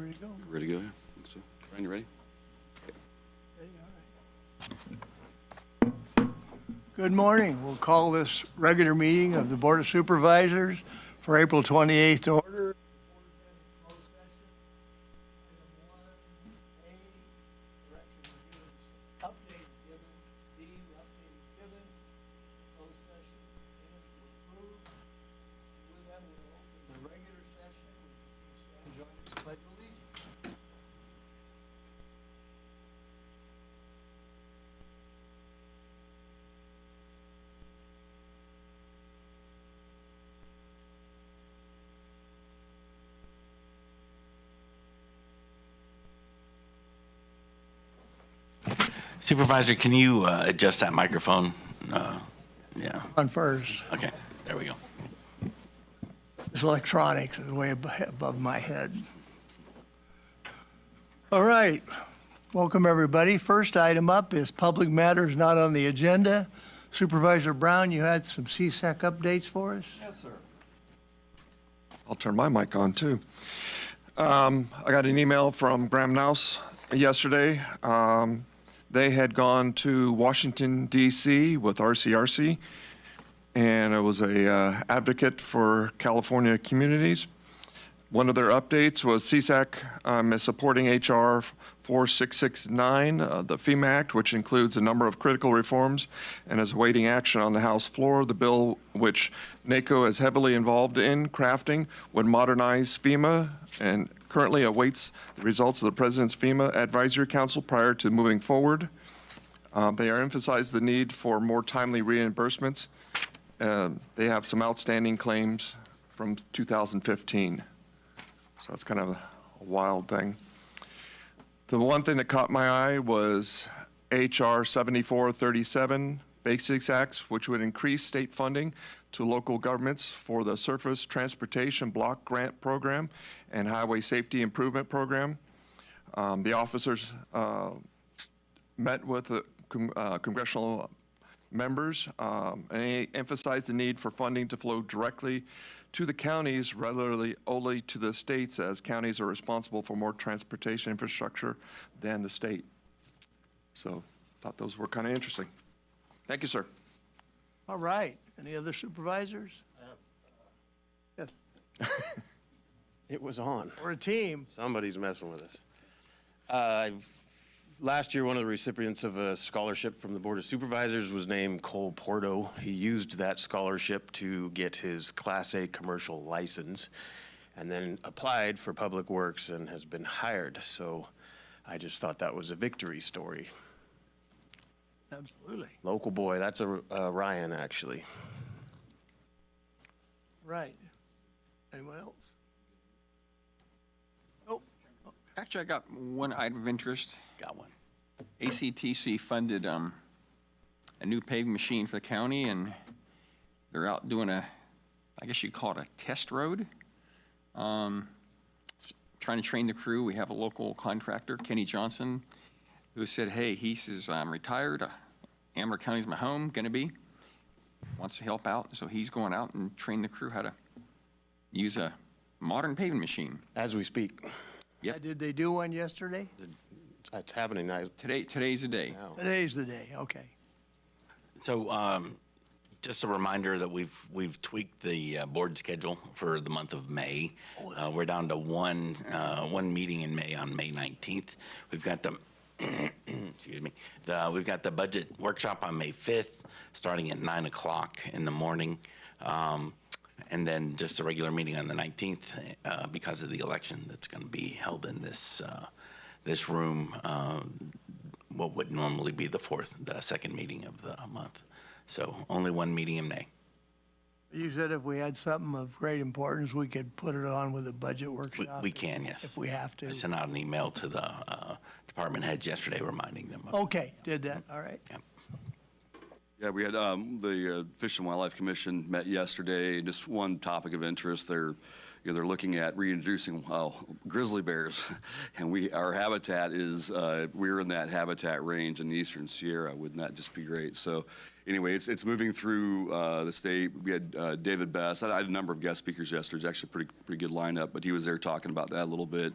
ready to go? Ready to go? Yeah. I think so. Brian, you ready? Ready, all right. Good morning. We'll call this regular meeting of the Board of Supervisors for April 28th to order. Supervisor, can you adjust that microphone? Yeah. On first. Okay, there we go. This electronics is way above my head. All right. Welcome, everybody. First item up is public matters not on the agenda. Supervisor Brown, you had some CSAC updates for us? Yes, sir. I'll turn my mic on, too. I got an email from Graham Nouse yesterday. They had gone to Washington, D.C. with RCRC, and it was a advocate for California communities. One of their updates was CSAC is supporting H.R. 4669, the FEMA Act, which includes a number of critical reforms and is awaiting action on the House floor. The bill, which NACO is heavily involved in crafting, would modernize FEMA and currently awaits the results of the President's FEMA Advisory Council prior to moving forward. They are emphasized the need for more timely reimbursements. They have some outstanding claims from 2015. So it's kind of a wild thing. The one thing that caught my eye was H.R. 7437, Basics Acts, which would increase state funding to local governments for the Surface Transportation Block Grant Program and Highway Safety Improvement Program. The officers met with the congressional members and they emphasized the need for funding to flow directly to the counties rather only to the states, as counties are responsible for more transportation infrastructure than the state. So thought those were kind of interesting. Thank you, sir. All right. Any other supervisors? Yes. It was on. Or a team. Somebody's messing with us. Last year, one of the recipients of a scholarship from the Board of Supervisors was named Cole Porto. He used that scholarship to get his Class A commercial license and then applied for Public Works and has been hired. So I just thought that was a victory story. Absolutely. Local boy, that's a Ryan, actually. Right. Anyone else? Oh, Actually, I got one item of interest. Got one. ACTC funded a new paving machine for the county, and they're out doing I guess you'd call it a test road. Trying to train the crew. We have a local contractor, Kenny Johnson, who said, hey, he says, I'm retired. Amador County's my home, gonna be. Wants to help out, so he's going out and train the crew how to use a modern paving machine. As we speak. Yep. did they do one yesterday? It's happening now. Today's the day. Now. Today's the day. Okay. So just a reminder that we've tweaked the board schedule for the month of May. We're down to one meeting in May on May 19th. We've got the excuse me. We've got the budget workshop on May 5th, starting at 9 o'clock in the morning. And then just a regular meeting on the 19th because of the election that's going to be held in this room, what would normally be the second meeting of the month. So only one meeting in May. You said if we had something of great importance, we could put it on with a budget workshop. We can, yes. If we have to. I sent out an email to the department heads yesterday reminding them. Okay, did that. All right. Yep. Yeah, we had the Fish and Wildlife Commission met yesterday. Just one topic of interest. They're looking at reintroducing grizzly bears, and our habitat is we're in that habitat range in the Eastern Sierra. Wouldn't that just be great? So, anyway, it's moving through the state. We had David Best. I had a number of guest speakers yesterday. It's actually a pretty good lineup, but he was there talking about that a little bit.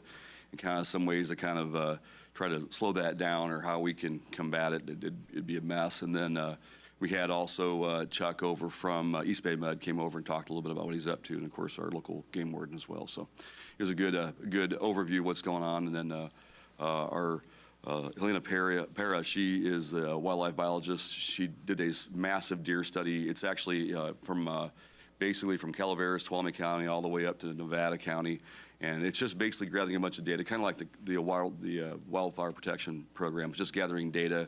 and kind of some ways to kind of try to slow that down or how we can combat it. It'd be a mess. And then we had also Chuck over from East Bay Med came over and talked a little bit about what he's up to, and of course our local game warden as well. So it was a good overview of what's going on. And then our Helena Para, she is a wildlife biologist. She did a massive deer study. It's actually basically from Calaveras, Tuolumne County, all the way up to Nevada County. And it's just basically gathering a bunch of data, kind of like the wildfire protection program, just gathering data.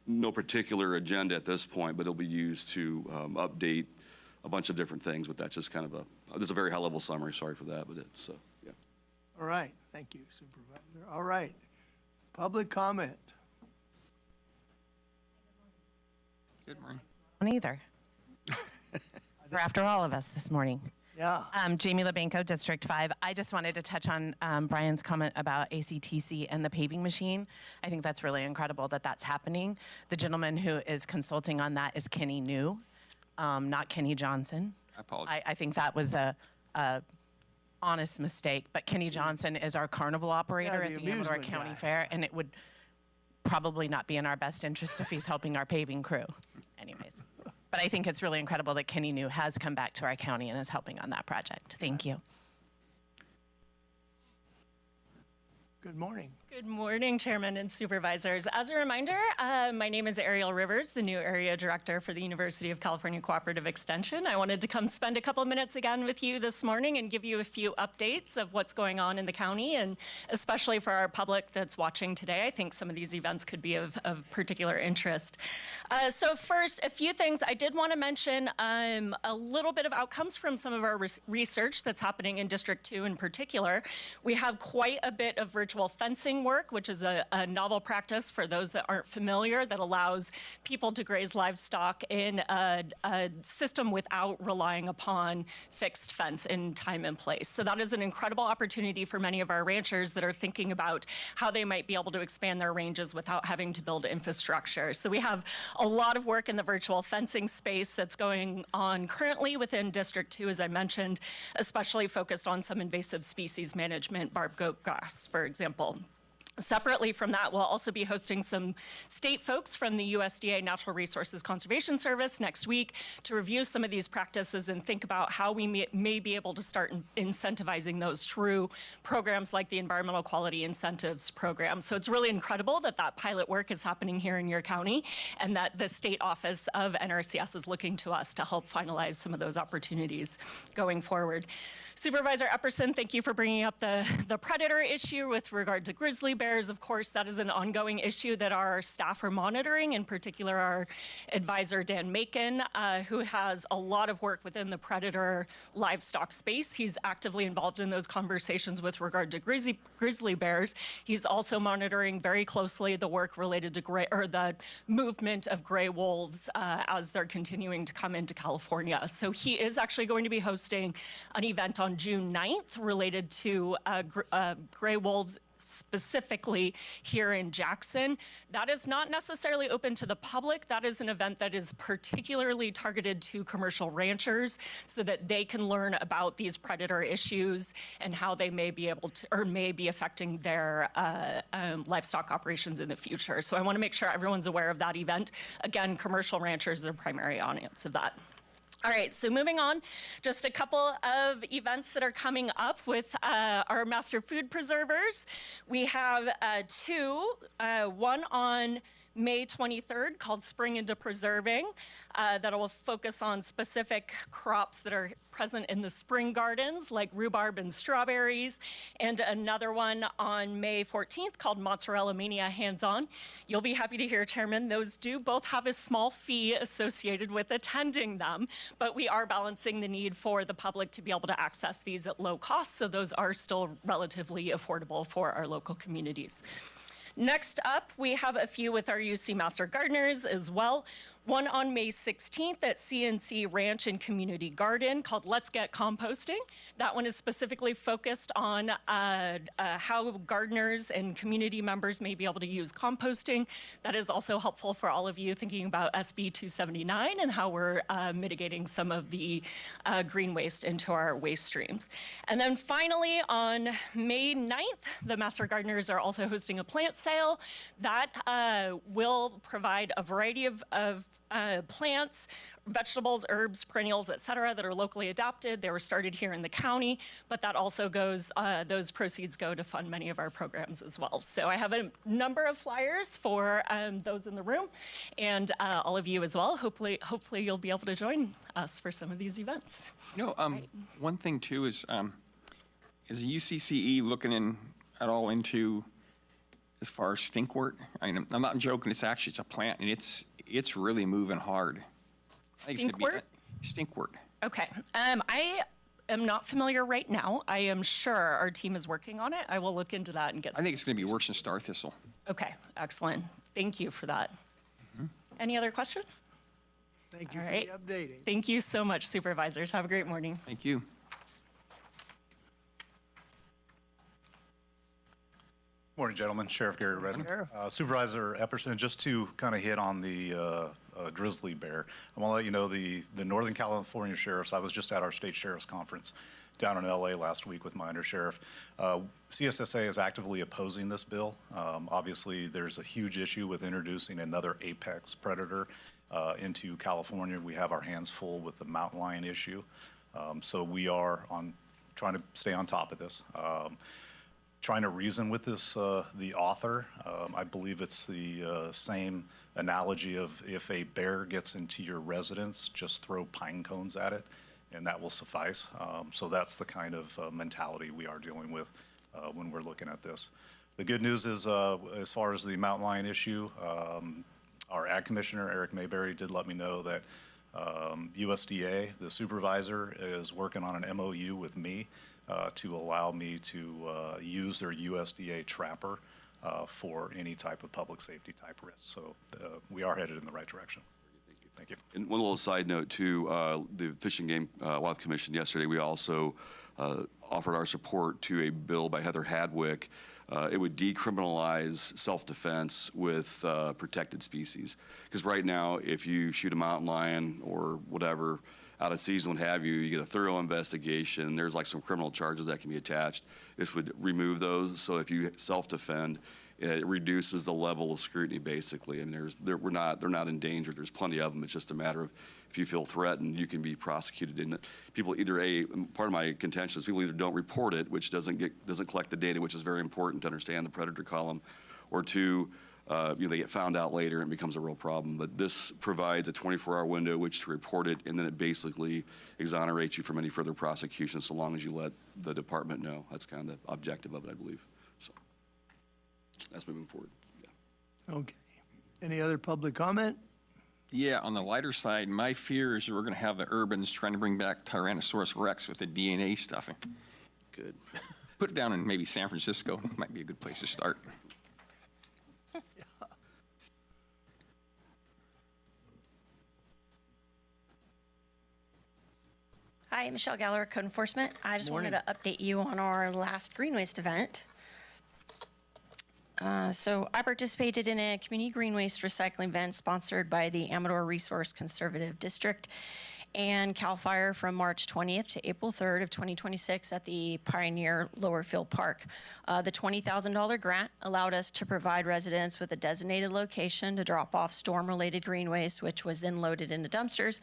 No particular agenda at this point, but it'll be used to update a bunch of different things. But that's just kind of that's a very high-level summary. Sorry for that, but it's, yeah. All right, thank you, Supervisor. All right, public comment. Good morning. Either. Or after all of us this morning. Yeah. Jamie Labanco, District 5. I just wanted to touch on Brian's comment about ACTC and the paving machine. I think that's really incredible that that's happening. The gentleman who is consulting on that is Kenny New, not Kenny Johnson. I apologize. I think that was a honest mistake, but Kenny Johnson is our carnival operator Yeah, at the the Amador amusement County guy. Fair, and it would probably not be in our best interest if he's helping our paving crew. Anyways. But I think it's really incredible that Kenny New has come back to our county and is helping on that project. Thank you. Good morning. Good morning, Chairman and Supervisors. As a reminder, my name is Ariel Rivers, the new Area Director for the University of California Cooperative Extension. I wanted to come spend a couple minutes again with you this morning and give you a few updates of what's going on in the county, and especially for our public that's watching today. I think some of these events could be of particular interest. So first, a few things. I did want to mention a little bit of outcomes from some of our research that's happening in District 2 in particular. We have quite a bit of virtual fencing work, which is a novel practice for those that aren't familiar, that allows people to graze livestock in a system without relying upon fixed fence in time and place. So that is an incredible opportunity for many of our ranchers that are thinking about how they might be able to expand their ranges without having to build infrastructure. So we have a lot of work in the virtual fencing space that's going on currently within District 2, as I mentioned, especially focused on some invasive species management, barb goat grass, for example. Separately from that, we'll also be hosting some state folks from the USDA Natural Resources Conservation Service next week to review some of these practices and think about how we may be able to start incentivizing those through programs like the Environmental Quality Incentives Program. So it's really incredible that that pilot work is happening here in your county, and that the state office of NRCS is looking to us to help finalize some of those opportunities going forward. Supervisor Epperson, thank you for bringing up the predator issue with regard to grizzly bears. Of course, that is an ongoing issue that our staff are monitoring, in particular our advisor, Dan Macon, who has a lot of work within the predator livestock space. He's actively involved in those conversations with regard to grizzly bears. He's also monitoring very closely the work related to the movement of gray wolves as they're continuing to come into California. So he is actually going to be hosting an event on June 9th related to gray wolves specifically here in Jackson. That is not necessarily open to the public. That is an event that is particularly targeted to commercial ranchers so that they can learn about these predator issues and how they may be able to, or may be affecting their livestock operations in the future. So I want to make sure everyone's aware of that event. Again, commercial ranchers are the primary audience of that. All right, so moving on, just a couple of events that are coming up with our master food preservers. We have two, one on May 23rd called Spring into Preserving that will focus on specific crops that are present in the spring gardens like rhubarb and strawberries, and another one on May 14th called Mozzarella Mania Hands-On. You'll be happy to hear, Chairman, those do both have a small fee associated with attending them, but we are balancing the need for the public to be able to access these at low cost, so those are still relatively affordable for our local communities. Next up, we have a few with our UC Master Gardeners as well. one on May 16th at CNC Ranch and Community Garden called Let's Get Composting. That one is specifically focused on how gardeners and community members may be able to use composting. That is also helpful for all of you thinking about SB 279 and how we're mitigating some of the green waste into our waste streams. And then finally, on May 9th, the Master Gardeners are also hosting a plant sale. That will provide a variety of plants, vegetables, herbs, perennials, et cetera, that are locally adopted. They were started here in the county, but that also goes, those proceeds go to fund many of our programs as well. So I have a number of flyers for those in the room and all of you as well. Hopefully you'll be able to join us for some of these events. One thing too is UCCE looking at all into as far as stinkwort? I mean, I'm not joking. It's a plant, and it's really moving hard. Stinkwort? Stinkwort. Okay. I am not familiar right now. I am sure our team is working on it. I will look into that and get. I think it's going to be worse than star thistle. Okay. Excellent. Thank you for that. Any other questions? Thank you All for right. the updating. Thank you so much, supervisors. Have a great morning. Thank you. Morning, gentlemen. Sheriff Gary Redden. Sheriff. Supervisor Epperson, just to kind of hit on the grizzly bear, I want to let you know the Northern California sheriffs, I was just at our state sheriff's conference down in LA last week with my undersheriff. CSSA is actively opposing this bill. Obviously, there's a huge issue with introducing another apex predator into California. We have our hands full with the mountain lion issue. So we are trying to stay on top of this. Trying to reason with this, the author. I believe it's the same analogy of if a bear gets into your residence, just throw pine cones at it, and that will suffice. So that's the kind of mentality we are dealing with when we're looking at this. The good news is, as far as the mountain lion issue, our Ag Commissioner, Eric Mayberry, did let me know that USDA, the supervisor, is working on an MOU with me to allow me to use their USDA trapper for any type of public safety type risk. So we are headed in the right direction. Thank you. And one little side note too, the Fish and Game Wildlife Commission yesterday, we also offered our support to a bill by Heather Hadwick. It would decriminalize self-defense with protected species. Because right now, if you shoot a mountain lion or whatever, out of season, what have you, you get a thorough investigation. There's like some criminal charges that can be attached. This would remove those. So if you self-defend, it reduces the level of scrutiny, basically. I mean, they're not endangered. There's plenty of them. It's just a matter of if you feel threatened, you can be prosecuted. And people part of my contention is people either don't report it, which doesn't collect the data, which is very important to understand the predator column, or two, they get found out later and it becomes a real problem. But this provides a 24-hour window which to report it, and then it basically exonerates you from any further prosecution so long as you let the department know. That's kind of the objective of it, I believe. So that's moving forward. Yeah. Okay. Any other public comment? Yeah, on the lighter side, my fear is we're going to have the urbans trying to bring back Tyrannosaurus Rex with the DNA stuffing. Good. Put it down in maybe San Francisco. Might be a good place to start. Hi, Michelle Galler, Code Enforcement. I just wanted to update you on our last green waste event. So I participated in a community green waste recycling event sponsored by the Amador Resource Conservative District and CAL FIRE from March 20th to April 3rd of 2026 at the Pioneer Lowerfield Park. The $20,000 grant allowed us to provide residents with a designated location to drop off storm-related green waste, which was then loaded into dumpsters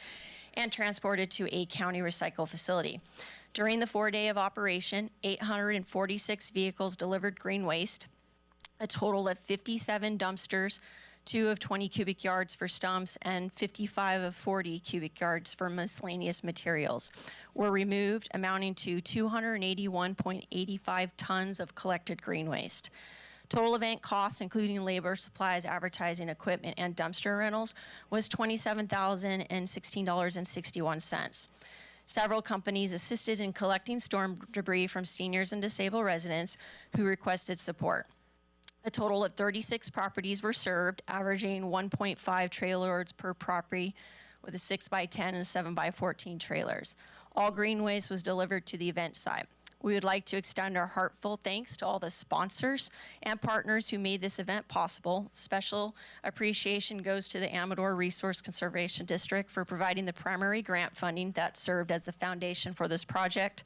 and transported to a county recycle facility. During the 4-day of operation, 846 vehicles delivered green waste, a total of 57 dumpsters, 2 of 20 cubic yards for stumps, and 55 of 40 cubic yards for miscellaneous materials were removed, amounting to 281.85 tons of collected green waste. Total event costs, including labor, supplies, advertising, equipment, and dumpster rentals, was $27,016.61. Several companies assisted in collecting storm debris from seniors and disabled residents who requested support. A total of 36 properties were served, averaging 1.5 trailer loads per property with a 6x10 and 7x14 trailers. All green waste was delivered to the event site. We would like to extend our heartfelt thanks to all the sponsors and partners who made this event possible. Special appreciation goes to the Amador Resource Conservation District for providing the primary grant funding that served as the foundation for this project.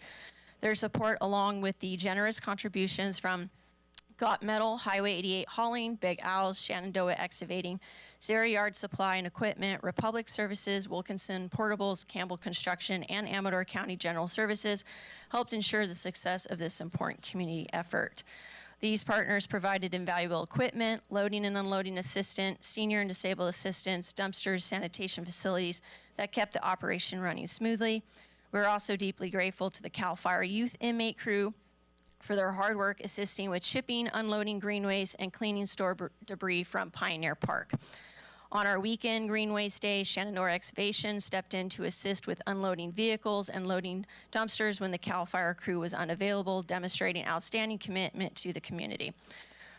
Their support, along with the generous contributions from Got Metal, Highway 88 Hauling, Big Al's, Shenandoah Excavating, Sarah Yard Supply and Equipment, Republic Services, Wilkinson Portables, Campbell Construction, and Amador County General Services helped ensure the success of this important community effort. These partners provided invaluable equipment, loading and unloading assistance, senior and disabled assistance, dumpsters, sanitation facilities that kept the operation running smoothly. We're also deeply grateful to the CAL FIRE Youth Inmate Crew for their hard work assisting with shipping, unloading green waste, and cleaning store debris from Pioneer Park. On our weekend green waste day, Shenandoah Excavation stepped in to assist with unloading vehicles and loading dumpsters when the CAL FIRE crew was unavailable, demonstrating outstanding commitment to the community.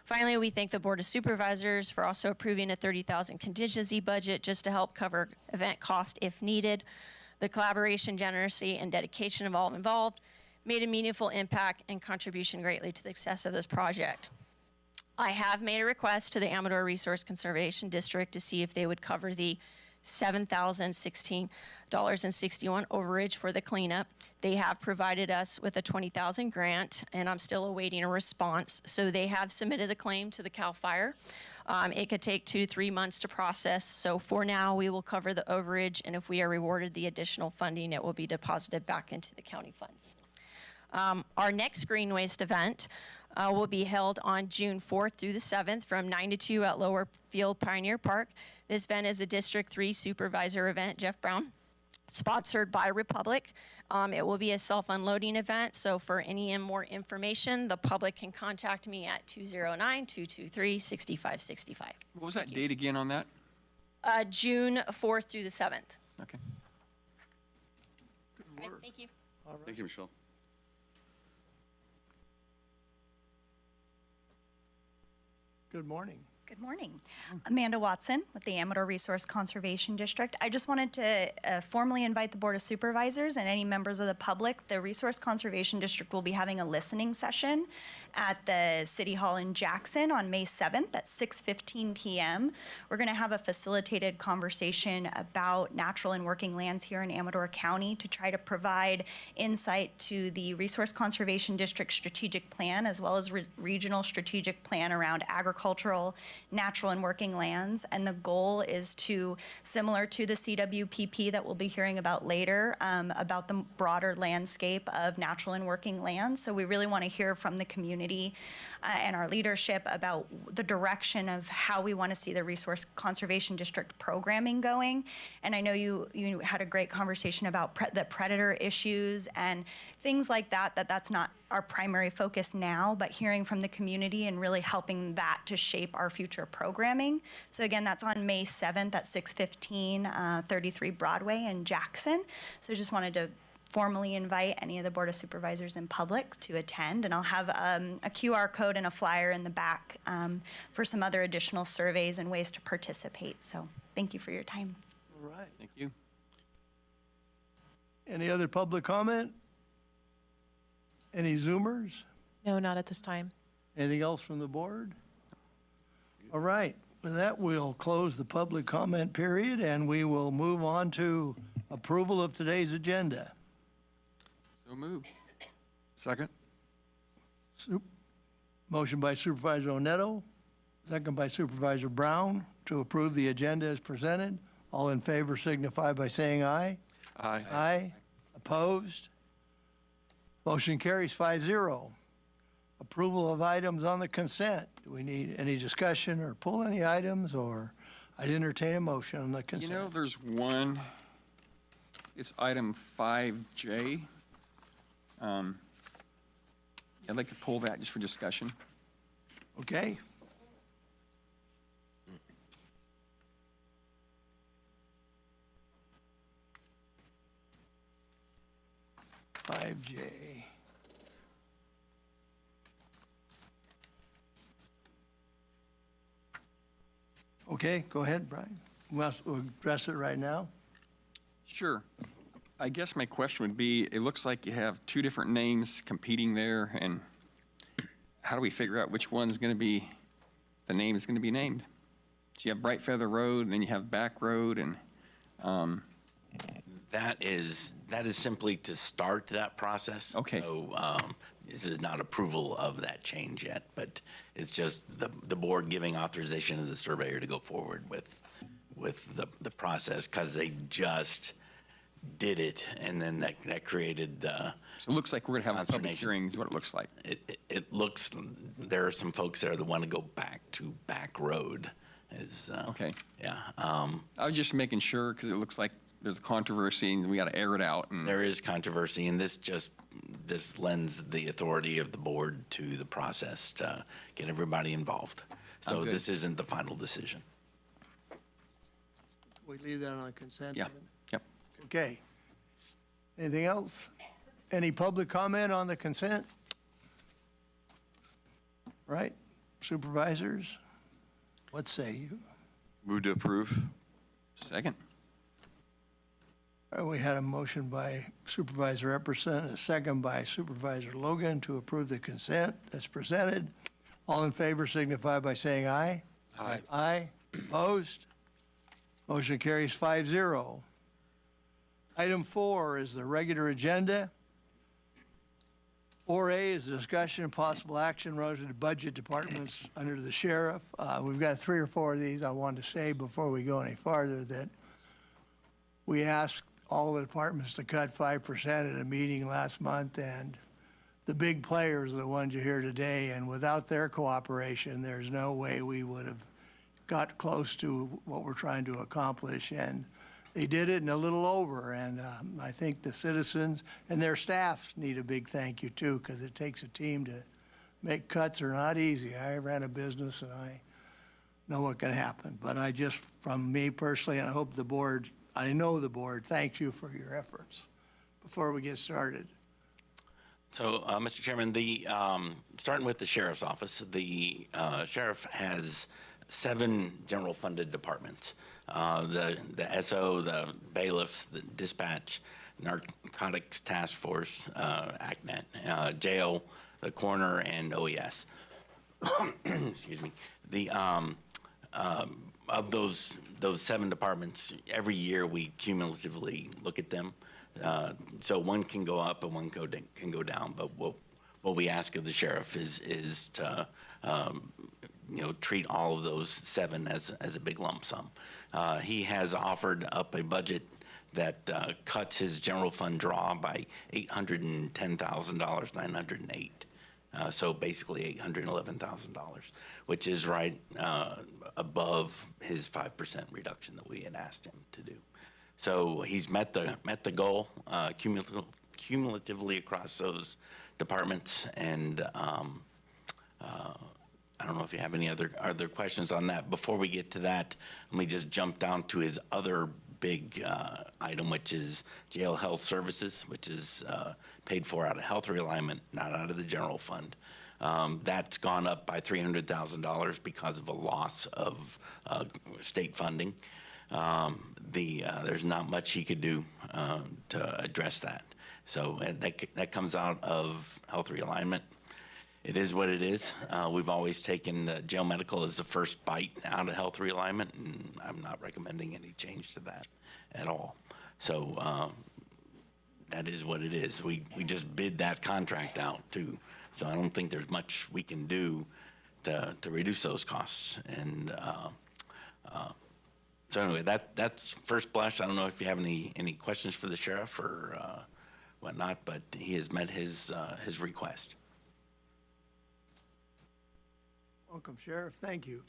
Finally, we thank the Board of Supervisors for also approving a $30,000 contingency budget just to help cover event costs if needed. The collaboration, generosity, and dedication of all involved made a meaningful impact and contribution greatly to the success of this project. I have made a request to the Amador Resource Conservation District to see if they would cover the $7,016.61 overage for the cleanup. They have provided us with a $20,000 grant, and I'm still awaiting a response. So they have submitted a claim to the CAL FIRE. It could take 2 to 3 months to process. So for now, we will cover the overage, and if we are rewarded the additional funding, it will be deposited back into the county funds. Our next green waste event will be held on June 4th through the 7th from 9 to 2 at Lower Field Pioneer Park. This event is a District 3 Supervisor event, Jeff Brown, sponsored by Republic. It will be a self-unloading event, so for any more information, the public can contact me at 209-223-6565. What was that date again on that? June 4th through the 7th. Okay. Okay, thank you. Thank you, Michelle. Good morning. Good morning. Amanda Watson with the Amador Resource Conservation District. I just wanted to formally invite the Board of Supervisors and any members of the public. The Resource Conservation District will be having a listening session at the City Hall in Jackson on May 7th at 6:15 p.m. We're going to have a facilitated conversation about natural and working lands here in Amador County to try to provide insight to the Resource Conservation District strategic plan as well as regional strategic plan around agricultural, natural and working lands. And the goal is to, similar to the CWPP that we'll be hearing about later, about the broader landscape of natural and working lands. So we really want to hear from the community and our leadership about the direction of how we want to see the Resource Conservation District programming going. And I know you had a great conversation about the predator issues and things like that, that's not our primary focus now, but hearing from the community and really helping that to shape our future programming. So again, that's on May 7th at 6:15, 33 Broadway in Jackson. So just wanted to formally invite any of the Board of Supervisors and public to attend, and I'll have a QR code and a flyer in the back for some other additional surveys and ways to participate. So thank you for your time. All right. Thank you. Any other public comment? Any Zoomers? No, not at this time. Anything else from the board? All right. With that, we'll close the public comment period, and we will move on to approval of today's agenda. So moved. Second? Motion by Supervisor Onetto, second by Supervisor Brown to approve the agenda as presented. All in favor signify by saying aye. Aye. Aye. Opposed? Motion carries 5-0. Approval of items on the consent. Do we need any discussion or pull any items, or I'd entertain a motion on the You consent? know, there's one, it's item 5J. I'd like to pull that just for discussion. Okay. Five J. Okay, go ahead, Brian. We'll address it right now. Sure. I guess my question would be, it looks like you have two different names competing there, and how do we figure out which one's going to be, the name is going to be named? So you have Bright Feather Road, and then you have Back Road, and That is simply to start that process. Okay. So this is not approval of that change yet, but it's just the board giving authorization to the surveyor to go forward with the process, because they just did it, and then that created so it looks like we're going to have a public consternation. hearing is what it looks like. It looks, there are some folks there that want to go back to Back Road. Okay. Yeah. I was just making sure, because it looks like there's a controversy, and we got to air it out. And There is controversy, and this lends the authority of the board to the process to get everybody involved. So good. this isn't the final decision. We leave that on consent? Yeah, then? yep. Okay. Anything else? Any public comment on the consent? Right, supervisors? What say you? Move to approve. Second. All right, we had a motion by Supervisor Epperson, a second by Supervisor Logan to approve the consent as presented. All in favor signify by saying aye. Aye. Aye. Opposed? Motion carries 5-0. Item 4 is the regular agenda. 4A is a discussion and possible action relative to budget departments under the sheriff. We've got 3 or 4 of these. I wanted to say before we go any farther that we asked all the departments to cut 5% at a meeting last month, and the big players are the ones you hear today, and without their cooperation, there's no way we would have got close to what we're trying to accomplish. And they did it in a little over, and I think the citizens and their staffs need a big thank you too, because it takes a team to make cuts are not easy. I ran a business and I know what can happen, but I just, from me personally, and I hope the board, I know the board, thanks you for your efforts. Before we get started. So, Mr. Chairman, starting with the sheriff's office, the sheriff has 7 general funded departments. The SO, the bailiffs, the dispatch, narcotics task force, ACNET, jail, the coroner, and OES. Excuse me. Of those 7 departments, every year we cumulatively look at them. So one can go up and one can go down. But what we ask of the sheriff is to treat all of those 7 as a big lump sum. He has offered up a budget that cuts his general fund draw by $810,000, 908. So basically $811,000, which is right above his 5% reduction that we had asked him to do. So he's met the goal cumulatively across those departments, and I don't know if you have any other questions on that. Before we get to that, let me just jump down to his other big item, which is jail health services, which is paid for out of health realignment, not out of the general fund. That's gone up by $300,000 because of a loss of state funding. There's not much he could do to address that. So that comes out of health realignment. It is what it is. We've always taken the jail medical as the first bite out of health realignment, and I'm not recommending any change to that at all. So that is what it is. We just bid that contract out too. So I don't think there's much we can do to reduce those costs. And so anyway, that's first blush. I don't know if you have any questions for the sheriff or whatnot, but he has met his request. Welcome, Sheriff. Thank you.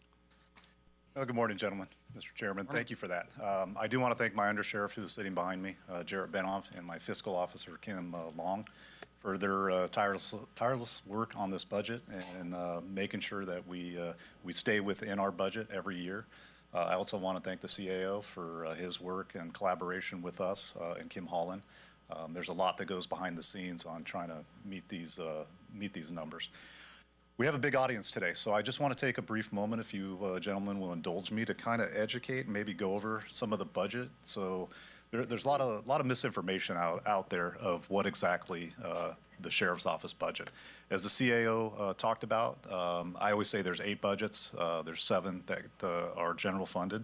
Good morning, gentlemen. Mr. Chairman, thank you for that. I do want to thank my undersheriff who is sitting behind me, Jarrett Benoff, and my fiscal officer, Kim Long, for their tireless work on this budget and making sure that we stay within our budget every year. I also want to thank the CAO for his work and collaboration with us and Kim Holland. There's a lot that goes behind the scenes on trying to meet these numbers. We have a big audience today, so I just want to take a brief moment, if you gentlemen will indulge me, to kind of educate and maybe go over some of the budget. So there's a lot of misinformation out there of what exactly the sheriff's office budget. As the CAO talked about, I always say there's 8 budgets. There's 7 that are general funded.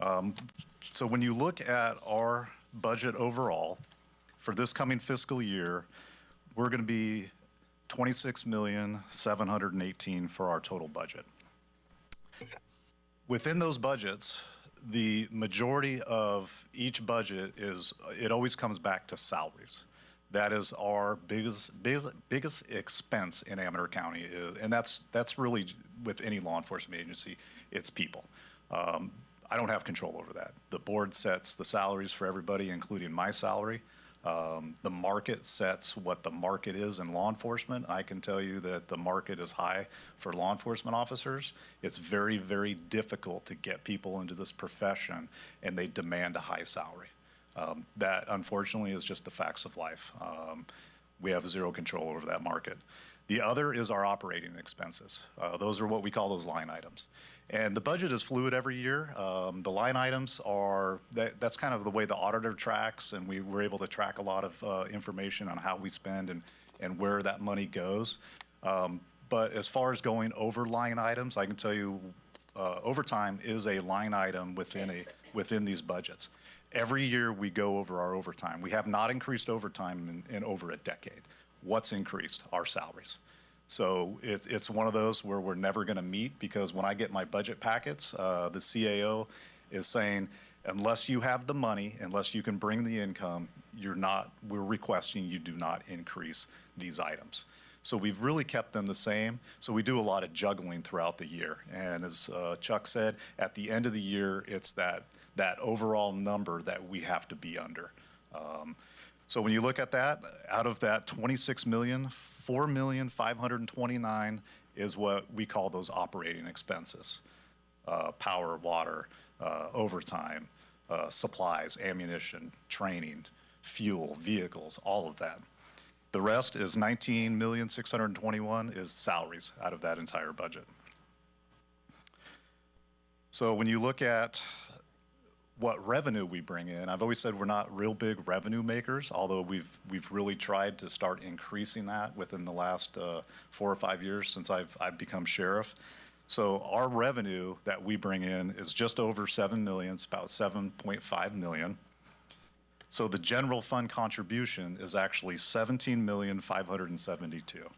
So when you look at our budget overall for this coming fiscal year, we're going to be $26,718,000 for our total budget. Within those budgets, the majority of each budget it always comes back to salaries. That is our biggest expense in Amador County, and that's really with any law enforcement agency, it's people. I don't have control over that. The board sets the salaries for everybody, including my salary. The market sets what the market is in law enforcement. I can tell you that the market is high for law enforcement officers. It's very, very difficult to get people into this profession, and they demand a high salary. That, unfortunately, is just the facts of life. We have zero control over that market. The other is our operating expenses. Those are what we call those line items. And the budget is fluid every year. The line items are, that's kind of the way the auditor tracks, and we were able to track a lot of information on how we spend and where that money goes. But as far as going over line items, I can tell you overtime is a line item within these budgets. Every year we go over our overtime. We have not increased overtime in over a decade. What's increased? Our salaries. So it's one of those where we're never going to meet, because when I get my budget packets, the CAO is saying, unless you have the money, unless you can bring the income, we're requesting you do not increase these items. So we've really kept them the same. So we do a lot of juggling throughout the year. And as Chuck said, at the end of the year, it's that overall number that we have to be under. So when you look at that, out of that 26 million, 4,529,000 is what we call those operating expenses. Power, water, overtime, supplies, ammunition, training, fuel, vehicles, all of that. The rest is 19,621,000 is salaries out of that entire budget. So when you look at what revenue we bring in, I've always said we're not real big revenue makers, although we've really tried to start increasing that within the last 4 or 5 years since I've become sheriff. So our revenue that we bring in is just over 7 million. It's about 7.5 million. So the general fund contribution is actually 17,572,000.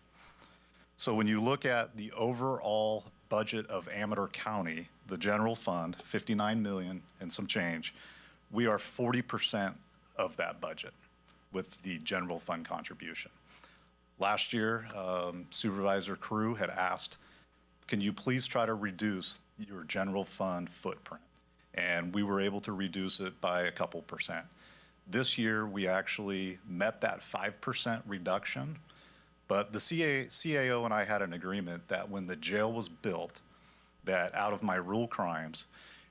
So when you look at the overall budget of Amador County, the general fund, 59 million and some change, we are 40% of that budget with the general fund contribution. Last year, Supervisor Crew had asked, can you please try to reduce your general fund footprint? And we were able to reduce it by a couple percent. This year, we actually met that 5% reduction, but the CAO and I had an agreement that when the jail was built, that out of my rule crimes,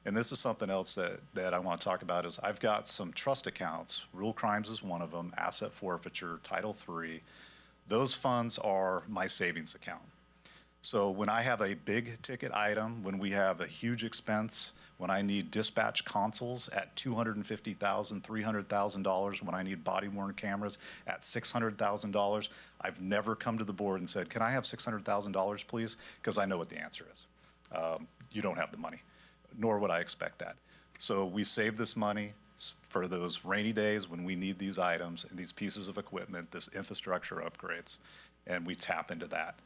and this is something else that I want to talk about, is I've got some trust accounts. Rule crimes is one of them, asset forfeiture, Title III. Those funds are my savings account. So when I have a big ticket item, when we have a huge expense, when I need dispatch consoles at $250,000, $300,000, when I need body-worn cameras at $600,000, I've never come to the board and said, can I have $600,000, please? Because I know what the answer is. You don't have the money, nor would I expect that. So we save this money for those rainy days when we need these items and these pieces of equipment, this infrastructure upgrades, and we tap into that.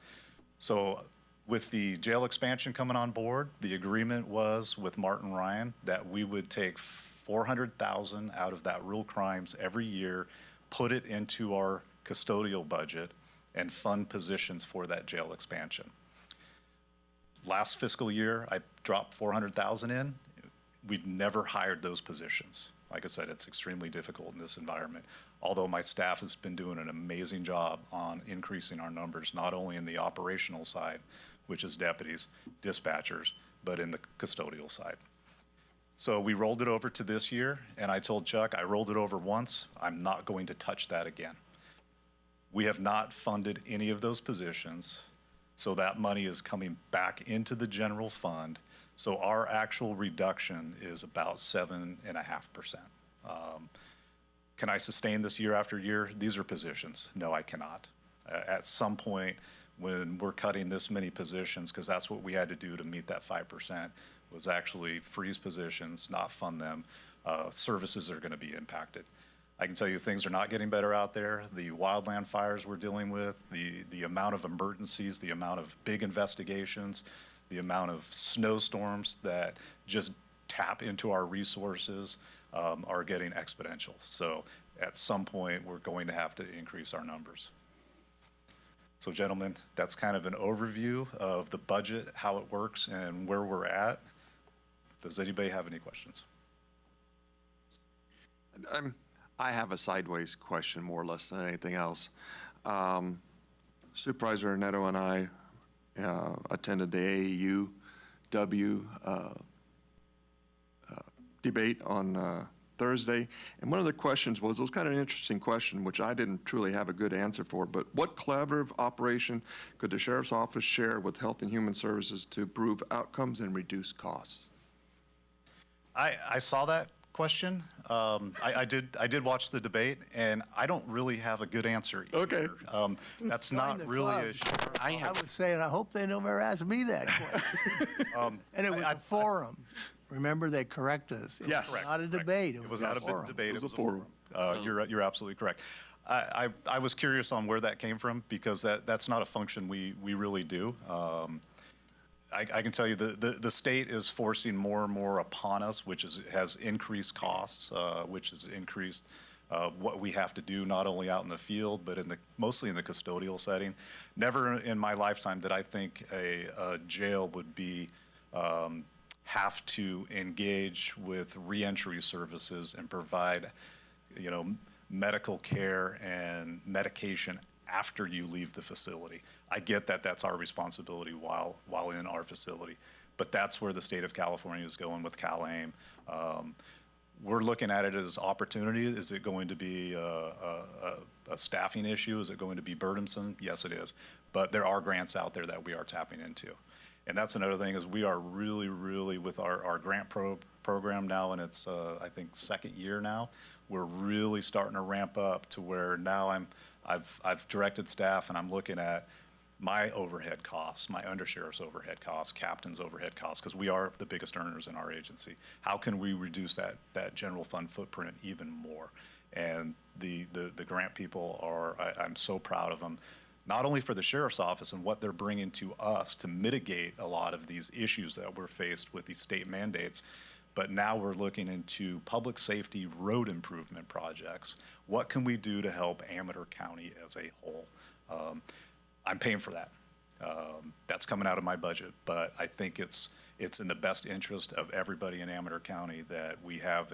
So with the jail expansion coming on board, the agreement was with Martin Ryan that we would take $400,000 out of that rule crimes every year, put it into our custodial budget, and fund positions for that jail expansion. Last fiscal year, I dropped $400,000 in. We'd never hired those positions. Like I said, it's extremely difficult in this environment, although my staff has been doing an amazing job on increasing our numbers, not only in the operational side, which is deputies, dispatchers, but in the custodial side. So we rolled it over to this year, and I told Chuck, I rolled it over once, I'm not going to touch that again. We have not funded any of those positions So that money is coming back into the general fund. So our actual reduction is about 7.5%. Can I sustain this year after year? These are positions. No, I cannot. At some point, when we're cutting this many positions, because that's what we had to do to meet that 5%, was actually freeze positions, not fund them. Services are going to be impacted. I can tell you things are not getting better out there. The wildland fires we're dealing with, the amount of emergencies, the amount of big investigations, the amount of snowstorms that just tap into our resources are getting exponential. So at some point, we're going to have to increase our numbers. So gentlemen, that's kind of an overview of the budget, how it works, and where we're at. Does anybody have any questions? I have a sideways question more or less than anything else. Supervisor Neto and I attended the AAUW debate on Thursday, and one of the questions was, it was kind of an interesting question, which I didn't truly have a good answer for, but what collaborative operation could the Sheriff's Office share with Health and Human Services to improve outcomes and reduce costs? I saw that question. I did watch the debate, and I don't really have a good answer either. Okay. That's Join not the really club. a Sheriff. I was saying, I hope they never ask me that question. And it was a forum. Remember, they correct us. It Yes. was not a Correct. debate. It was not a forum. debate, it was a forum. forum. You're absolutely correct. I was curious on where that came from, because that's not a function we really do. I can tell you the state is forcing more and more upon us, which has increased costs, which has increased what we have to do, not only out in the field, but mostly in the custodial setting. Never in my lifetime did I think a jail would have to engage with reentry services and provide, medical care and medication after you leave the facility. I get that that's our responsibility while in our facility, but that's where the state of California is going with CalAIM. We're looking at it as opportunity. Is it going to be a staffing issue? Is it going to be burdensome? Yes, it is. But there are grants out there that we are tapping into. And that's another thing, is we are really with our grant program now, and it's, I think, second year now. We're really starting to ramp up to where now I've directed staff, and I'm looking at my overhead costs, my undersheriff's overhead costs, captain's overhead costs, because we are the biggest earners in our agency. How can we reduce that general fund footprint even more? And the grant people I'm so proud of them, not only for the sheriff's office and what they're bringing to us to mitigate a lot of these issues that we're faced with these state mandates, but now we're looking into public safety road improvement projects. What can we do to help Amador County as a whole? I'm paying for that. That's coming out of my budget, but I think it's in the best interest of everybody in Amador County that we have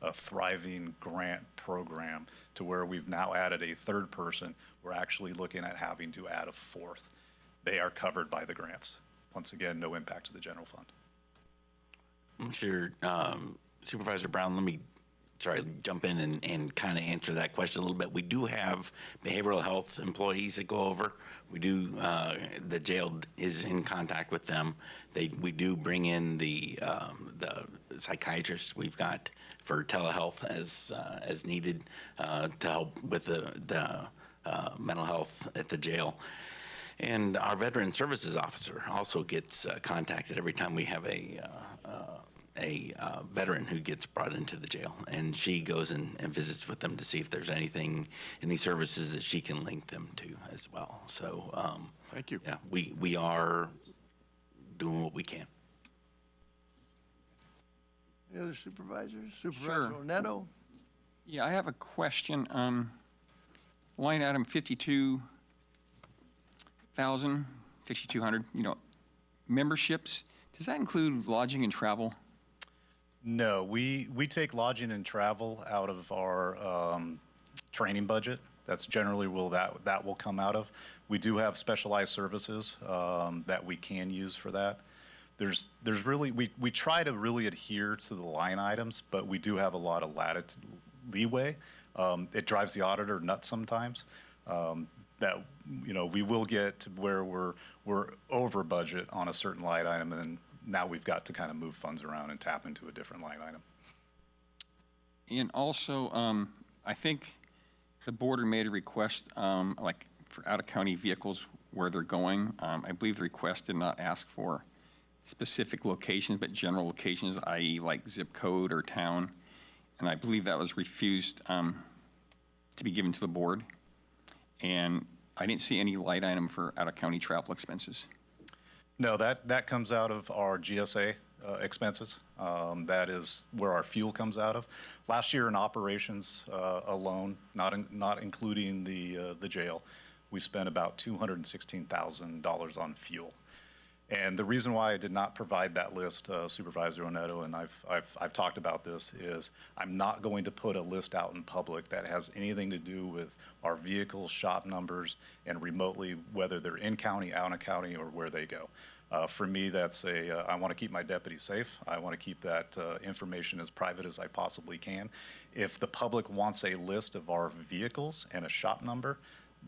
a thriving grant program to where we've now added a third person. We're actually looking at having to add a fourth. They are covered by the grants. Once again, no impact to the general fund. I'm sure, Supervisor Brown, let me jump in and kind of answer that question a little bit. We do have behavioral health employees that go over. We do, the jail is in contact with them. We do bring in the psychiatrists we've got for telehealth as needed to help with the mental health at the jail. And our veteran services officer also gets contacted every time we have a veteran who gets brought into the jail, and she goes and visits with them to see if there's any services that she can link them to as well. So, Thank you. Yeah, we are doing what we can. Any other supervisors? Supervisor Neto? Yeah, I have a question. Line item 52,200, memberships, does that include lodging and travel? No, we take lodging and travel out of our training budget. That's generally that will come out of. We do have specialized services that we can use for that. There's really, we try to really adhere to the line items, but we do have a lot of leeway. It drives the auditor nuts sometimes. we will get to where we're over budget on a certain line item, and then now we've got to kind of move funds around and tap into a different line item. And also, I think the board made a request, like for out-of-county vehicles where they're going. I believe the request did not ask for specific locations, but general locations, i.e. like zip code or town. And I believe that was refused to be given to the board. And I didn't see any light item for out-of-county travel expenses. No, that comes out of our GSA expenses. That is where our fuel comes out of. Last year in operations alone, not including the jail, we spent about $216,000 on fuel. And the reason why I did not provide that list, Supervisor Oneto, and I've talked about this, is I'm not going to put a list out in public that has anything to do with our vehicles, shop numbers, and remotely, whether they're in county, out of county, or where they go. For me, that's I want to keep my deputy safe. I want to keep that information as private as I possibly can. If the public wants a list of our vehicles and a shop number,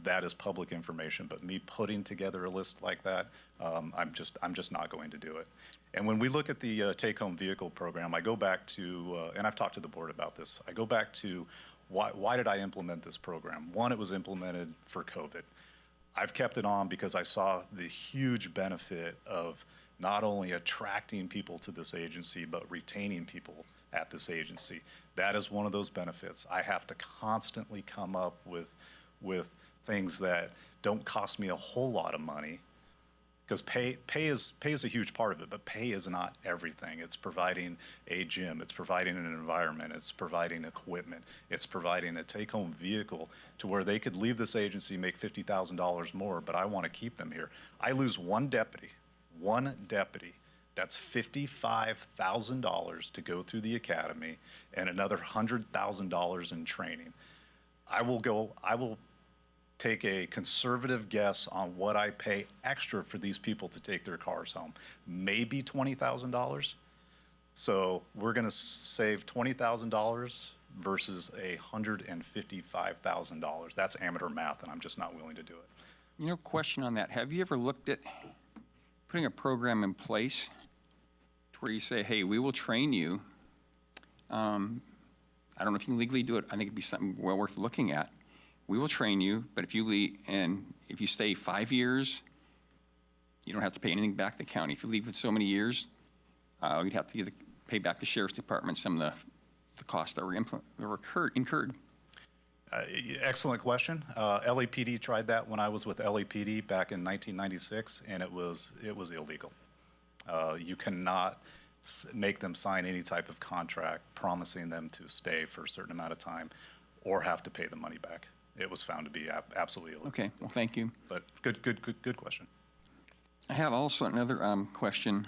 that is public information, but me putting together a list like that, I'm just not going to do it. And when we look at the take-home vehicle program, I go back to, and I've talked to the board about this, I go back to why did I implement this program? One, it was implemented for COVID. I've kept it on because I saw the huge benefit of not only attracting people to this agency, but retaining people at this agency. That is one of those benefits. I have to constantly come up with things that don't cost me a whole lot of money, because pay is a huge part of it, but pay is not everything. It's providing a gym, it's providing an environment, it's providing equipment, it's providing a take-home vehicle to where they could leave this agency, make $50,000 more, but I want to keep them here. I lose one deputy, that's $55,000 to go through the academy and another $100,000 in training. I will take a conservative guess on what I pay extra for these people to take their cars home. Maybe $20,000. So we're going to save $20,000 versus $155,000. That's amateur math, and I'm just not willing to do it. You know, question on that. Have you ever looked at putting a program in place to where you say, hey, we will train you. I don't know if you can legally do it. I think it'd be something well worth looking at. We will train you, but if you leave, and if you stay 5 years, you don't have to pay anything back to the county. If you leave with so many years, you'd have to pay back the sheriff's department some of the costs that were incurred. Excellent question. LAPD tried that when I was with LAPD back in 1996, and it was illegal. You cannot make them sign any type of contract promising them to stay for a certain amount of time or have to pay the money back. It was found to be absolutely illegal. Okay, well, thank you. But good question. I have also another question.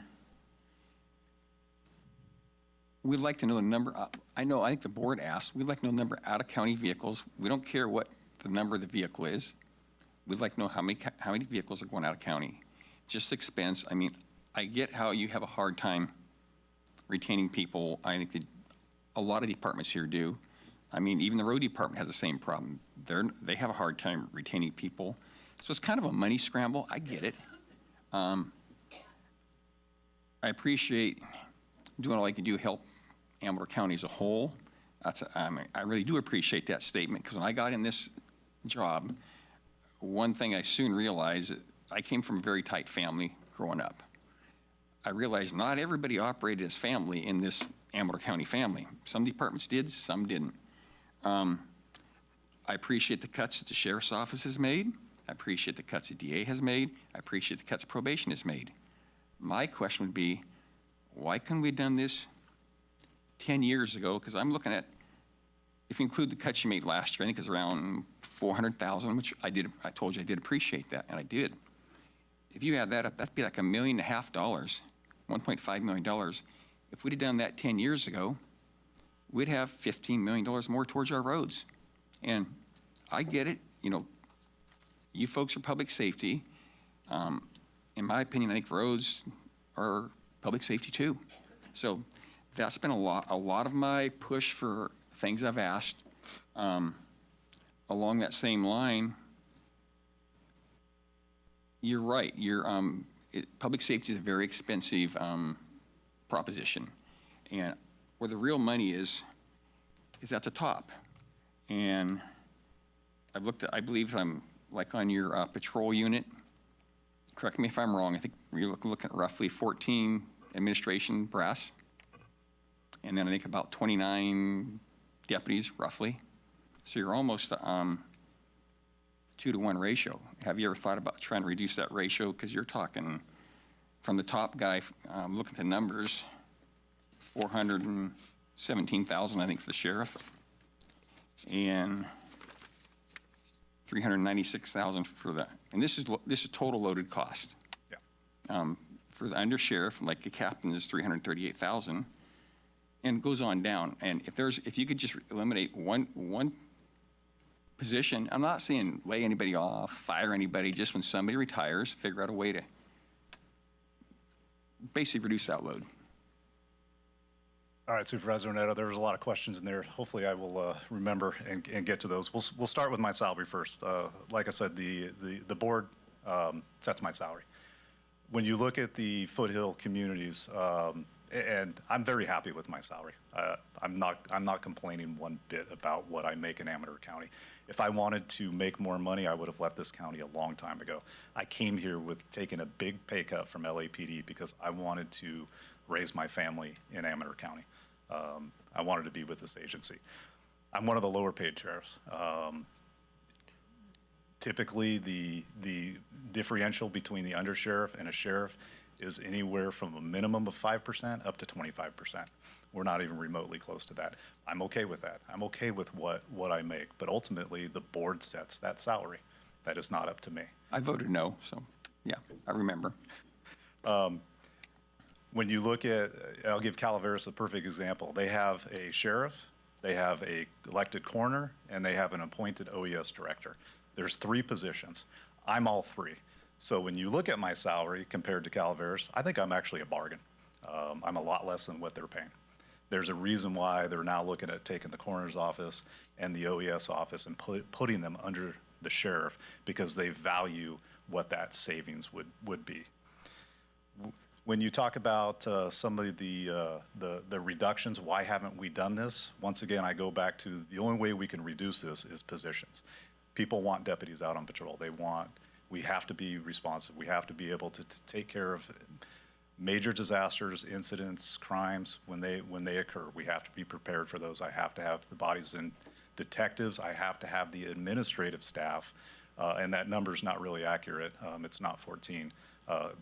We'd like to know the number. I think the board asked. We'd like to know the number of out-of-county vehicles. We don't care what the number of the vehicle is. We'd like to know how many vehicles are going out of county. Just expense. I mean, I get how you have a hard time retaining people. I think a lot of departments here do. I mean, even the road department has the same problem. They have a hard time retaining people. So it's kind of a money scramble. I get it. I appreciate doing all I can do to help Amador County as a whole. I really do appreciate that statement, because when I got in this job, one thing I soon realized, I came from a very tight family growing up. I realized not everybody operated as family in this Amador County family. Some departments did, some didn't. I appreciate the cuts that the sheriff's office has made. I appreciate the cuts the DA has made. I appreciate the cuts probation has made. My question would be, why couldn't we have done this 10 years ago? Because I'm looking at, if you include the cuts you made last year, I think it's around $400,000, which I told you I did appreciate that, and I did. If you add that up, that'd be like $1.5 million, $1.5 million. If we'd have done that 10 years ago, we'd have $15 million more towards our roads. And I get it, you folks are public safety. In my opinion, I think roads are public safety too. So that's been a lot of my push for things I've asked. Along that same line, You're right. Public safety is a very expensive proposition. And where the real money is at the top. And I've looked at, I believe like on your patrol unit, correct me if I'm wrong, I think you're looking at roughly 14 administration brass. And then I think about 29 deputies, roughly. So you're almost 2-to-1 ratio. Have you ever thought about trying to reduce that ratio? Because you're talking from the top guy, looking at the numbers, 417,000, I think, for the sheriff, and 396,000 for the, and this is total loaded cost. Yeah. For the undersheriff, like the captain, is 338,000, and it goes on down. And if you could just eliminate one position, I'm not saying lay anybody off, fire anybody, just when somebody retires, figure out a way to basically reduce that load. All right, Supervisor Neto, there was a lot of questions in there. Hopefully I will remember and get to those. We'll start with my salary first. Like I said, the board sets my salary. When you look at the foothill communities, and I'm very happy with my salary. I'm not complaining one bit about what I make in Amador County. If I wanted to make more money, I would have left this county a long time ago. I came here with taking a big pay cut from LAPD because I wanted to raise my family in Amador County. I wanted to be with this agency. I'm one of the lower paid sheriffs. Typically, the differential between the undersheriff and a sheriff is anywhere from a minimum of 5% up to 25%. We're not even remotely close to that. I'm okay with that. I'm okay with what I make, but ultimately the board sets that salary. That is not up to me. I voted no, so yeah, I remember. When you look at, I'll give Calaveras a perfect example. They have a sheriff, they have a elected coroner, and they have an appointed OES director. There's 3 positions. I'm all 3. So when you look at my salary compared to Calaveras, I think I'm actually a bargain. I'm a lot less than what they're paying. There's a reason why they're now looking at taking the coroner's office and the OES office and putting them under the sheriff because they value what that savings would be. When you talk about some of the reductions, why haven't we done this? Once again, I go back to the only way we can reduce this is positions. People want deputies out on patrol. We have to be responsive. We have to be able to take care of major disasters, incidents, crimes when they occur. We have to be prepared for those. I have to have the bodies and detectives. I have to have the administrative staff, and that number's not really accurate. It's not 14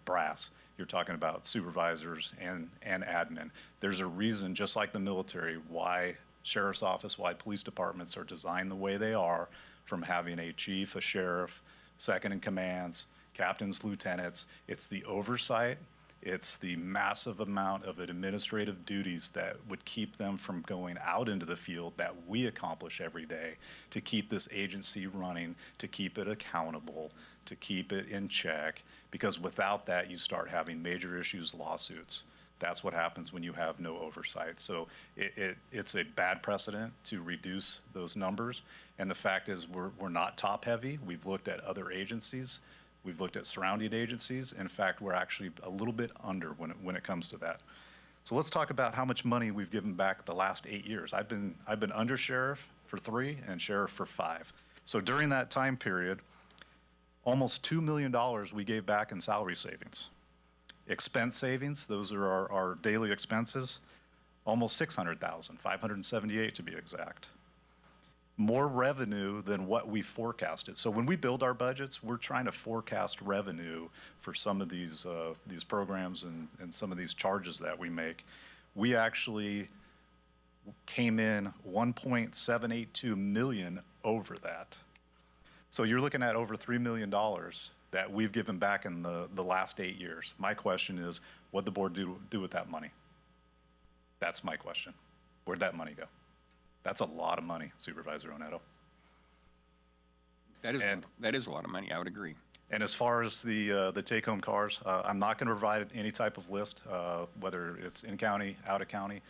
brass. You're talking about supervisors and admin. There's a reason, just like the military, why sheriff's office, why police departments are designed the way they are, from having a chief, a sheriff, second in commands, captains, lieutenants. It's the oversight. It's the massive amount of administrative duties that would keep them from going out into the field that we accomplish every day to keep this agency running, to keep it accountable, to keep it in check, because without that, you start having major issues, lawsuits. That's what happens when you have no oversight. So it's a bad precedent to reduce those numbers. And the fact is we're not top heavy. We've looked at other agencies. We've looked at surrounding agencies. In fact, we're actually a little bit under when it comes to that. So let's talk about how much money we've given back the last 8 years. I've been under sheriff for 3 and sheriff for 5. So during that time period, almost $2 million we gave back in salary savings. Expense savings, those are our daily expenses, almost 600,000, 578 to be exact. More revenue than what we forecasted. So when we build our budgets, we're trying to forecast revenue for some of these programs and some of these charges that we make. We actually came in 1.782 million over that. So you're looking at over $3 million that we've given back in the last 8 years. My question is, what'd the board do with that money? That's my question. Where'd that money go? That's a lot of money, Supervisor Oneto. That is a lot of money, I would agree. And as far as the take-home cars, I'm not going to provide any type of list, whether it's in county, out of county.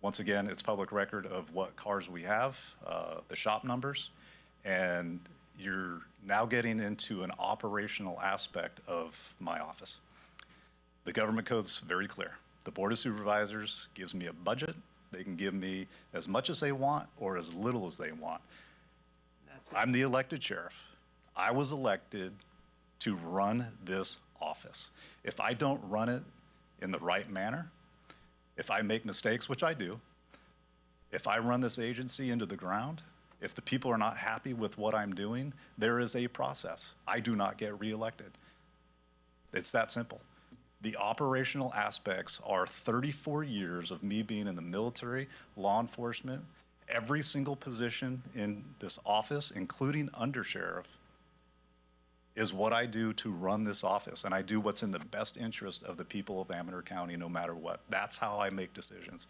Once again, it's public record of what cars we have, the shop numbers, and you're now getting into an operational aspect of my office. The government code's very clear. The Board of Supervisors gives me a budget. They can give me as much as they want or as little as they want. I'm the elected sheriff. I was elected to run this office. If I don't run it in the right manner, if I make mistakes, which I do, if I run this agency into the ground, if the people are not happy with what I'm doing, there is a process. I do not get reelected. It's that simple. The operational aspects are 34 years of me being in the military, law enforcement, every single position in this office, including undersheriff, is what I do to run this office. And I do what's in the best interest of the people of Amador County, no matter what. That's how I make decisions.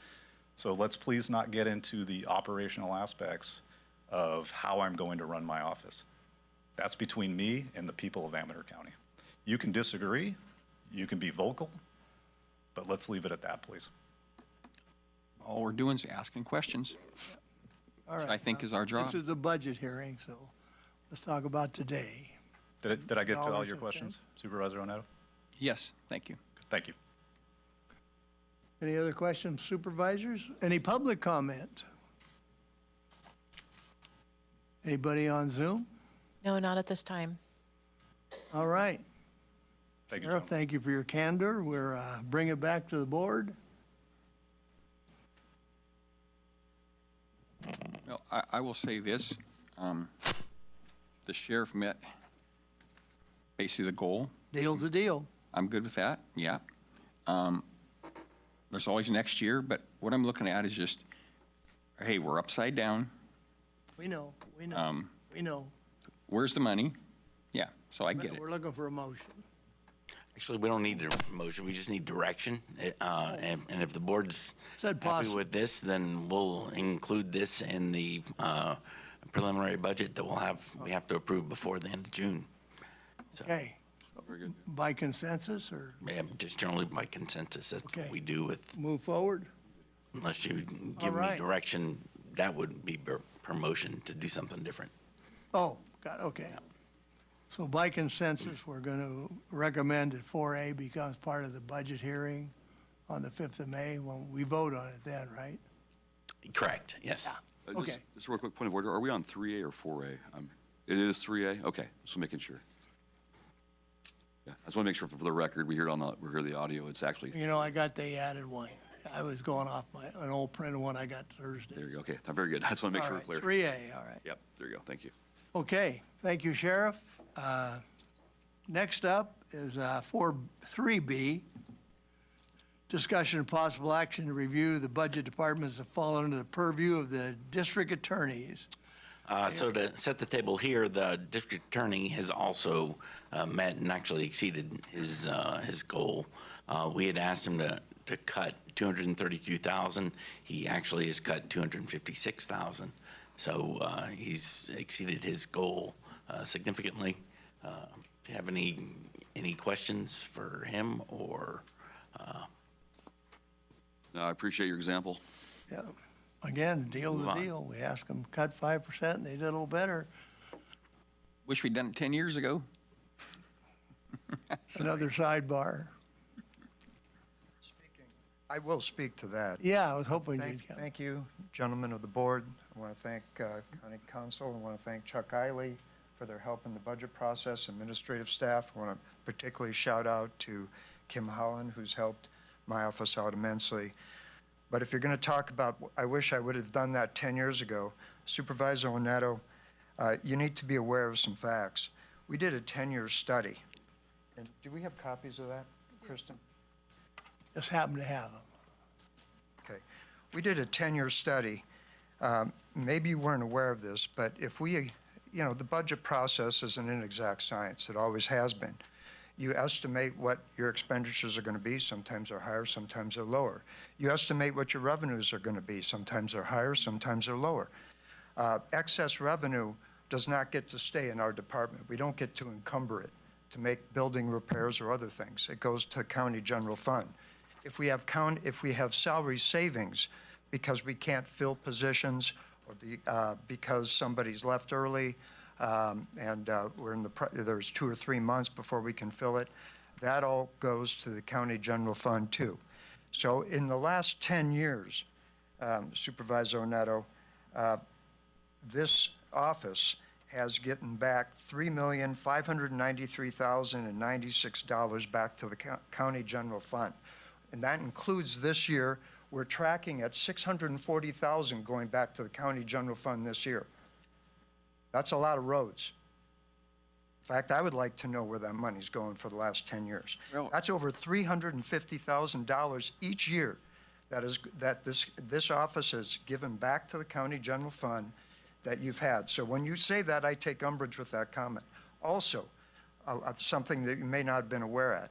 So let's please not get into the operational aspects of how I'm going to run my office. That's between me and the people of Amador County. You can disagree, you can be vocal, but let's leave it at that, please. All we're doing is asking questions, All which right. I think is our job. This is a budget hearing, so let's talk about today. Did I get to all Dollars your and questions, Supervisor Oneto? Yes, thank you. Thank you. Any other questions, supervisors? Any public comment? Anybody on Zoom? No, not at this time. All right. Thank you, Sheriff, gentlemen. thank you for your candor. We're bring it back to the board. Well, I will say this. The sheriff met basically the goal. Deal's a deal. I'm good with that, yeah. There's always next year, but what I'm looking at is just, hey, we're upside down. We know, we know, we know. Where's the money? Yeah, so I get it. We're looking for a motion. Actually, we don't need a motion, we just need direction. And if the board's Said happy possible. with this, then we'll include this in the preliminary budget that we have to approve before the end of June. So, Okay, Very good. by consensus or yeah, just generally by consensus, that's Okay. what we do with, move forward? unless you give me right. direction, that would be per motion to do something different. Oh, got it, okay. So by consensus, we're going to recommend that 4A becomes part of the budget hearing on the 5th of May when we vote on it then, right? Correct, yes. Okay. Just a real quick point of order. Are we on 3A or 4A? It is 3A? Okay, just making sure. Yeah, I just want to make sure for the record, we hear the audio. It's actually, You know, they added one. I was going off an old printed one I got Thursday. there you go. Okay, very good. I just want to make All sure right, we're clear. 3A, all right. Yep, there you go. Thank you. Okay, thank you, Sheriff. Next up is 3B, discussion and possible action to review the budget departments that fall under the purview of the district attorneys. So to set the table here, the district attorney has also met and actually exceeded his goal. We had asked him to cut $232,000. He actually has cut $256,000. So he's exceeded his goal significantly. Do you have any questions for him or? No, I appreciate your example. Yeah, again, deal's Move a on. deal. We asked them cut 5% and they did a little better. Wish we'd done it 10 years ago. Another sidebar. I will speak to that. Yeah, I was hoping you'd come. Thank you, gentlemen of the board. I want to thank County Council. I want to thank Chuck Eiley for their help in the budget process, administrative staff. I want to particularly shout out to Kim Holland, who's helped my office out immensely. But if you're going to talk about, I wish I would have done that 10 years ago, Supervisor Oneto, you need to be aware of some facts. We did a 10-year study. And do we have copies of that, Kristen? Just happened to have them. Okay. We did a 10-year study. Maybe you weren't aware of this, but if we, the budget process is an inexact science. It always has been. You estimate what your expenditures are going to be. Sometimes they're higher, sometimes they're lower. You estimate what your revenues are going to be. Sometimes they're higher, sometimes they're lower. Excess revenue does not get to stay in our department. We don't get to encumber it to make building repairs or other things. It goes to the county general fund. If we have salary savings because we can't fill positions or because somebody's left early, there's 2 or 3 months before we can fill it. That all goes to the county general fund too. So in the last 10 years, Supervisor Neto, this office has gotten back $3,593,096 back to the county general fund. And that includes this year, we're tracking at $640,000 going back to the county general fund this year. That's a lot of roads. In fact, I would like to know where that money's going for the last 10 years. Well- That's over $350,000 each year that this office has given back to the county general fund that you've had. So when you say that, I take umbrage with that comment. Also, something that you may not have been aware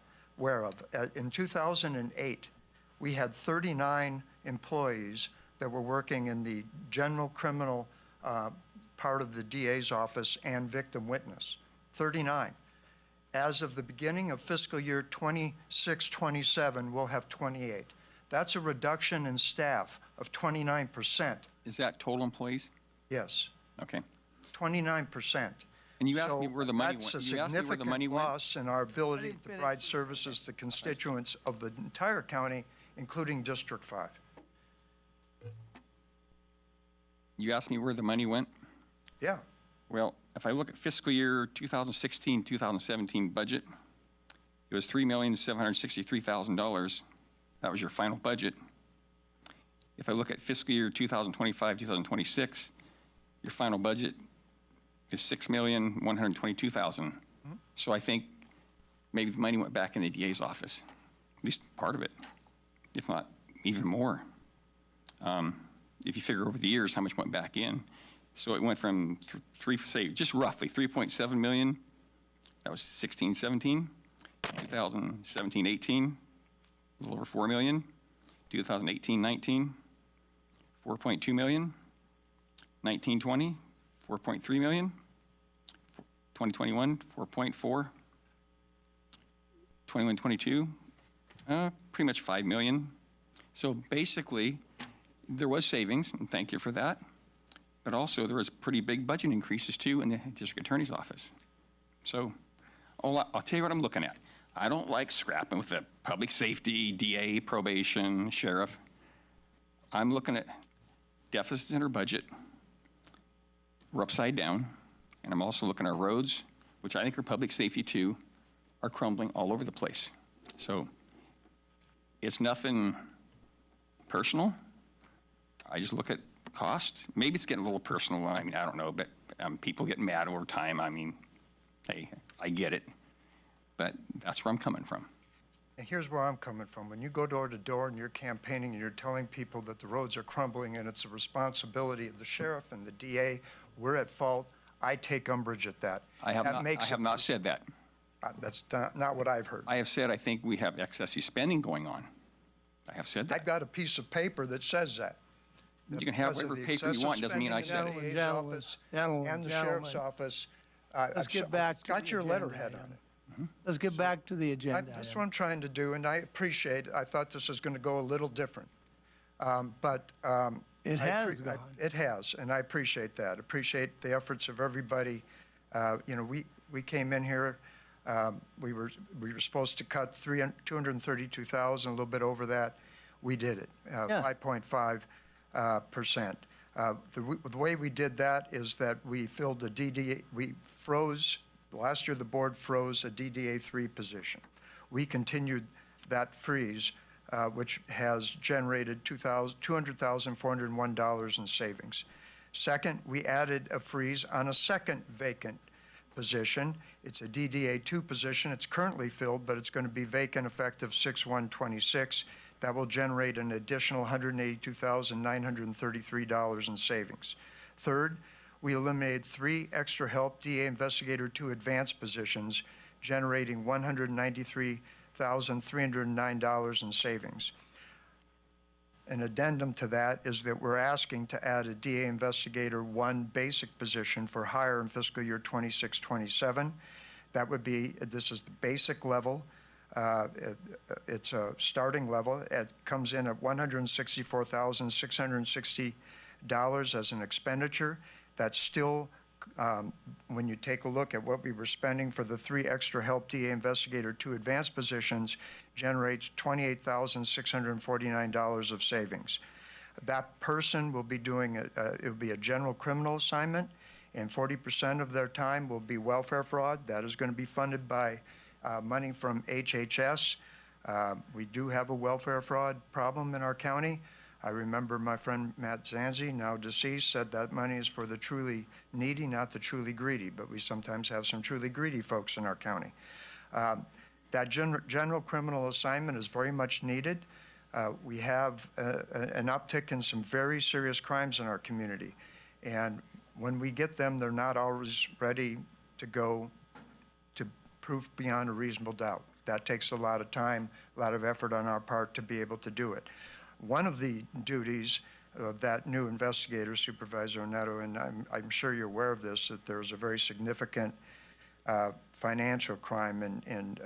of, in 2008, we had 39 employees that were working in the general criminal part of the DA's office and victim witness. 39. As of the beginning of fiscal year 26-27, we'll have 28. That's a reduction in staff of 29%. Is that total employees? Yes, Okay. 29%. And you asked me where the money That's went. a You asked me where the money significant went? loss in our ability to provide services to constituents of the entire county, including District 5. You asked me where the money went? Yeah, Well, if I look at fiscal year 2016, 2017 budget, it was $3,763,000. That was your final budget. If I look at fiscal year 2025, 2026, your final budget is $6,122,000. So I think maybe the money went back in the DA's office, at least part of it, if not even more. If you figure over the years how much went back in. So it went from just roughly 3.7 million. That was 16, 17. 2017, 18, a little over 4 million. 2018, 19, 4.2 million. 19, 20, 4.3 million. 2021, 4.4. 21, 22, pretty much 5 million. So basically, there was savings, and thank you for that. But also, there was pretty big budget increases, too, in the district attorney's office. So I'll tell you what I'm looking at. I don't like scrapping with the public safety, DA, probation, sheriff. I'm looking at deficits in our budget. We're upside down. And I'm also looking at our roads, which I think are public safety, too, are crumbling all over the place. So it's nothing personal. I just look at cost. Maybe it's getting a little personal. I mean, I don't know, but people getting mad over time. I mean, hey, I get it. But that's where I'm coming from. and here's where I'm coming from. When you go door to door and you're campaigning and you're telling people that the roads are crumbling and it's a responsibility of the sheriff and the DA, we're at fault, I take umbrage at that. I have not said that. That's not what I've heard. I have said I think we have excessive spending going on. I have said that. I've got a piece of paper that says that. You can have Because of whatever the paper you want, doesn't mean I said excessive it. spending in the DA's office and the sheriff's office. Let's get back It's to got the your agenda letterhead item. on it. Let's get back to the agenda. That's what I'm trying to do, and I appreciate, I thought this was going to go a little different. But It has gone. It has, and I appreciate that. Appreciate the efforts of everybody. You know, we came in here, we were supposed to cut 232,000, a little bit over that. We did it, 5.5%. The way we did that is that we filled the DDA, we froze, last year the board froze a DDA 3 position. We continued that freeze, which has generated $200,401 in savings. Second, we added a freeze on a second vacant position. It's a DDA 2 position. It's currently filled, but it's going to be vacant effective 6/1/26. That will generate an additional $182,933 in savings. Third, we eliminated 3 extra help DA Investigator 2 advanced positions, generating $193,309 in savings. An addendum to that is that we're asking to add a DA Investigator 1 basic position for hire in fiscal year 26-27. That would be, this is the basic level. It's a starting level. It comes in at $164,660 as an expenditure. That still when you take a look at what we were spending for the 3 extra Help DA Investigator 2 advanced positions, generates $28,649 of savings. That person will be doing, it will be a general criminal assignment, and 40% of their time will be welfare fraud. That is going to be funded by money from HHS. We do have a welfare fraud problem in our county. I remember my friend Matt Zanzi, now deceased, said that money is for the truly needy, not the truly greedy, but we sometimes have some truly greedy folks in our county. That general criminal assignment is very much needed. We have an uptick in some very serious crimes in our community. And when we get them, they're not always ready to go to proof beyond a reasonable doubt. That takes a lot of time, a lot of effort on our part to be able to do it. One of the duties of that new investigator, Supervisor Neto, and I'm sure you're aware of this, that there's a very significant financial crime in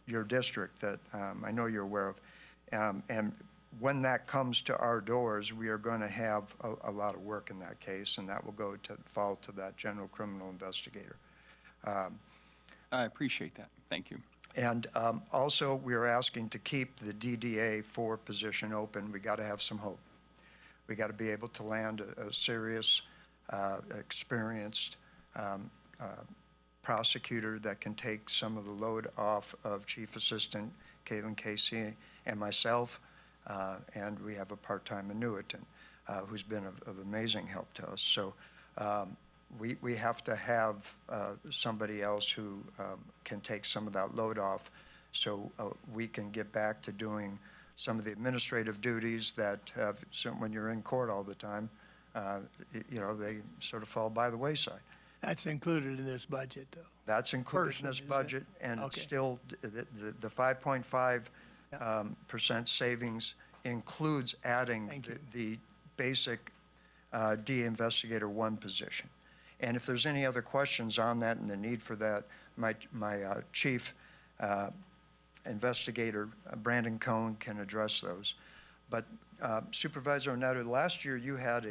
your district that I know you're aware of. And when that comes to our doors, we are going to have a lot of work in that case, and that will fall to that general criminal investigator. I appreciate that. Thank you. And also, we are asking to keep the DDA 4 position open. We got to have some hope. We got to be able to land a serious, experienced prosecutor that can take some of the load off of Chief Assistant Caitlin Casey and myself. And we have a part-time annuitant who's been of amazing help to us. So we have to have somebody else who can take some of that load off so we can get back to doing some of the administrative duties that have, so when you're in court all the time, they sort of fall by the wayside. That's included in this budget, though. That's included in this budget, and Okay. still, the 5.5% savings includes adding the basic DA Investigator 1 position. And if there's any other questions on that and the need for that, my chief investigator, Brandon Cohn, can address those. But Supervisor Neto, last year you had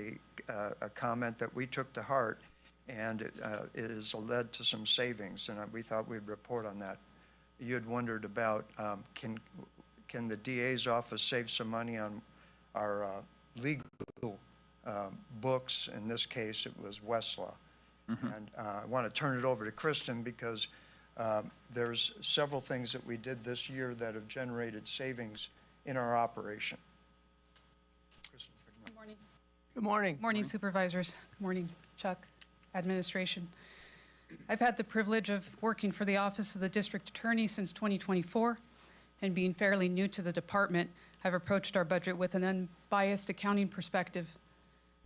a comment that we took to heart, and it has led to some savings, and we thought we'd report on that. You had wondered about can the DA's office save some money on our legal books? In this case, it was Westlaw. And I want to turn it over to Kristen because there's several things that we did this year that have generated savings in our operation. Kristen, Good morning. Good morning. Morning, Supervisors. Good morning, Chuck, administration. I've had the privilege of working for the Office of the District Attorney since 2024, and being fairly new to the department, I've approached our budget with an unbiased accounting perspective.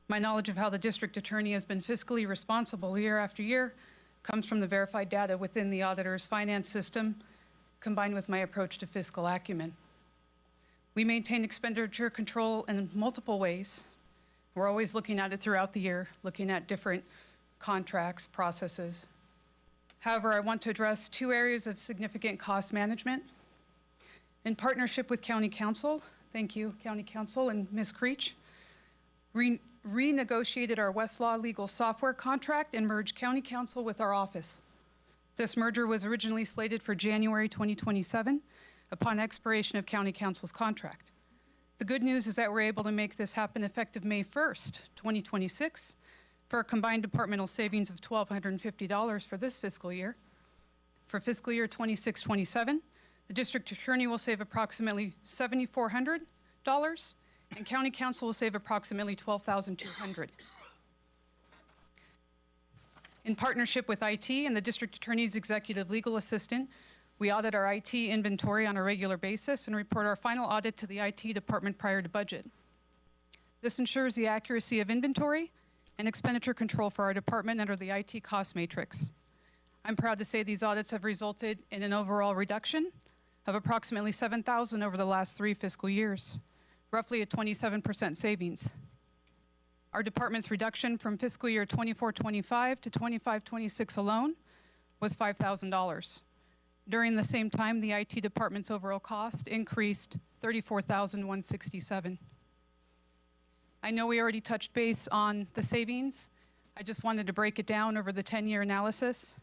My knowledge of how the district attorney has been fiscally responsible year after year comes from the verified data within the auditor's finance system, combined with my approach to fiscal acumen. We maintain expenditure control in multiple ways. We're always looking at it throughout the year, looking at different contracts, processes. However, I want to address 2 areas of significant cost management. In partnership with County Council, thank you, County Council and Ms. Creech, renegotiated our Westlaw legal software contract and merged County Council with our office. This merger was originally slated for January 2027 upon expiration of County Council's contract. The good news is that we're able to make this happen effective May 1st, 2026, for a combined departmental savings of $1,250 for this fiscal year. For fiscal year 26-27, the district attorney will save approximately $7,400, and County Council will save approximately $12,200. In partnership with IT and the district attorney's executive legal assistant, we audit our IT inventory on a regular basis and report our final audit to the IT department prior to budget. This ensures the accuracy of inventory and expenditure control for our department under the IT cost matrix. I'm proud to say these audits have resulted in an overall reduction of approximately $7,000 over the last 3 fiscal years, roughly a 27% savings. Our department's reduction from fiscal year 24-25 to 25-26 alone was $5,000. During the same time, the IT department's overall cost increased $34,167. I know we already touched base on the savings, I just wanted to break it down over the 10-year analysis.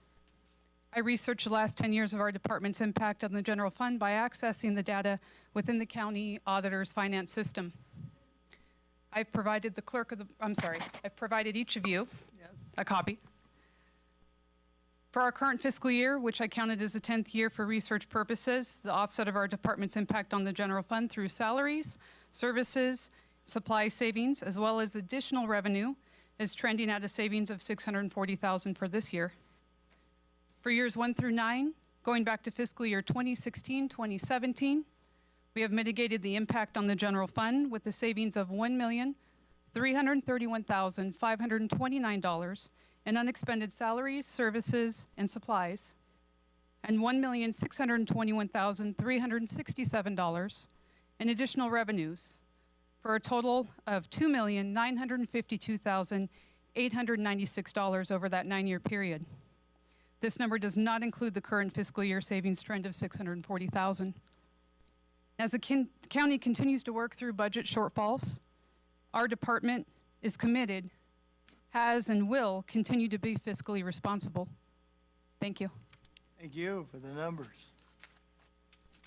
I researched the last 10 years of our department's impact on the general fund by accessing the data within the county auditor's finance system. I've provided I've provided each of you a copy. For our current fiscal year, which I counted as the 10th year for research purposes, the offset of our department's impact on the general fund through salaries, services, supply savings, as well as additional revenue is trending at a savings of $640,000 for this year. For years 1 through 9, going back to fiscal year 2016-2017, we have mitigated the impact on the general fund with the savings of $1,331,529 in unexpended salaries, services, and supplies, and $1,621,367 in additional revenues, for a total of $2,952,896 over that 9-year period. This number does not include the current fiscal year savings trend of $640,000. As the county continues to work through budget shortfalls, our department is committed, has, and will continue to be fiscally responsible. Thank you. Thank you for the numbers. If you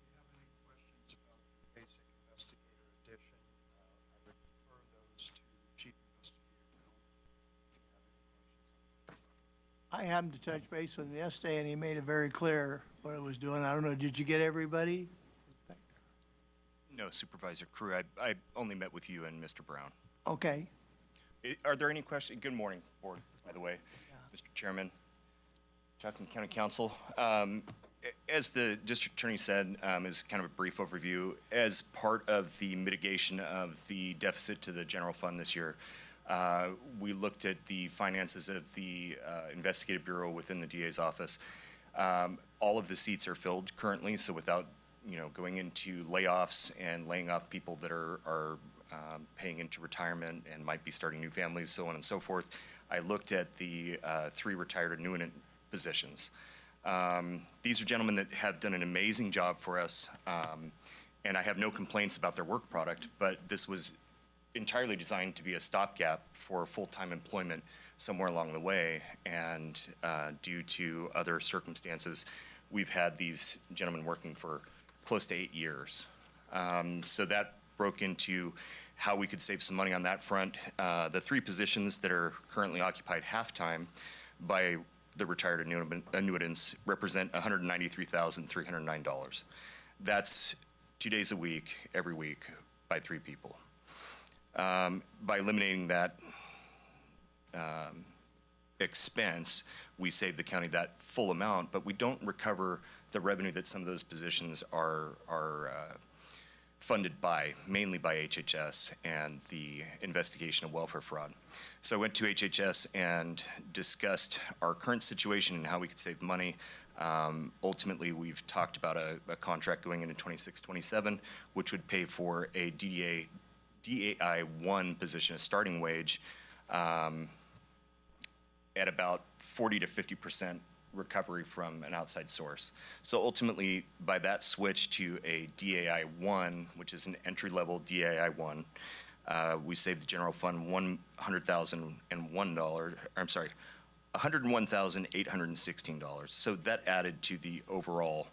have any questions about the basic investigator addition, I would refer those to Chief Investigator Bill. If you have any questions. I happened to touch base with him yesterday, and he made it very clear what it was doing. I don't know, did you get everybody? No, Supervisor Crew, I only met with you and Mr. Brown. Okay. Are there any questions? Good morning, Board, by the way. Mr. Chairman, Chatham County Council. As the District Attorney said, as kind of a brief overview, as part of the mitigation of the deficit to the general fund this year, we looked at the finances of the Investigative Bureau within the DA's office. All of the seats are filled currently, so without going into layoffs and laying off people that are paying into retirement and might be starting new families, so on and so forth, I looked at the 3 retired annuitant positions. These are gentlemen that have done an amazing job for us, and I have no complaints about their work product, but this was entirely designed to be a stopgap for full-time employment somewhere along the way, and due to other circumstances, we've had these gentlemen working for close to 8 years. So that broke into how we could save some money on that front. The 3 positions that are currently occupied half-time by the retired annuitants represent $193,309. That's 2 days a week, every week, by 3 people. By eliminating that expense, we save the county that full amount, but we don't recover the revenue that some of those positions are funded by, mainly by HHS and the investigation of welfare fraud. So I went to HHS and discussed our current situation and how we could save money. Ultimately, we've talked about a contract going into 26-27, which would pay for a DAI 1 position, a starting wage, at about 40 to 50% recovery from an outside source. So ultimately, by that switch to a DAI 1, which is an entry-level DAI 1, we saved the general fund $101,816. So that added to the overall,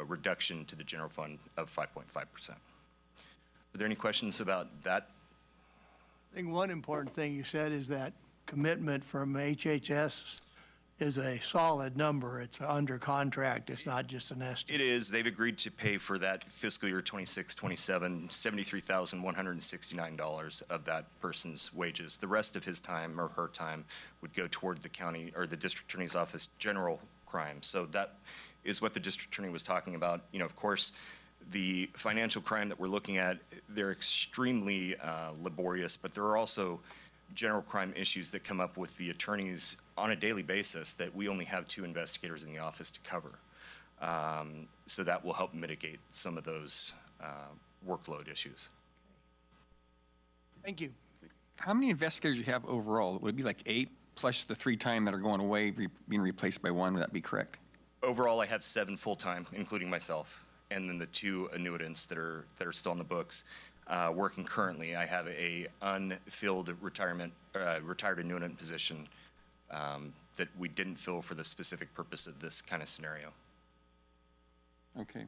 reduction to the general fund of 5.5%. Are there any questions about that? I think one important thing you said is that commitment from HHS is a solid number. It's under contract. It's not just an estimate. It is. They've agreed to pay for that fiscal year 26-27, $73,169 of that person's wages. The rest of his time or her time would go toward the county or the district attorney's office general crime. So that is what the district attorney was talking about. Of course, the financial crime that we're looking at, they're extremely laborious, but there are also general crime issues that come up with the attorneys on a daily basis that we only have 2 investigators in the office to cover. So that will help mitigate some of those workload issues. Thank you. How many investigators do you have overall? Would it be like 8 plus the 3 time that are going away, being replaced by 1? Would that be correct? Overall, I have 7 full-time, including myself, and then the 2 annuitants that are still on the books. working currently. I have a unfilled retired annuitant position that we didn't fill for the specific purpose of this kind of scenario. Okay.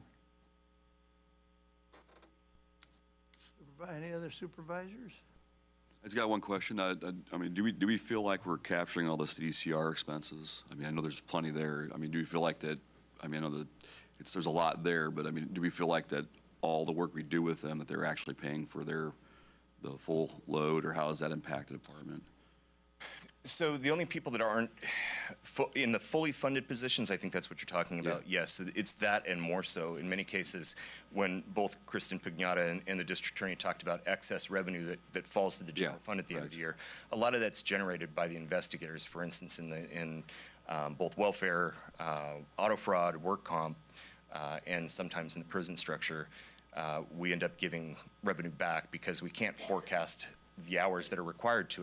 Any other supervisors? I just got one question. I mean, do we feel like we're capturing all the CDCR expenses? I mean, I know there's plenty there. I mean, do we feel like that, I mean, I know that there's a lot there, but I mean, do we feel like that all the work we do with them, that they're actually paying for the full load, or how does that impact the department? So the only people that aren't in the fully funded positions, I think that's what you're talking about. Yeah. Yes, it's that and more so. In many cases, when both Kristen Pignata and the district attorney talked about excess revenue that falls to the general fund at the end of the year, a lot of that's generated by the investigators. For instance, in both welfare, auto fraud, work comp, and sometimes in the prison structure, we end up giving revenue back because we can't forecast the hours that are required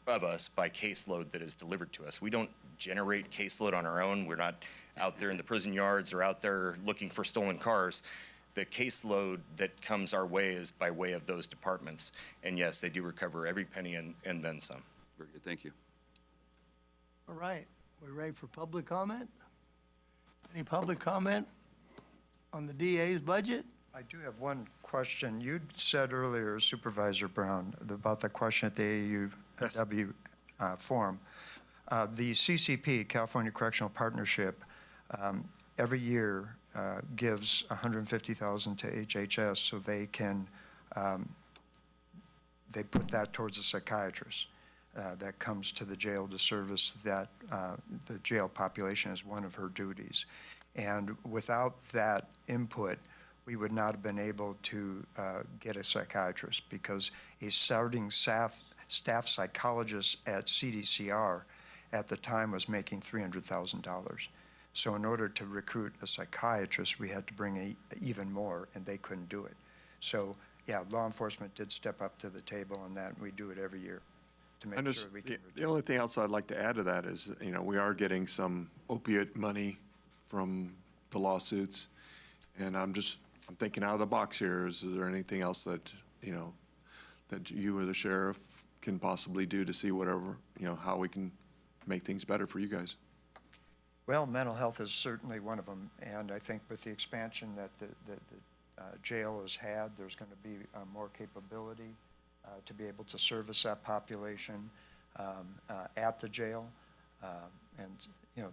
of us by caseload that is delivered to us. We don't generate caseload on our own. We're not out there in the prison yards or out there looking for stolen cars. The caseload that comes our way is by way of those departments. And yes, they do recover every penny and then some. Very good, thank you. All right, we're ready for public comment? Any public comment on the DA's budget? I do have one question. You said earlier, Supervisor Brown, about the question at the AUW forum. The CCP, California Correctional Partnership, every year gives $150,000 to HHS so they can, they put that towards a psychiatrist that comes to the jail to service that, the jail population as one of her duties. And without that input, we would not have been able to get a psychiatrist, because a starting staff psychologist at CDCR at the time was making $300,000. So in order to recruit a psychiatrist, we had to bring even more, and they couldn't do it. So yeah, law enforcement did step up to the table on that, and we do it every year to make sure we can. The only thing else I'd like to add to that is, you know, we are getting some opiate money from the lawsuits, and I'm thinking out of the box here. Is there anything else that, you know, that you or the sheriff can possibly do to see whatever, you know, how we can make things better for you guys? Well, mental health is certainly one of them, and I think with the expansion that the jail has had, there's going to be more capability to be able to service that population at the jail, and you know,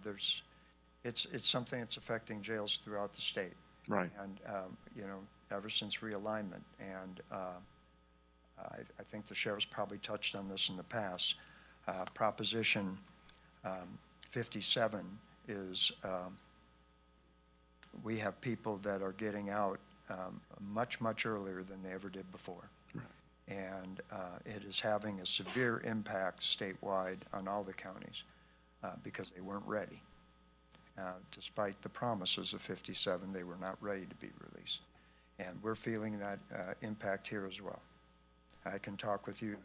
it's something that's affecting jails throughout the state. Right. And you know, ever since realignment, and I think the sheriff's probably touched on this in the past. Proposition 57 is we have people that are getting out much earlier than they ever did before. Right. And it is having a severe impact statewide on all the counties because they weren't ready. Despite the promises of 57, they were not ready to be released. And we're feeling that impact here as well. I can talk with you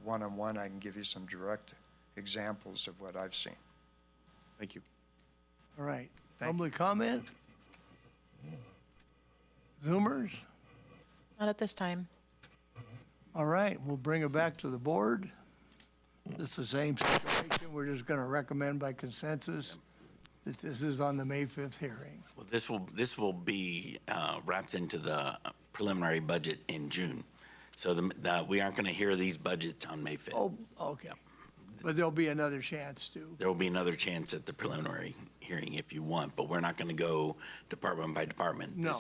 one-on-one. I can give you some direct examples of what I've seen. Thank you. All right, public comment? Zoomers? Not at this time. All right, we'll bring it back to the board. It's the same situation. We're just going to recommend by consensus that this is on the May 5th hearing. Well, this will be wrapped into the preliminary budget in June. So we aren't going to hear these budgets on May 5th. Oh, okay. But there'll be another chance to. There will be another chance at the preliminary hearing if you want, but we're not going to go department by department. No.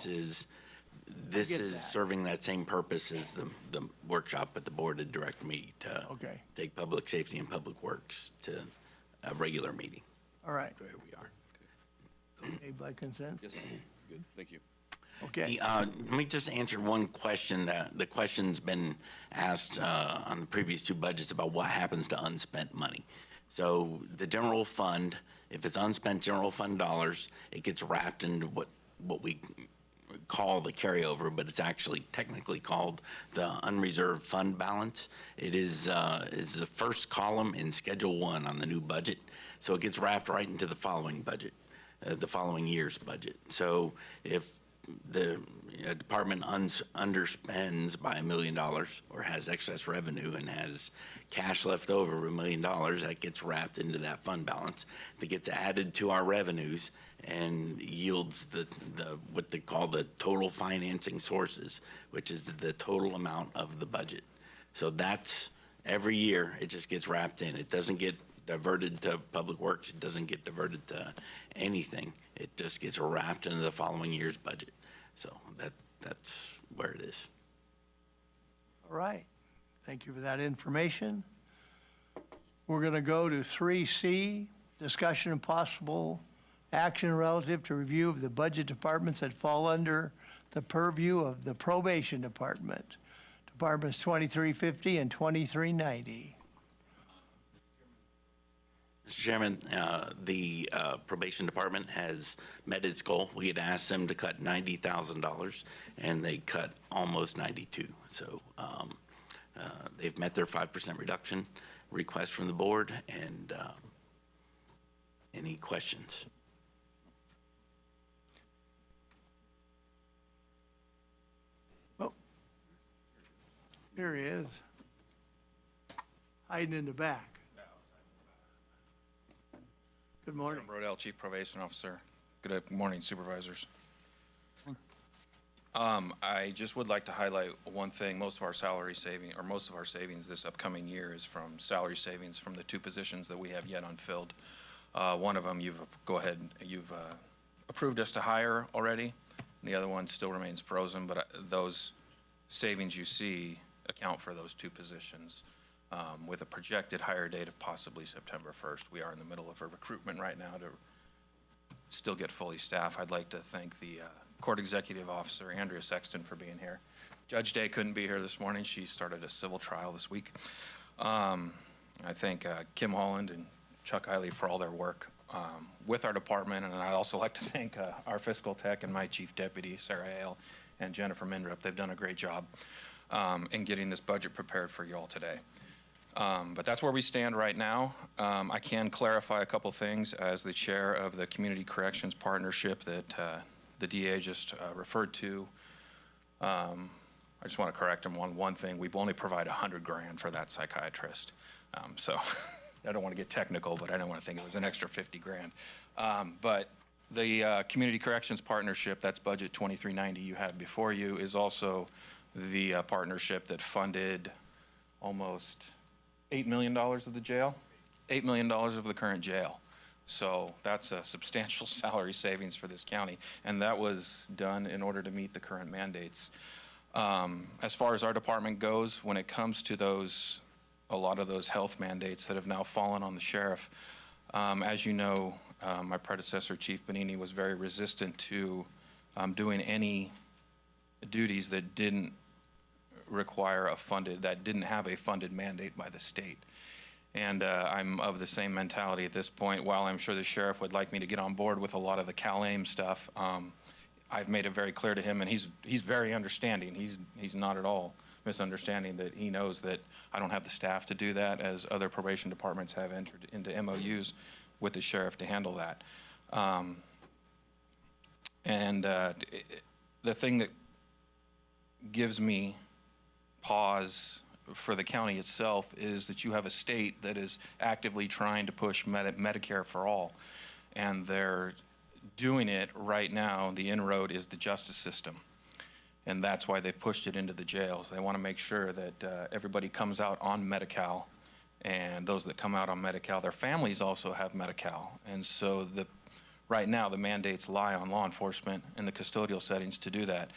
This is serving that same purpose as the workshop, but the board had directed me to take public safety and public works to a regular meeting. All right. Where we are. Made by consensus? Yes, good, thank you. Okay. Let me just answer one question. The question's been asked on the previous two budgets about what happens to unspent money. So the general fund, if it's unspent general fund dollars, it gets wrapped into what we call the carryover, but it's actually technically called the unreserved fund balance. It is the first column in Schedule 1 on the new budget. So it gets wrapped right into the following budget, the following year's budget. So if the department underspends by $1 million or has excess revenue and has cash left over $1 million, that gets wrapped into that fund balance that gets added to our revenues and yields the what they call the total financing sources, which is the total amount of the budget. So that's every year it just gets wrapped in. It doesn't get diverted to public works. It doesn't get diverted to anything. It just gets wrapped into the following year's budget. So that's where it is. All right. Thank you for that information. We're going to go to 3C, discussion and possible action relative to review of the budget departments that fall under the purview of the probation department. Departments 2350 and 2390. Mr. Chairman, the probation department has met its goal. We had asked them to cut $90,000, and they cut almost 92. So they've met their 5% reduction request from the board. And any questions? Oh, here he is, hiding in the back. Good morning. Brodell, Chief Probation Officer. Good morning, Supervisors. I just would like to highlight one thing. Most of our savings this upcoming year is from salary savings from the 2 positions that we have yet unfilled. One of them you've approved us to hire already. The other one still remains frozen, but those savings you see account for those 2 positions. With a projected hire date of possibly September 1st. We are in the middle of a recruitment right now to still get fully staffed. I'd like to thank the Court Executive Officer, Andrea Sexton, for being here. Judge Day couldn't be here this morning. She started a civil trial this week. I thank Kim Holland and Chuck Eiley for all their work with our department, and I'd also like to thank our fiscal tech and my chief deputy, Sarah Hale, and Jennifer Mindrup. They've done a great job in getting this budget prepared for you all today. But that's where we stand right now. I can clarify a couple things as the chair of the Community Corrections Partnership that the DA just referred to. I just want to correct him on one thing. We only provide $100,000 for that psychiatrist. So I don't want to get technical, but I don't want to think it was an extra $50,000. But the Community Corrections Partnership, that's budget 2390 you have before you, is also the partnership that funded almost $8 million of the jail, $8 million of the current jail. So that's a substantial salary savings for this county, and that was done in order to meet the current mandates. As far as our department goes, when it comes to a lot of those health mandates that have now fallen on the sheriff, as you know, my predecessor, Chief Bonini, was very resistant to doing any duties that didn't didn't have a funded mandate by the state. And I'm of the same mentality at this point. While I'm sure the sheriff would like me to get on board with a lot of the Cal-AIM stuff, I've made it very clear to him, and he's very understanding. He's not at all misunderstanding that he knows that I don't have the staff to do that, as other probation departments have entered into MOUs with the sheriff to handle that. The thing that gives me pause for the county itself is that you have a state that is actively trying to push Medicare for all, and they're doing it right now. The inroad is the justice system, and that's why they pushed it into the jails. They want to make sure that everybody comes out on Medi-Cal, and those that come out on Medi-Cal, their families also have Medi-Cal. And so right now the mandates lie on law enforcement in the custodial settings to do that.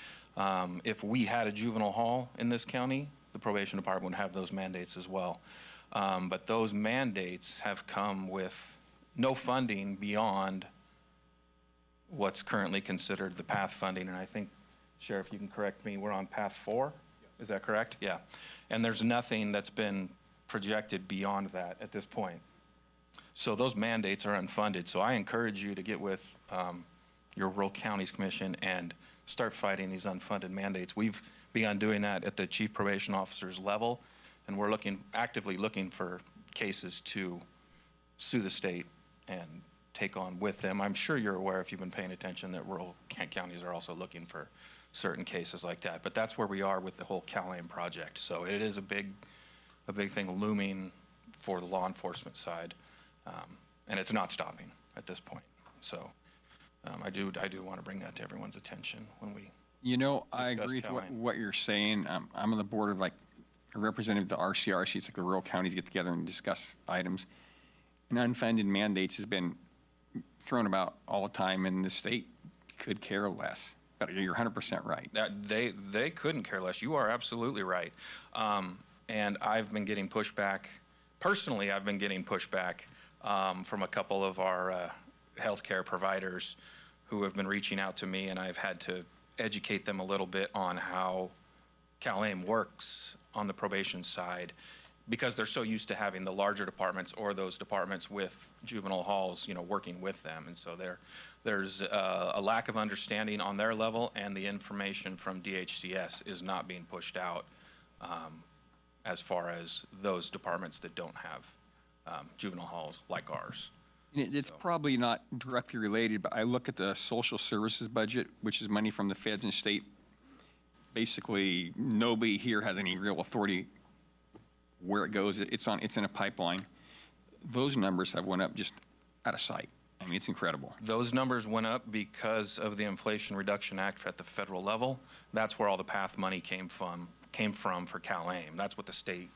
If we had a juvenile hall in this county, the probation department would have those mandates as well. But those mandates have come with no funding beyond what's currently considered the PATH funding. And I think, Sheriff, you can correct me, we're on PATH 4? Is that correct? Yeah. And there's nothing that's been projected beyond that at this point. So those mandates are unfunded. So I encourage you to get with your Rural Counties Commission and start fighting these unfunded mandates. We've begun doing that at the chief probation officer's level, and we're actively looking for cases to sue the state and take on with them. I'm sure you're aware, if you've been paying attention, that rural counties are also looking for certain cases like that. But that's where we are with the whole CalAIM project. So it is a big thing looming for the law enforcement side, and it's not stopping at this point. So I do want to bring that to everyone's attention when we You know, I discuss agree with CalAIM. what you're saying. I'm on the board of like a representative of the RCRC. It's like the rural counties get together and discuss items. And unfunded mandates has been thrown about all the time, and the state could care less. But you're 100% right. That they couldn't care less. You are absolutely right. And I've been getting pushback. Personally, I've been getting pushback from a couple of our healthcare providers who have been reaching out to me, and I've had to educate them a little bit on how CalAIM works on the probation side, because they're so used to having the larger departments or those departments with juvenile halls, working with them. And so there's a lack of understanding on their level, and the information from DHCS is not being pushed out as far as those departments that don't have juvenile halls like ours. It's probably not directly related, but I look at the social services budget, which is money from the feds and state. Basically, nobody here has any real authority where it goes. It's in a pipeline. Those numbers have went up just out of sight. I mean, it's incredible. Those numbers went up because of the Inflation Reduction Act at the federal level. That's where all the PATH money came from for CalAIM. That's what the state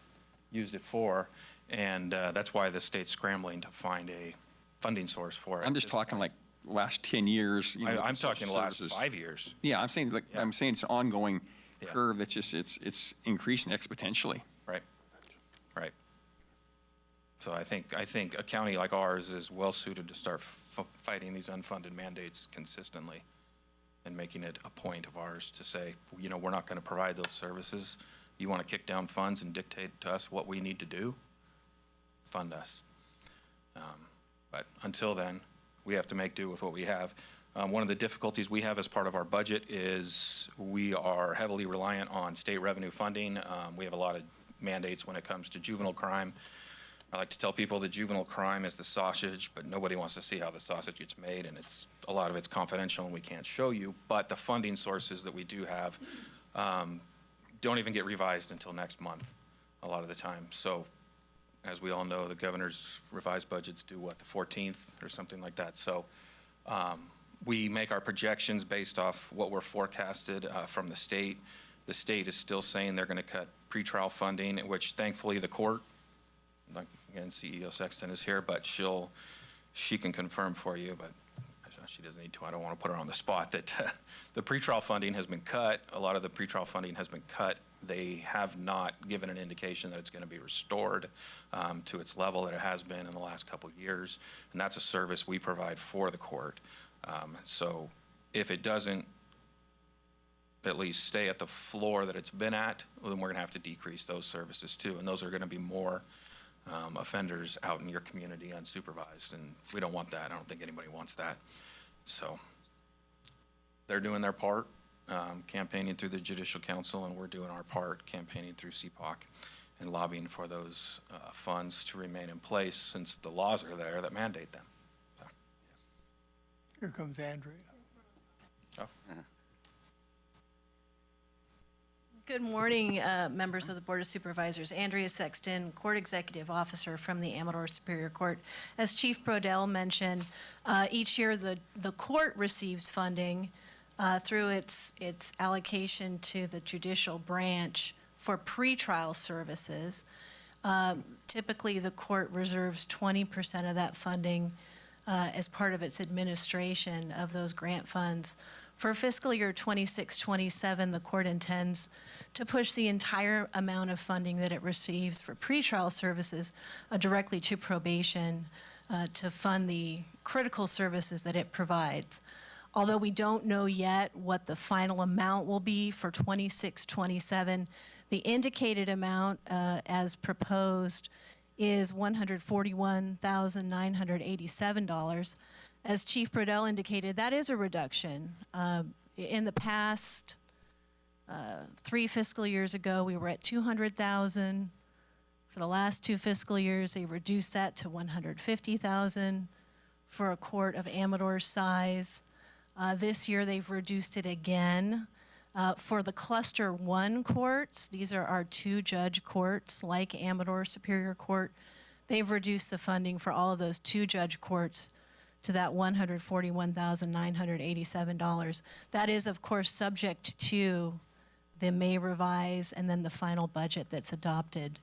used it for, and that's why the state's scrambling to find a funding source for it. I'm just talking like last 10 years. I'm talking the last services. 5 years. Yeah, I'm saying it's an ongoing curve that's just it's increasing exponentially. Right. So I think a county like ours is well suited to start fighting these unfunded mandates consistently, and making it a point of ours to say, we're not going to provide those services. You want to kick down funds and dictate to us what we need to do? Fund us. But until then, we have to make do with what we have. One of the difficulties we have as part of our budget is we are heavily reliant on state revenue funding. We have a lot of mandates when it comes to juvenile crime. I like to tell people that juvenile crime is the sausage, but nobody wants to see how the sausage gets made, and a lot of it's confidential and we can't show you. But the funding sources that we do have don't even get revised until next month a lot of the time. So as we all know, the governor's revised budgets due, the 14th or something like that. So we make our projections based off what we're forecasted from the state. The state is still saying they're going to cut pretrial funding, which thankfully the court, again, CEO Sexton is here, but she can confirm for you, but she doesn't need to. I don't want to put her on the spot, that the pretrial funding has been cut. A lot of the pretrial funding has been cut. They have not given an indication that it's going to be restored to its level that it has been in the last couple of years. And that's a service we provide for the court. So if it doesn't at least stay at the floor that it's been at, well, then we're going to have to decrease those services too. And those are going to be more offenders out in your community unsupervised. And we don't want that. I don't think anybody wants that. So they're doing their part, campaigning through the Judicial Council, and we're doing our part, campaigning through CPOC and lobbying for those funds to remain in place, since the laws are there that mandate them. So, Here comes Andrea. oh. Good morning, members of the Board of Supervisors. Andrea Sexton, Court Executive Officer from the Amador Superior Court. As Chief Brodell mentioned, each year the court receives funding through its allocation to the judicial branch for pretrial services. Typically, the court reserves 20% of that funding as part of its administration of those grant funds. For fiscal year 26-27, the court intends to push the entire amount of funding that it receives for pretrial services directly to probation to fund the critical services that it provides. Although we don't know yet what the final amount will be for 26-27, the indicated amount as proposed is $141,987. As Chief Brodell indicated, that is a reduction. In the past 3 fiscal years ago, we were at $200,000. For the last 2 fiscal years, they reduced that to $150,000. for a court of Amador size. This year, they've reduced it again. For the Cluster 1 courts, these are our 2-judge courts like Amador Superior Court. They've reduced the funding for all of those 2-judge courts to that $141,987. That is, of course, subject to the May revise and then the final budget that's adopted,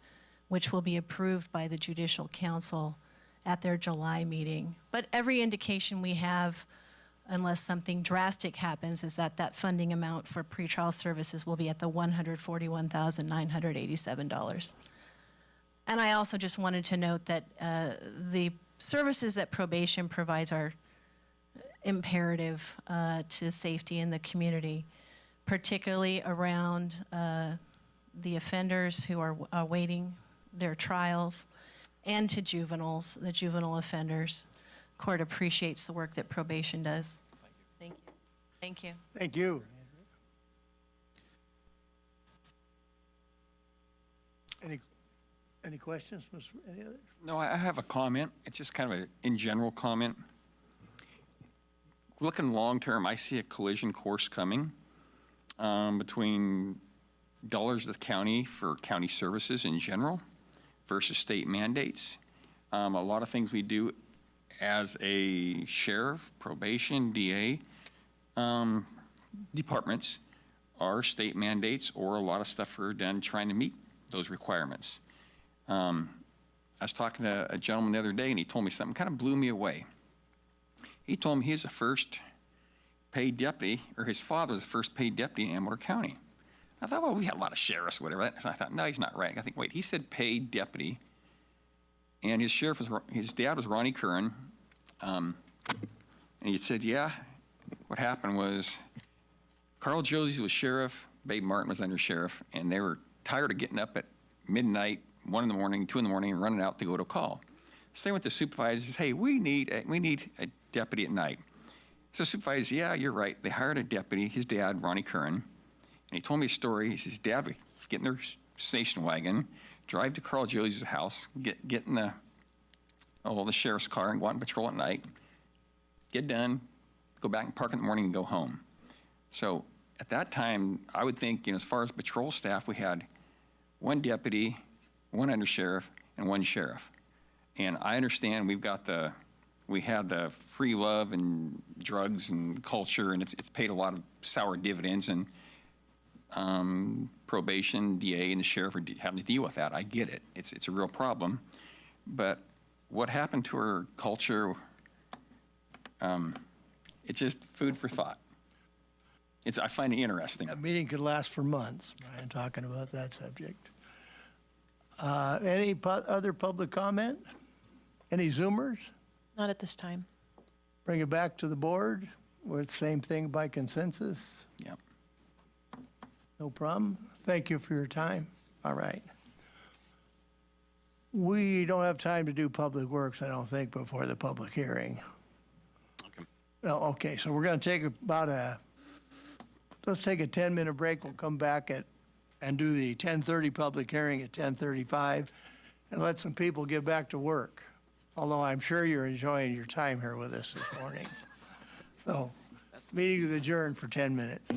which will be approved by the Judicial Council at their July meeting. But every indication we have, unless something drastic happens, is that that funding amount for pretrial services will be at the $141,987. And I also just wanted to note that the services that probation provides are imperative to safety in the community, particularly around the offenders who are awaiting their trials, and to juveniles, the juvenile offenders. Court appreciates the work that probation does. Thank you. Thank you. Thank you. Any questions, any others? No, I have a comment. It's just kind of an in general comment. Looking long-term, I see a collision course coming between dollars to the county for county services in general versus state mandates. A lot of things we do as a sheriff, probation, DA, departments are state mandates, or a lot of stuff we're done trying to meet those requirements. I was talking to a gentleman the other day, and he told me something kind of blew me away. He told me he was the first paid deputy, or his father was the first paid deputy in Amador County. I thought, well, we had a lot of sheriffs, whatever. So I thought, no, he's not right. I think, wait, he said paid deputy, and his sheriff was, his dad was Ronnie Curran, and he said, yeah, what happened was Carl Josie was sheriff, Babe Martin was under sheriff, and they were tired of getting up at midnight, 1 in the morning, 2 in the morning, and running out to go to call. So they went to supervisors, hey, we need a deputy at night. So supervisors, yeah, you're right. They hired a deputy, his dad, Ronnie Curran, and he told me a story. He says his dad would get in their station wagon, drive to Carl Josie's house, get in the sheriff's car and go out and patrol at night, get done, go back and park in the morning and go home. So at that time, I would think, as far as patrol staff, we had 1 deputy, 1 undersheriff, and 1 sheriff. And I understand we had the free love and drugs and culture, and it's paid a lot of sour dividends, and probation, DA, and the sheriff are having to deal with that. I get it. It's a real problem. But what happened to our culture, it's just food for thought. I find it interesting. A meeting could last for months, Brian, talking about that subject. Any other public comment? Any Zoomers? Not at this time. Bring it back to the board with same thing by consensus? Yep. No problem. Thank you for your time. All right. We don't have time to do public works, I don't think, before the public hearing. Okay. Well, okay, so we're going to take let's take a 10-minute break. We'll come back and do the 10:30 public hearing at 10:35 and let some people get back to work. Although I'm sure you're enjoying your time here with us this morning. So, meeting is adjourned for 10 minutes.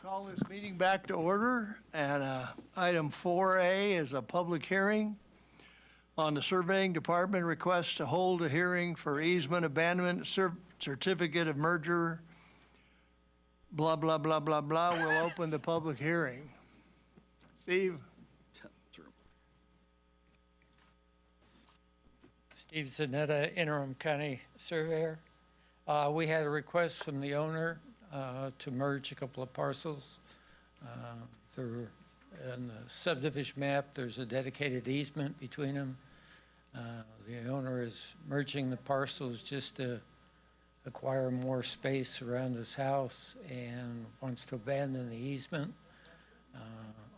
Call this meeting back to order, and item 4A is a public hearing on the surveying department request to hold a hearing for easement abandonment certificate of merger, blah, blah, blah, blah, blah. We'll open the public hearing. Steve? Steve Zanetta, interim county surveyor. We had a request from the owner to merge a couple of parcels. In the subdivision map, there's a dedicated easement between them. The owner is merging the parcels just to acquire more space around his house and wants to abandon the easement.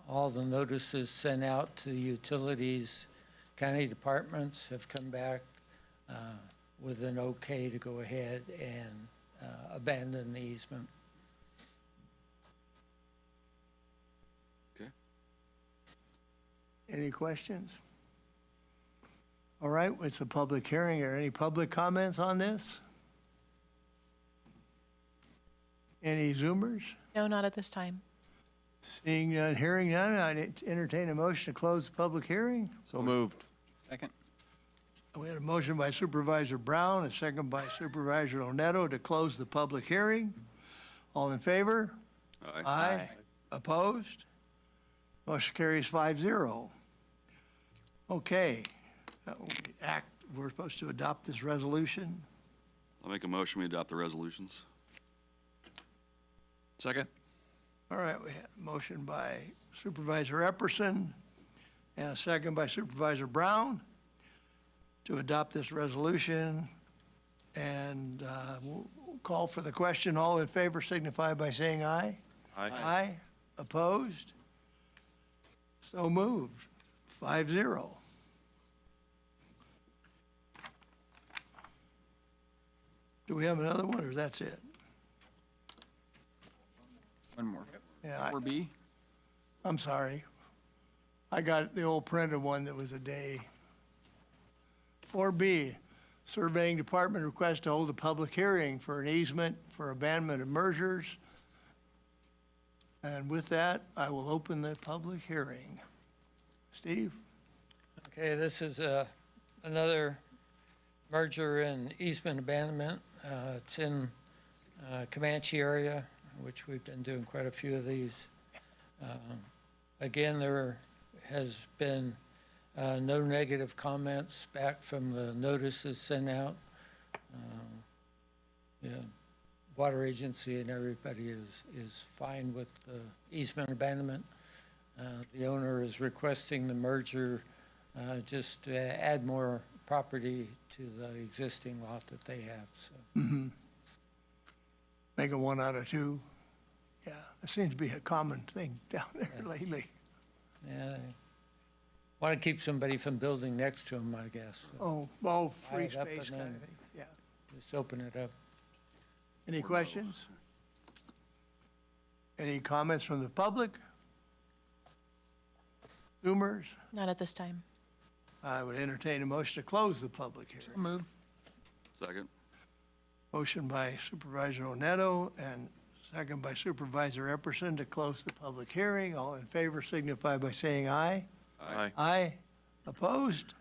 All the notices sent out to the utilities, county departments have come back with an okay to go ahead and abandon the easement. Okay. Any questions? All right, it's a public hearing. Are any public comments on this? Any Zoomers? No, not at this time. Seeing none, hearing none, I'd entertain a motion to close the public hearing. So moved. Second. We had a motion by Supervisor Brown, a second by Supervisor Onetto to close the public hearing. All in favor? Aye. Aye. Opposed? Motion carries 5-0. Okay. We're supposed to adopt this resolution. I'll make a motion, we adopt the resolutions. Second? All right, we had a motion by Supervisor Epperson and a second by Supervisor Brown to adopt this resolution. And we'll call for the question. All in favor signify by saying aye. Aye. Aye. Opposed? So moved. 5-0. Do we have another one, or that's it? One more. Yeah, 4B. I'm sorry. I got the old printed one that was a day. 4B, Surveying Department request to hold a public hearing for an easement for abandonment of mergers. And with that, I will open the public hearing. Steve? Okay, this is another merger and easement abandonment. It's in Comanche area, which we've been doing quite a few of these. Again, there has been no negative comments back from the notices sent out. Yeah, water agency and everybody is fine with the easement abandonment. The owner is requesting the merger just to add more property to the existing lot that they have, so. Mm-hmm. Make it 1 out of 2. Yeah, it seems to be a common thing down there lately. Yeah, want to keep somebody from building next to them, I guess. So Free tie it up space and kind of then thing, yeah. Just open it up. Any questions? Any comments from the public? Zoomers? Not at this time. I would entertain a motion to close the public hearing. Move. Second. Motion by Supervisor Onetto and second by Supervisor Epperson to close the public hearing. All in favor signify by saying aye. Aye. Aye. Opposed?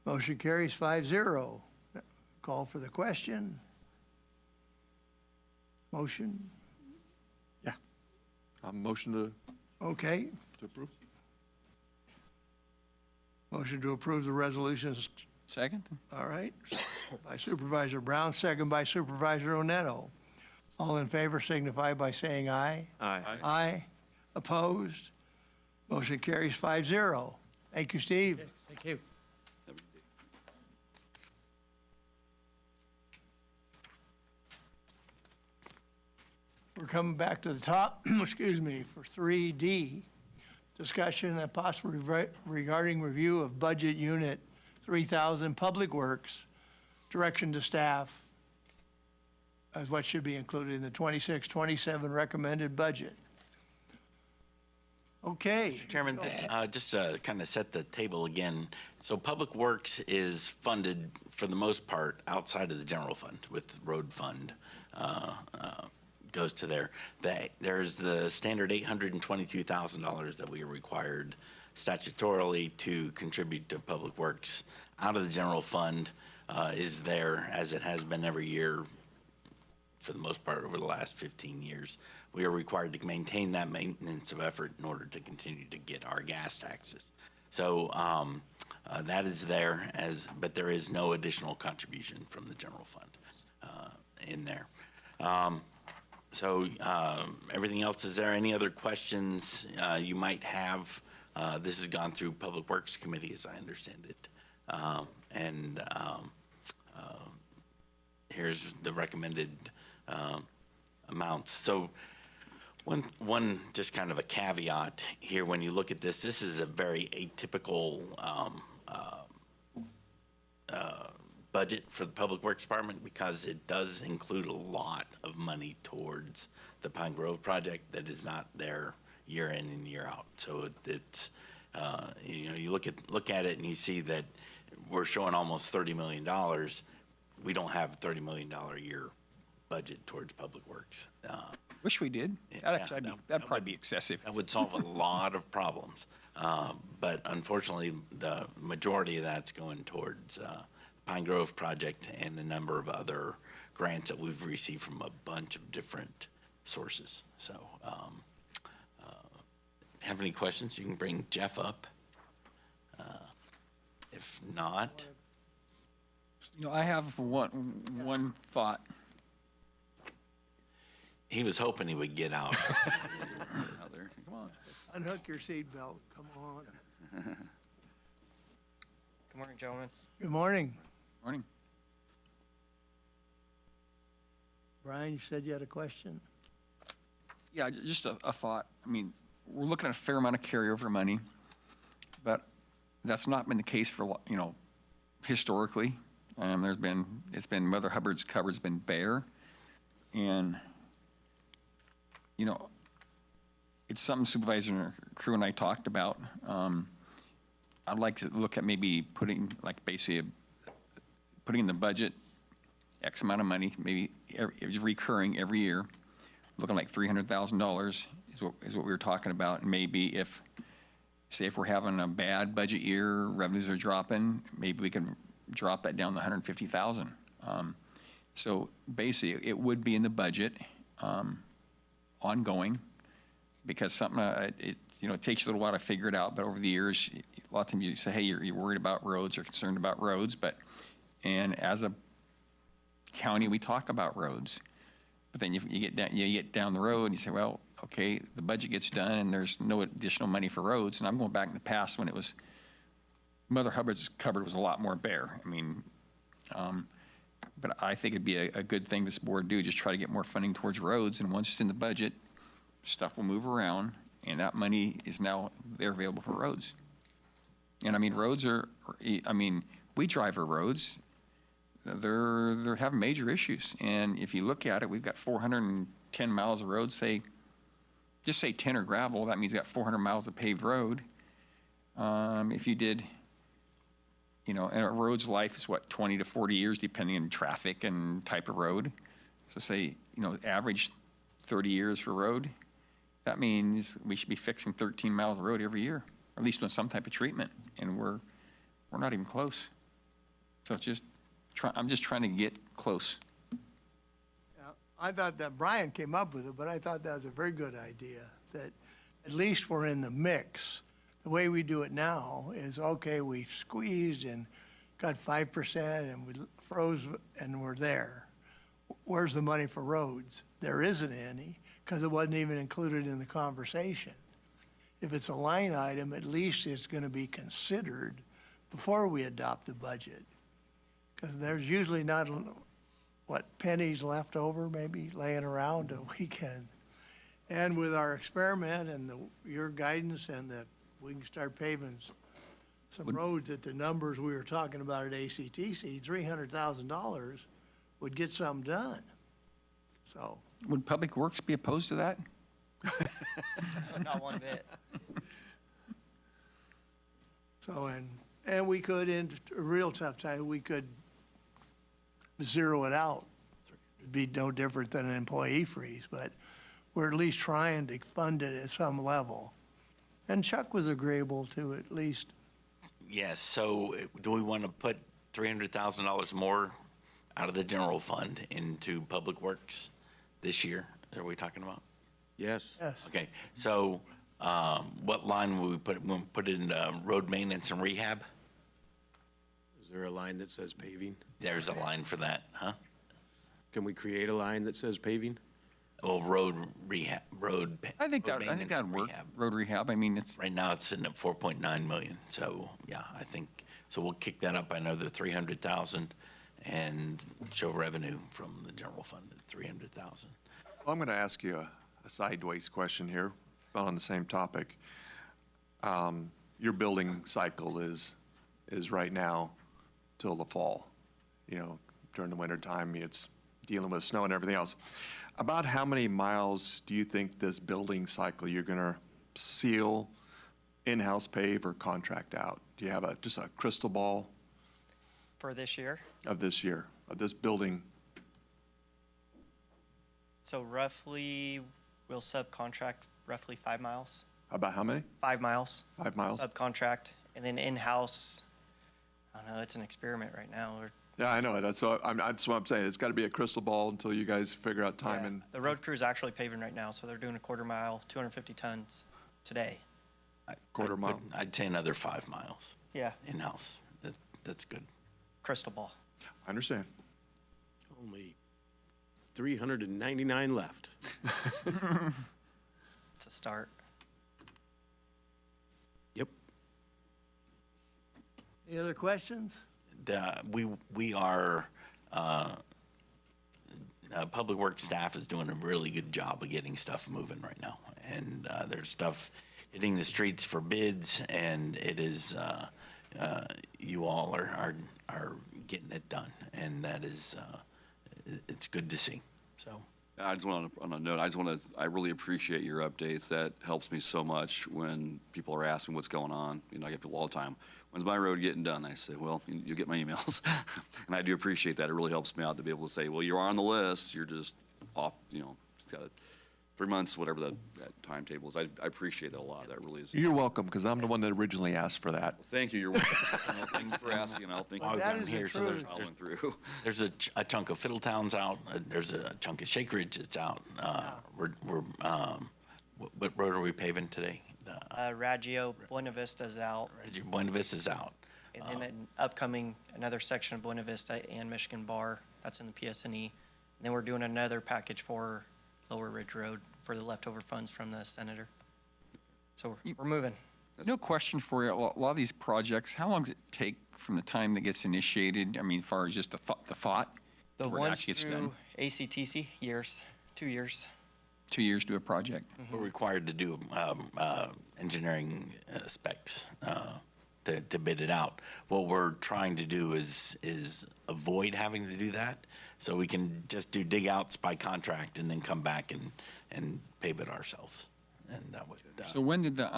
Motion carries 5-0. Call for the question. Motion? Motion to Okay. approve? Motion to approve the resolutions. Second. All right. By Supervisor Brown, second by Supervisor Onetto. All in favor signify by saying aye. Aye. Aye. Opposed? Motion carries 5-0. Thank you, Steve. Thank you. We're coming back to the top, excuse me, for 3D. Discussion and possible regarding review of budget unit 3000 Public Works, direction to staff as what should be included in the 26-27 recommended budget. Okay. Mr. Chairman, just to kind of set the table again, so Public Works is funded for the most part outside of the general fund with road fund goes to there. There's the standard $822,000 that we are required statutorily to contribute to Public Works out of the general fund, is there as it has been every year for the most part over the last 15 years. We are required to maintain that maintenance of effort in order to continue to get our gas taxes. So that is there, but there is no additional contribution from the general fund in there. So everything else, is there any other questions you might have? This has gone through Public Works Committee, as I understand it. Here's the recommended amounts. So one just kind of a caveat here, when you look at this, this is a very atypical budget for the Public Works Department, because it does include a lot of money towards the Pine Grove project that is not there year in and year out. So it's you look at it and you see that we're showing almost $30 million. We don't have a $30 million a year budget towards Public Works. Wish we did. That'd probably be excessive. That would solve a lot of problems. But unfortunately, the majority of that's going towards Pine Grove project and a number of other grants that we've received from a bunch of different sources. So have any questions, you can bring Jeff up. If not, I have one thought. he was hoping he would get out. Out there. Come on. Unhook your seatbelt. Come on. Good morning, gentlemen. Good morning. Morning. Brian, you said you had a question? Yeah, just a thought. I mean, we're looking at a fair amount of carryover money, but that's not been the case for, historically. It's been Mother Hubbard's cupboard's been bare, and it's something Supervisor and her crew and I talked about. I'd like to look at maybe putting in the budget X amount of money, maybe recurring every year, looking like $300,000 is what we were talking about. And maybe if we're having a bad budget year, revenues are dropping, maybe we can drop that down to $150,000. So basically, it would be in the budget, ongoing, because something it takes you a little while to figure it out. But over the years, a lot of times you say, hey, you're worried about roads or concerned about roads, and as a county, we talk about roads. But then you get down the road and you say, well, okay, the budget gets done and there's no additional money for roads. And I'm going back in the past when it was Mother Hubbard's cupboard was a lot more bare. I mean, but I think it'd be a good thing this board do, just try to get more funding towards roads. And once it's in the budget, stuff will move around, and that money is now there available for roads. And I mean, we drive our roads. They're having major issues. And if you look at it, we've got 410 miles of road, just say 10 are gravel, that means you got 400 miles of paved road. If you did, and a road's life is 20 to 40 years, depending on traffic and type of road. So say, average 30 years for road, that means we should be fixing 13 miles of road every year, or at least with some type of treatment. And we're not even close. So it's I'm just trying to get close. Yeah, I thought that Brian came up with it, but I thought that was a very good idea, that at least we're in the mix. The way we do it now is, okay, we've squeezed and got 5% and we froze and we're there. Where's the money for roads? There isn't any, because it wasn't even included in the conversation. If it's a line item, at least it's going to be considered before we adopt the budget. Because there's usually not, pennies left over maybe laying around a weekend. And with our experiment and your guidance and we can start paving some roads at the numbers we were talking about at ACTC, $300,000 would get something done. So. Would Public Works be opposed to that? Not one bit. So, and we could, in a real tough time, we could zero it out It'd be no different than an employee freeze, but we're at least trying to fund it at some level. And Chuck was agreeable to at least. Yes, so do we want to put $300,000 more out of the general fund into Public Works this year? Are we talking about? Yes. Yes. Okay, so what line will we put? We'll put it in road maintenance and rehab? Is there a line that says paving? There's a line for that, huh? Can we create a line that says paving? Well, road rehab, I think road that maintenance would and work. rehab. Road rehab, I mean, it's, Right now, it's sitting at 4.9 million, so, yeah, I think, so we'll kick that up by another 300,000 and show revenue from the general fund at 300,000. I'm going to ask you a sideways question here, but on the same topic. Your building cycle is right now till the fall. You know, during the winter time, it's dealing with snow and everything else. About how many miles do you think this building cycle you're going to seal, in-house pave, or contract out? Do you have just a crystal ball For this year, of this year, of this building? so roughly, we'll subcontract roughly 5 miles. About how many? 5 miles. 5 miles? Subcontract, and then in-house, I don't know, it's an experiment right now. Yeah, I know. That's what I'm saying. It's got to be a crystal ball until you guys figure out time. Yeah, And the road crew's actually paving right now, so they're doing a quarter mile, 250 tons today. quarter mile. I'd say another 5 miles Yeah, in-house. That's good. crystal ball. I understand. Only 399 left. It's a start. Yep. Any other questions? We are, Public Works staff is doing a really good job of getting stuff moving right now. And there's stuff hitting the streets for bids, and it is, you all are getting it done. And that is, it's good to see, so. I just want to, on a note, I really appreciate your updates. That helps me so much when people are asking what's going on. You know, I get people all the time, when's my road getting done? I say, well, you get my emails. And I do appreciate that. It really helps me out to be able to say, well, you're on the list. You're just off, you know, it's got 3 months, whatever that timetable is. I appreciate that a lot. That really is. You're welcome, because I'm the one that originally asked for that. Thank you. You're welcome. Well, thank you for asking. I'll think While that I'm is here, the so truth. following through. there's a chunk of Fiddletown's out. There's a chunk of Shake Ridge that's out. What road are we paving today? Raggio, Buena Vista's out, Buena Vista's out. and then an upcoming, another section of Buena Vista and Michigan Bar, that's in the PSNE. And then we're doing another package for Lower Ridge Road for the leftover funds from the senator. So we're moving. no question for you. A lot of these projects, how long does it take from the time that gets initiated? I mean, as far as just the thought? The to where it ones actually gets done? through ACTC, years, 2 years. 2 years to do a project? We're required to do engineering specs to bid it out. What we're trying to do is avoid having to do that, so we can just do dig outs by contract and then come back and pave it ourselves. And that would, So when did the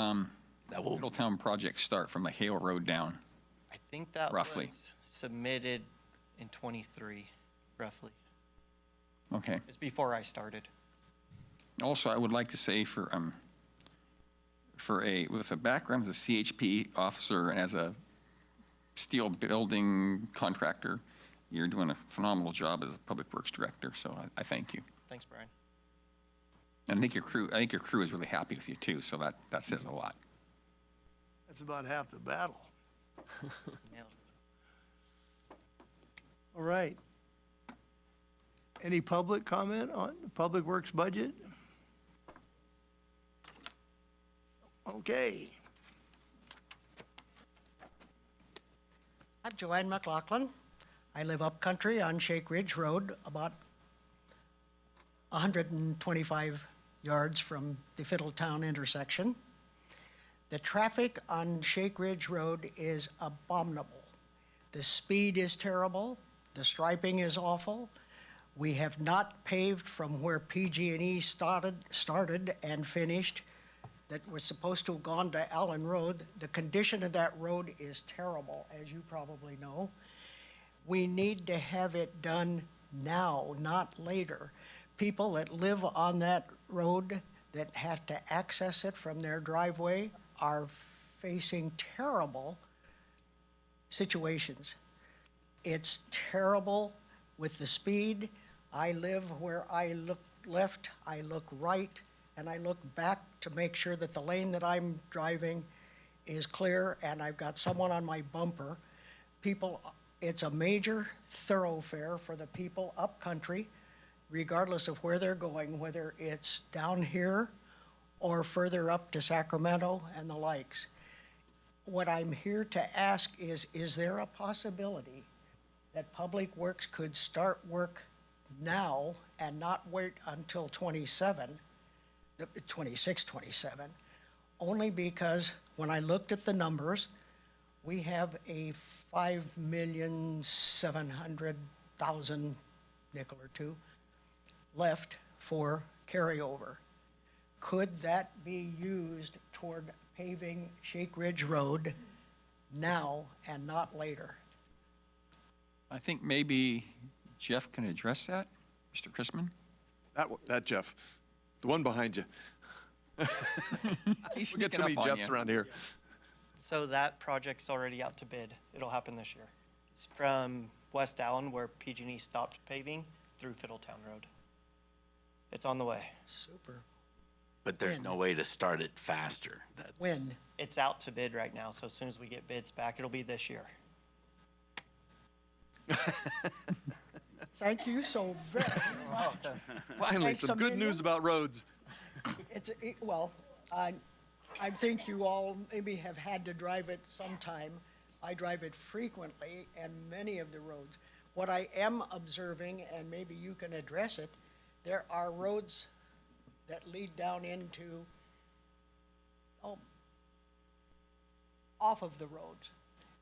that will, Middletown project start from the Hale Road down? I think that Roughly. was submitted in '23, roughly. Okay. It's before I started. Also, I would like to say with a background as a CHP officer and as a steel building contractor, you're doing a phenomenal job as a public works director. So I thank you. Thanks, Brian. And I think your crew is really happy with you too. So that says a lot. That's about half the battle. Nailed it. All right. Any public comment on the Public Works budget? Okay. I'm Joanne McLaughlin. I live up country on Shake Ridge Road, about 125 yards from the Fiddletown intersection. The traffic on Shake Ridge Road is abominable. The speed is terrible. The striping is awful. We have not paved from where PG&E started and finished. That was supposed to have gone to Allen Road. The condition of that road is terrible, as you probably know. We need to have it done now, not later. People that live on that road that have to access it from their driveway are facing terrible situations. It's terrible with the speed. I live where I look left, I look right, and I look back to make sure that the lane that I'm driving is clear, and I've got someone on my bumper. People, it's a major thoroughfare for the people up country, regardless of where they're going, whether it's down here or further up to Sacramento and the likes. What I'm here to ask is there a possibility that Public Works could start work now and not wait until 26, 27? Only because when I looked at the numbers, we have a 5,700,000 nickel or two left for carryover. Could that be used toward paving Shake Ridge Road now and not later? I think maybe Jeff can address that, Mr. Chrisman? That Jeff, the one behind you. He's We get too sneaking many up on Jeffs you. around here. So that project's already out to bid. It'll happen this year. It's from West Allen, where PG&E stopped paving, through Fiddletown Road. It's on the way. Super. But there's no way to start it faster. When? It's out to bid right now, so as soon as we get bids back, it'll be this year. Thank you so very much. Finally, Thanks, some good Amelia. news about roads. Well, I think you all maybe have had to drive it sometime. I drive it frequently, and many of the roads. What I am observing, and maybe you can address it, there are roads that lead down into, off of the roads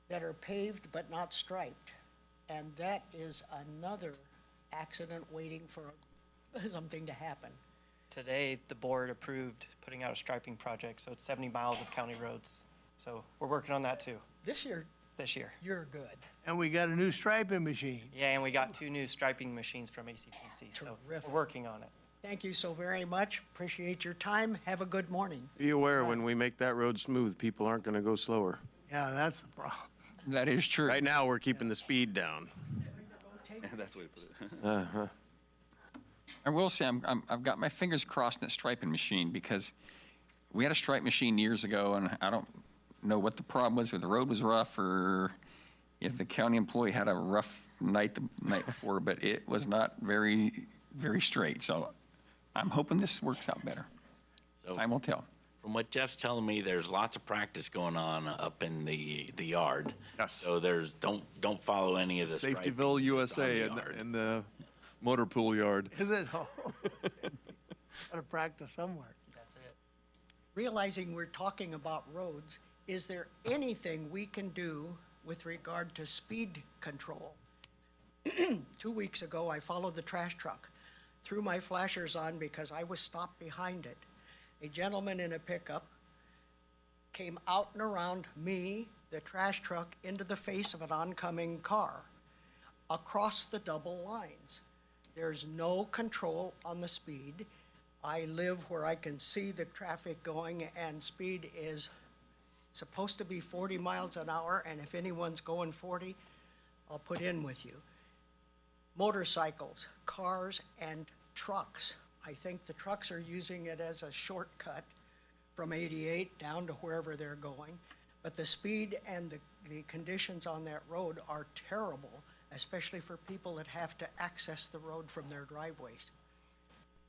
that are paved but not striped. And that is another accident waiting for something to happen. Today, the board approved putting out a striping project, so it's 70 miles of county roads. So we're working on that too, This year, this year. you're good. And we got a new striping machine. Yeah, and we got 2 new striping machines from ACTC, so Terrific. we're working on it. Thank you so very much. Appreciate your time. Have a good morning. Be aware, when we make that road smooth, people aren't going to go slower. Yeah, that's the problem. That is true. Right now, we're keeping the speed down. That's the way to put it. Uh-huh. I will say, I've got my fingers crossed in that striping machine, because we had a stripe machine years ago, and I don't know what the problem was, if the road was rough or if the county employee had a rough night the night before, but it was not very, very straight. So I'm hoping this works out better. So Time will tell. from what Jeff's telling me, there's lots of practice going on up in the yard. Yes. So don't follow any of the striping Safetyville, that's USA, on the yard. in the motor pool yard. Is it? Oh. Got to practice somewhere. That's it. Realizing we're talking about roads, is there anything we can do with regard to speed control? 2 weeks ago, I followed the trash truck, threw my flashers on because I was stopped behind it. A gentleman in a pickup came out and around me, the trash truck, into the face of an oncoming car, across the double lines. There's no control on the speed. I live where I can see the traffic going, and speed is supposed to be 40 miles an hour, and if anyone's going 40, I'll put in with you. Motorcycles, cars, and trucks. I think the trucks are using it as a shortcut from 88 down to wherever they're going. But the speed and the conditions on that road are terrible, especially for people that have to access the road from their driveways.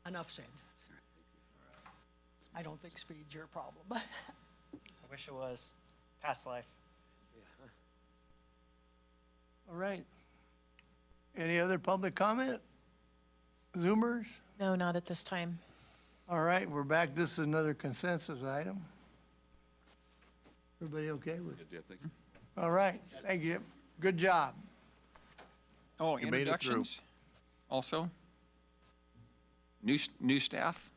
Enough said. I don't think speed's your problem. I wish it was. Past life. All right. Any other public comment? Zoomers? No, not at this time. All right, we're back. This is another consensus item. Everybody okay with it? Yeah, thank you. All right, thank you. Good job. Oh, You made it through. introductions also? New staff?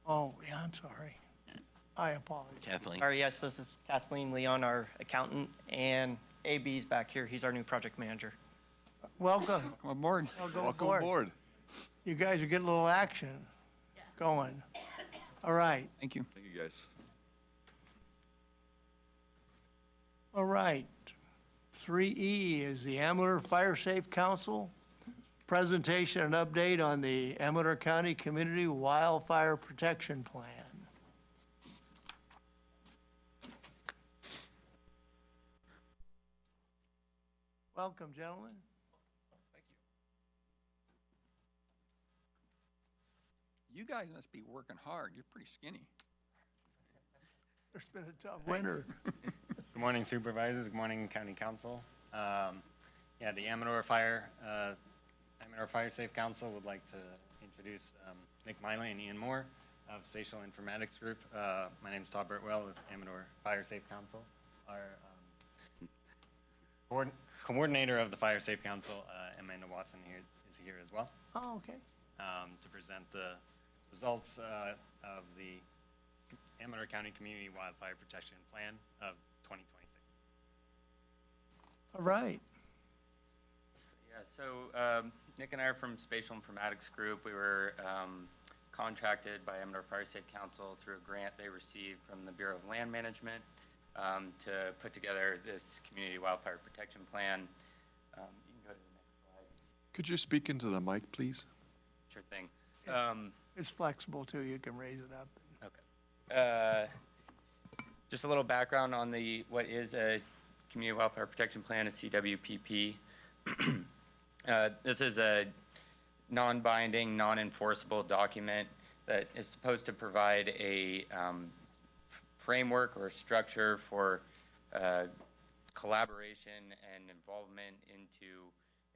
Oh, yeah, I'm sorry. I apologize. Kathleen. Sorry, yes, this is Kathleen Leon, our accountant, and AB's back here. He's our new project manager. welcome. Welcome aboard. Welcome aboard. You guys are getting a little action going. All right. Thank you. Thank you, guys. All right. 3E is the Amador Fire Safe Council. Presentation and update on the Amador County Community Wildfire Protection Plan. Welcome, gentlemen. You guys must be working hard. You're pretty skinny. It's been a tough winter. Good morning, Supervisors. Good morning, County Council. Yeah, the Amador Fire Safe Council would like to introduce Nick Miley and Ian Moore of Spatial Informatics Group. My name is Todd Burtwell with Amador Fire Safe Council. Our coordinator of the Fire Safe Council, Amanda Watson, is here as well. Oh, okay. To present the results of the Amador County Community Wildfire Protection Plan of 2026. All right. Nick and I are from Spatial Informatics Group. We were contracted by Amador Fire Safe Council through a grant they received from the Bureau of Land Management to put together this community wildfire protection plan. You can go to the next slide. Could you speak into the mic, please? Sure thing. It's flexible too. You can raise it up. Okay. Just a little background on what is a community wildfire protection plan, a CWPP. This is a non-binding, non-enforceable document that is supposed to provide a framework or structure for collaboration and involvement into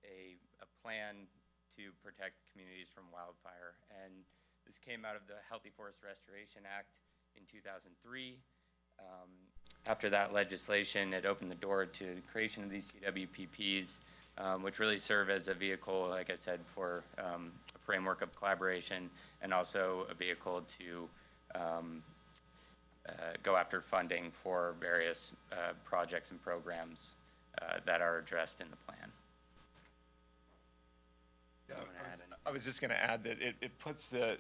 a plan to protect communities from wildfire. And this came out of the Healthy Forest Restoration Act in 2003. After that legislation, it opened the door to the creation of these CWPPs, which really serve as a vehicle, like I said, for a framework of collaboration and also a vehicle to go after funding for various projects and programs that are addressed in the plan. Yeah, I was just going to add that it puts the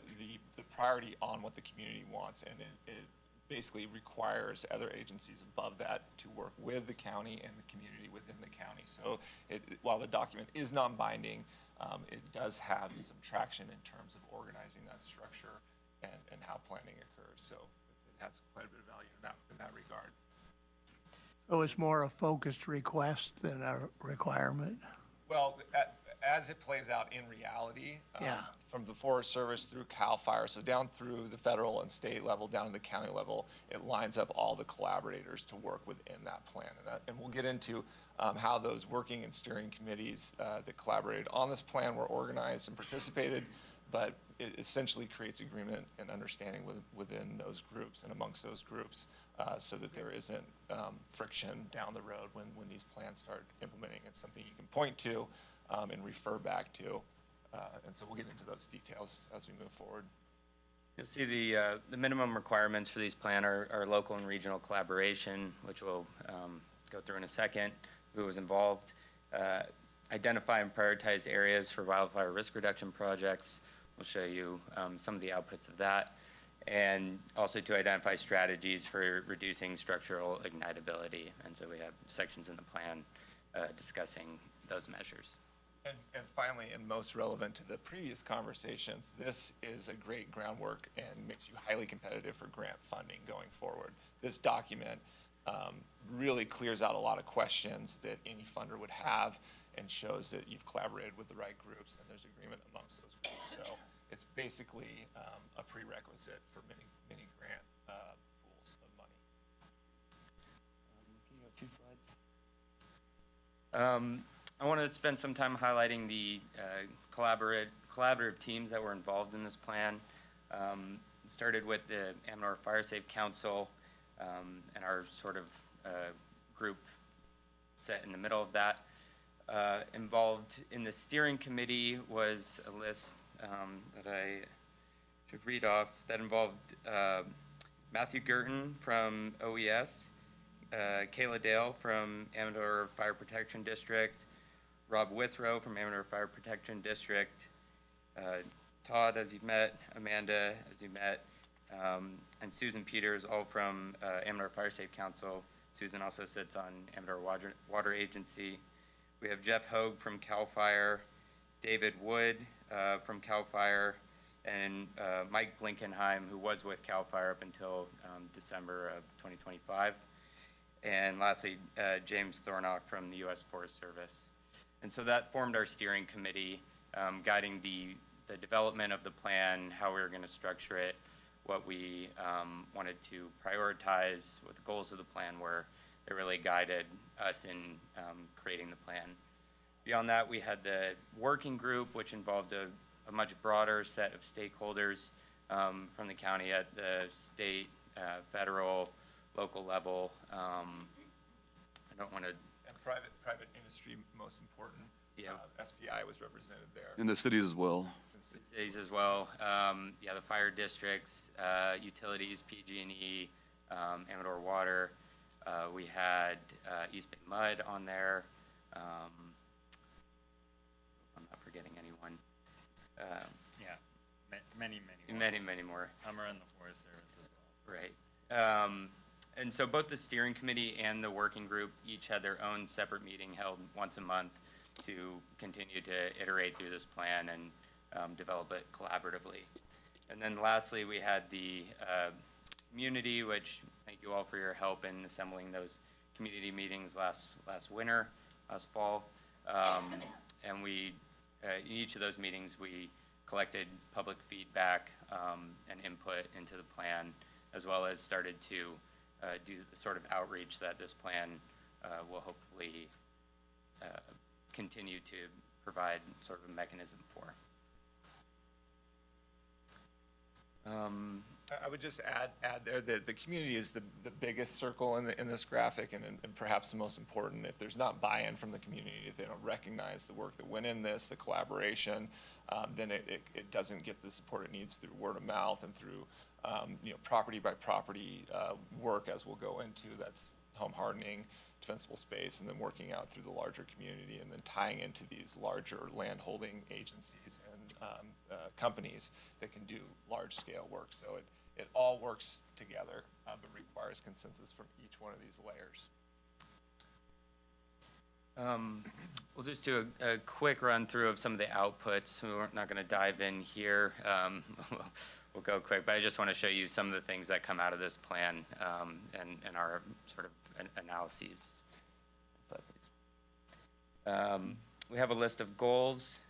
priority on what the community wants, and it basically requires other agencies above that to work with the county and the community within the county. So while the document is non-binding, it does have some traction in terms of organizing that structure and how planning occurs. So it has quite a bit of value in that regard. So it's more a focused request than a requirement? Well, as it plays out in reality, from the Forest Service through CAL FIRE, so down through the federal and state level, down to the county level, it lines up all the collaborators to work within that plan. And we'll get into how those working and steering committees that collaborated on this plan were organized and participated, but it essentially creates agreement and understanding within those groups and amongst those groups so that there isn't friction down the road when these plans start implementing. It's something you can point to and refer back to. And so we'll get into those details as we move forward. You'll see the minimum requirements for these plans are local and regional collaboration, which we'll go through in a second, who was involved. Identify and prioritize areas for wildfire risk reduction projects. We'll show you some of the outputs of that. And also to identify strategies for reducing structural ignitability. And so we have sections in the plan discussing those measures. And finally, and most relevant to the previous conversations, this is a great groundwork and makes you highly competitive for grant funding going forward. This document really clears out a lot of questions that any funder would have and shows that you've collaborated with the right groups and there's agreement amongst those groups. So it's basically a prerequisite for many grant pools of money. Can you go 2 slides? I want to spend some time highlighting the collaborative teams that were involved in this plan. It started with the Amador Fire Safe Council and our sort of group set in the middle of that. Involved in the steering committee was a list that I should read off that involved Matthew Gurton from OES, Kayla Dale from Amador Fire Protection District, Rob Withrow from Amador Fire Protection District, Todd, as you've met, Amanda, as you met, and Susan Peters, all from Amador Fire Safe Council. Susan also sits on Amador Water Agency. We have Jeff Hogue from CAL FIRE, David Wood from CAL FIRE, and Mike Blinkenheim, who was with CAL FIRE up until December of 2025. And lastly, James Thornock from the U.S. Forest Service. And so that formed our steering committee, guiding the development of the plan, how we were going to structure it, what we wanted to prioritize, what the goals of the plan were. It really guided us in creating the plan. Beyond that, we had the working group, which involved a much broader set of stakeholders from the county at the state, federal, local level. I don't want to. And private industry, most important. Yeah. SPI was represented there. In the cities as well. Cities as well. Yeah, the fire districts, utilities, PG&E, Amador Water. We had East Bay Mud on there. I'm not forgetting anyone. Yeah, many more. Hummer and the Forest Service as well. Right. And so both the steering committee and the working group each had their own separate meeting held once a month to continue to iterate through this plan and develop it collaboratively. And then lastly, we had the community, which thank you all for your help in assembling those community meetings last fall. And we, in each of those meetings, we collected public feedback and input into the plan, as well as started to do the sort of outreach that this plan will hopefully continue to provide sort of a mechanism for. I would just add there that the community is the biggest circle in this graphic and perhaps the most important. If there's not buy-in from the community, if they don't recognize the work that went in this, the collaboration, then it doesn't get the support it needs through word of mouth and through property by property work, as we'll go into. That's home hardening, defensible space, and then working out through the larger community, and then tying into these larger land holding agencies and companies that can do large scale work. So it all works together, but requires consensus from each one of these layers. We'll just do a quick run through of some of the outputs. We're not going to dive in here. We'll go quick, but I just want to show you some of the things that come out of this plan and our sort of analyses. We have a list of goals,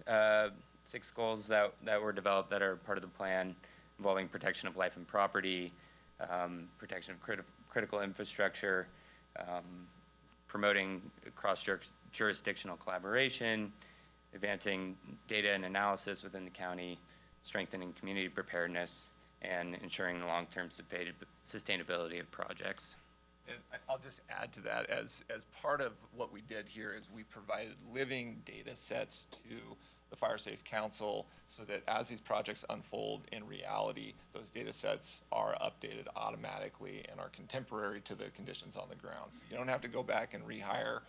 6 goals that were developed that are part of the plan, involving protection of life and property, protection of critical infrastructure, promoting cross-jurisdictional collaboration, advancing data and analysis within the county, strengthening community preparedness, and ensuring the long-term sustainability of projects. And I'll just add to that, as part of what we did here is we provided living data sets to the Fire Safe Council so that as these projects unfold in reality, those data sets are updated automatically and are contemporary to the conditions on the ground. So you don't have to go back and rehire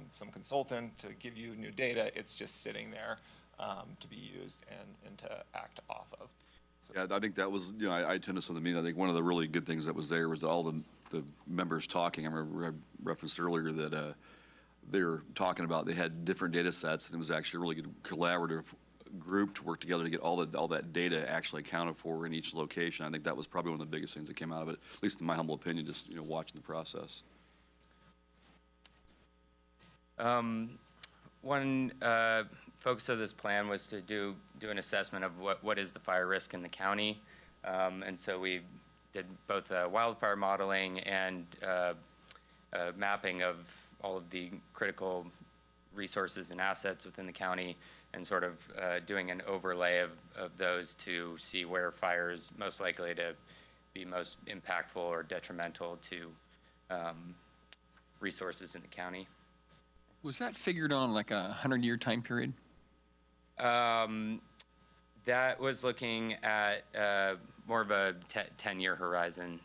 some consultant to give you new data. It's just sitting there to be used and to act off of. So. Yeah, I think that was, I attended some of the meeting. I think one of the really good things that was there was all the members talking. I remember I referenced earlier that they were talking about they had different data sets, and it was actually a really good collaborative group to work together to get all that data actually accounted for in each location. I think that was probably one of the biggest things that came out of it, at least in my humble opinion, just watching the process. One focus of this plan was to do an assessment of what is the fire risk in the county. And so we did both wildfire modeling and mapping of all of the critical resources and assets within the county, and sort of doing an overlay of those to see where fire is most likely to be most impactful or detrimental to resources in the county. Was that figured on like a 100-year time period? That was looking at more of a 10-year horizon.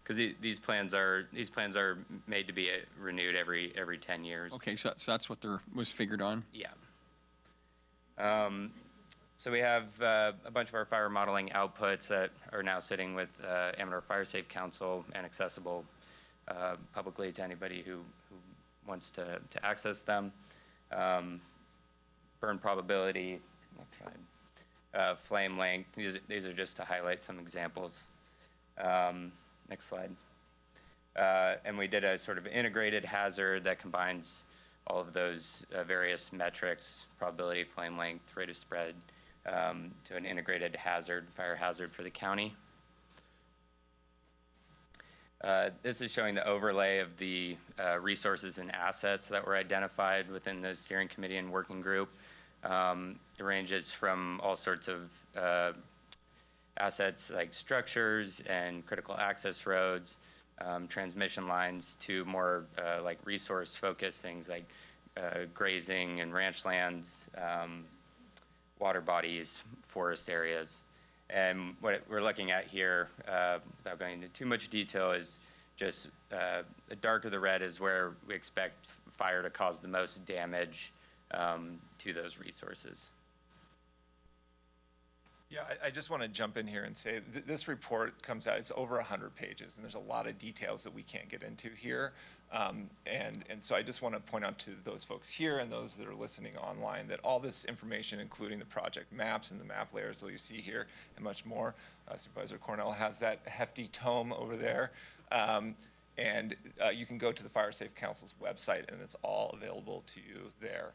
because these plans are made to be renewed every 10 years. Okay, so that's what was figured on? Yeah. So we have a bunch of our fire modeling outputs that are now sitting with Amador Fire Safe Council and accessible publicly to anybody who wants to access them. Burn probability, next slide. Flame length, these are just to highlight some examples. Next slide. And we did a sort of integrated hazard that combines all of those various metrics, probability, flame length, rate of spread, to an integrated hazard, fire hazard for the county. This is showing the overlay of the resources and assets that were identified within the steering committee and working group. It ranges from all sorts of assets like structures and critical access roads, transmission lines, to more like resource-focused things like grazing and ranch lands, water bodies, forest areas. And what we're looking at here, without going into too much detail, is just the darker the red is where we expect fire to cause the most damage to those resources. Yeah, I just want to jump in here and say this report comes out, it's over 100 pages, and there's a lot of details that we can't get into here. And so I just want to point out to those folks here and those that are listening online that all this information, including the project maps and the map layers that you see here and much more, Supervisor Cornell has that hefty tome over there. And you can go to the Fire Safe Council's website, and it's all available to you there.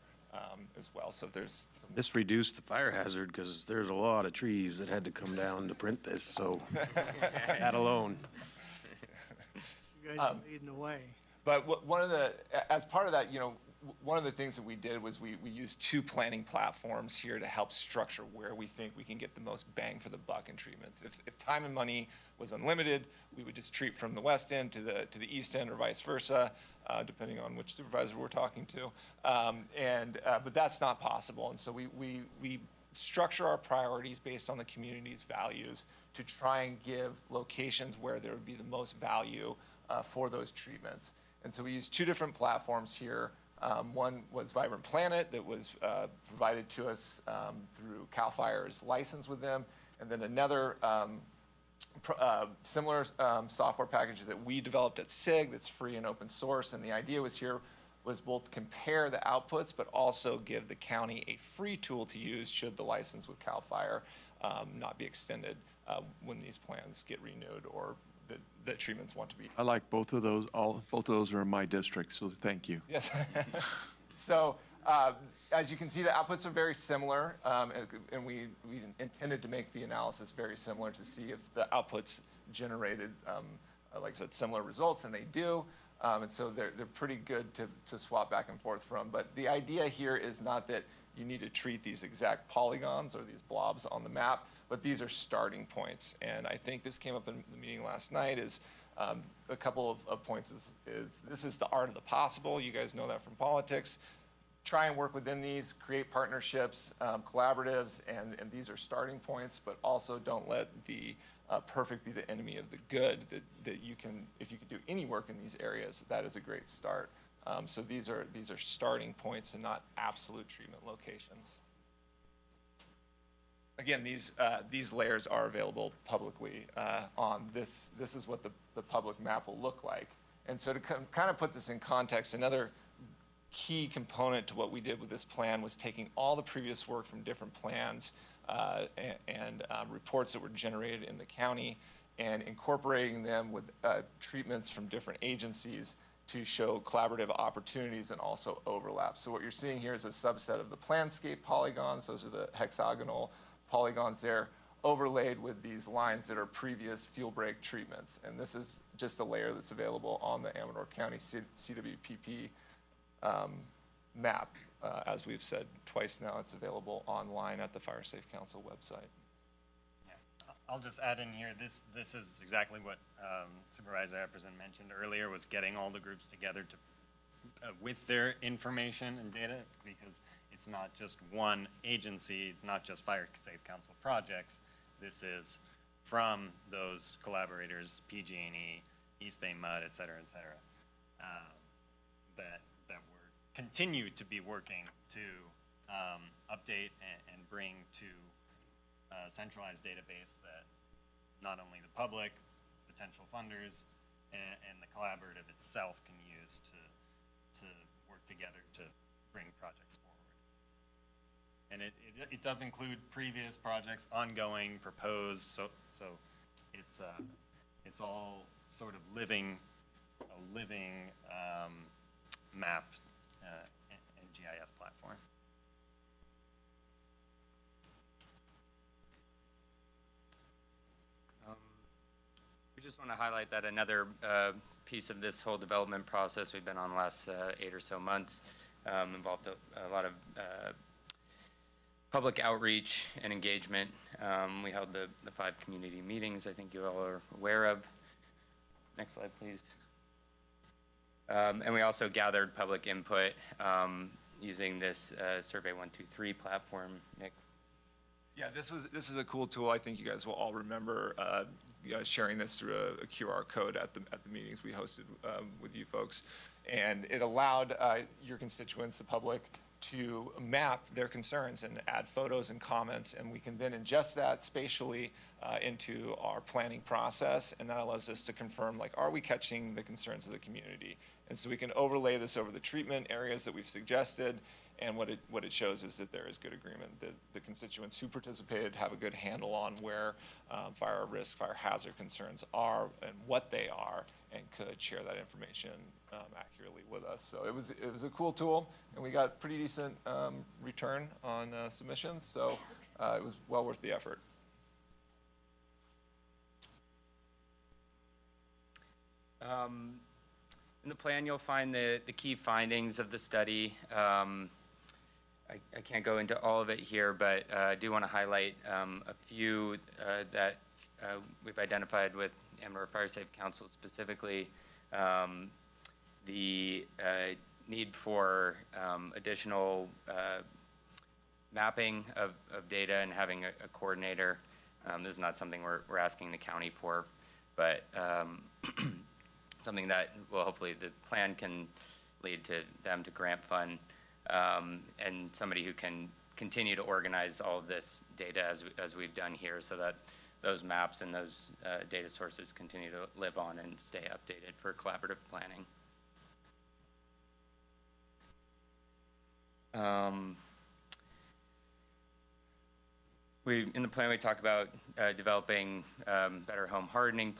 As well. So if there's some... This reduced the fire hazard because there's a lot of trees that had to come down to print this, so that alone. You guys are leading the way. But one of the, as part of that, you know, one of the things that we did was we used 2 planning platforms here to help structure where we think we can get the most bang for the buck in treatments. If time and money was unlimited, we would just treat from the west end to the east end or vice versa, depending on which supervisor we're talking to. But that's not possible. And so we structure our priorities based on the community's values to try and give locations where there would be the most value for those treatments. And so we use 2 different platforms here. One was Vibrant Planet that was provided to us through CAL FIRE's license with them. And then another similar software package that we developed at SIG that's free and open source. And the idea was both compare the outputs, but also give the county a free tool to use should the license with CAL FIRE not be extended when these plans get renewed or the treatments want to be. I like both of those. Both of those are in my district, so thank you. Yes. So as you can see, the outputs are very similar, and we intended to make the analysis very similar to see if the outputs generated, like I said, similar results, and they do. And so they're pretty good to swap back and forth from. But the idea here is not that you need to treat these exact polygons or these blobs on the map, but these are starting points. And I think this came up in the meeting last night is a couple of points is this is the art of the possible. You guys know that from politics. Try and work within these, create partnerships, collaboratives, and these are starting points, but also don't let the perfect be the enemy of the good, that you can, if you can do any work in these areas, that is a great start. So these are starting points and not absolute treatment locations. Again, these layers are available publicly on this. This is what the public map will look like. And so to kind of put this in context, another key component to what we did with this plan was taking all the previous work from different plans and reports that were generated in the county and incorporating them with treatments from different agencies to show collaborative opportunities and also overlap. So what you're seeing here is a subset of the planscape polygons. Those are the hexagonal polygons there, overlaid with these lines that are previous fuel break treatments. And this is just a layer that's available on the Amador County CWPP map. As we've said twice now, it's available online at the Fire Safe Council website. I'll just add in here, this is exactly what Supervisor Epperson mentioned earlier, was getting all the groups together to with their information and data, because it's not just one agency, it's not just Fire Safe Council projects. This is from those collaborators, PG&E, East Bay mud, et cetera, that we're continue to be working to update and bring to a centralized database that not only the public, potential funders, and the collaborative itself can use to work together to bring projects forward. And it does include previous projects, ongoing, proposed, so it's all sort of a living map and GIS platform. We just want to highlight that another piece of this whole development process we've been on the last 8 or so months involved a lot of public outreach and engagement. We held the 5 community meetings I think you all are aware of. Next slide, please. And we also gathered public input using this Survey 123 platform. Nick? Yeah, this is a cool tool. I think you guys will all remember you guys sharing this through a QR code at the meetings we hosted with you folks, and it allowed your constituents, the public, to map their concerns and add photos and comments, and we can then ingest that spatially into our planning process, and that allows us to confirm, like, are we catching the concerns of the community? And so we can overlay this over the treatment areas that we've suggested, and what it shows is that there is good agreement, that the constituents who participated have a good handle on where fire risk, fire hazard concerns are and what they are, and could share that information accurately with us. So it was a cool tool, and we got pretty decent return on submissions, so it was well worth the effort. In the plan, you'll find the key findings of the study. I can't go into all of it here, but I do want to highlight a few that we've identified with Amador Fire Safe Council specifically. The need for additional mapping of data and having a coordinator. This is not something we're asking the county for, but something that, well, hopefully the plan can lead to them to grant fund, and somebody who can continue to organize all of this data as we've done here, so that those maps and those data sources continue to live on and stay updated for collaborative planning. In the plan, we talk about developing better home hardening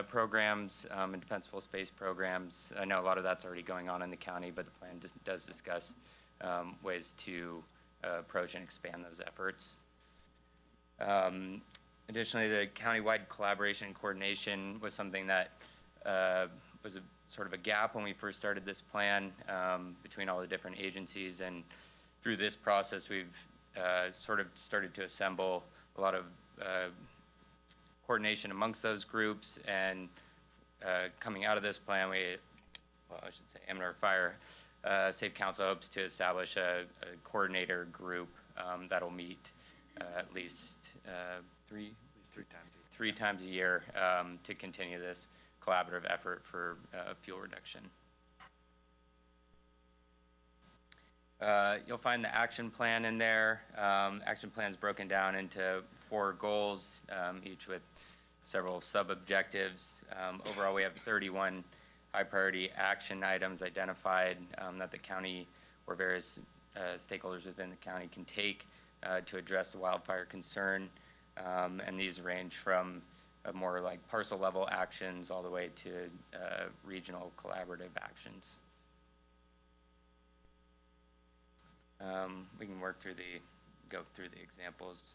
programs and defensible space programs. I know a lot of that's already going on in the county, but the plan does discuss ways to approach and expand those efforts. Additionally, the countywide collaboration and coordination was something that was sort of a gap when we first started this plan between all the different agencies, and through this process we've sort of started to assemble a lot of coordination amongst those groups, and coming out of this plan, I should say Amador Fire Safe Council hopes to establish a coordinator group that'll meet at least three times a year to continue this collaborative effort for fuel reduction. You'll find the action plan in there. Action plan is broken down into 4 goals, each with several sub-objectives. Overall, we have 31 high-priority action items identified that the county or various stakeholders within the county can take to address the wildfire concern. And these range from more like parcel-level actions all the way to regional collaborative actions. We can go through the examples.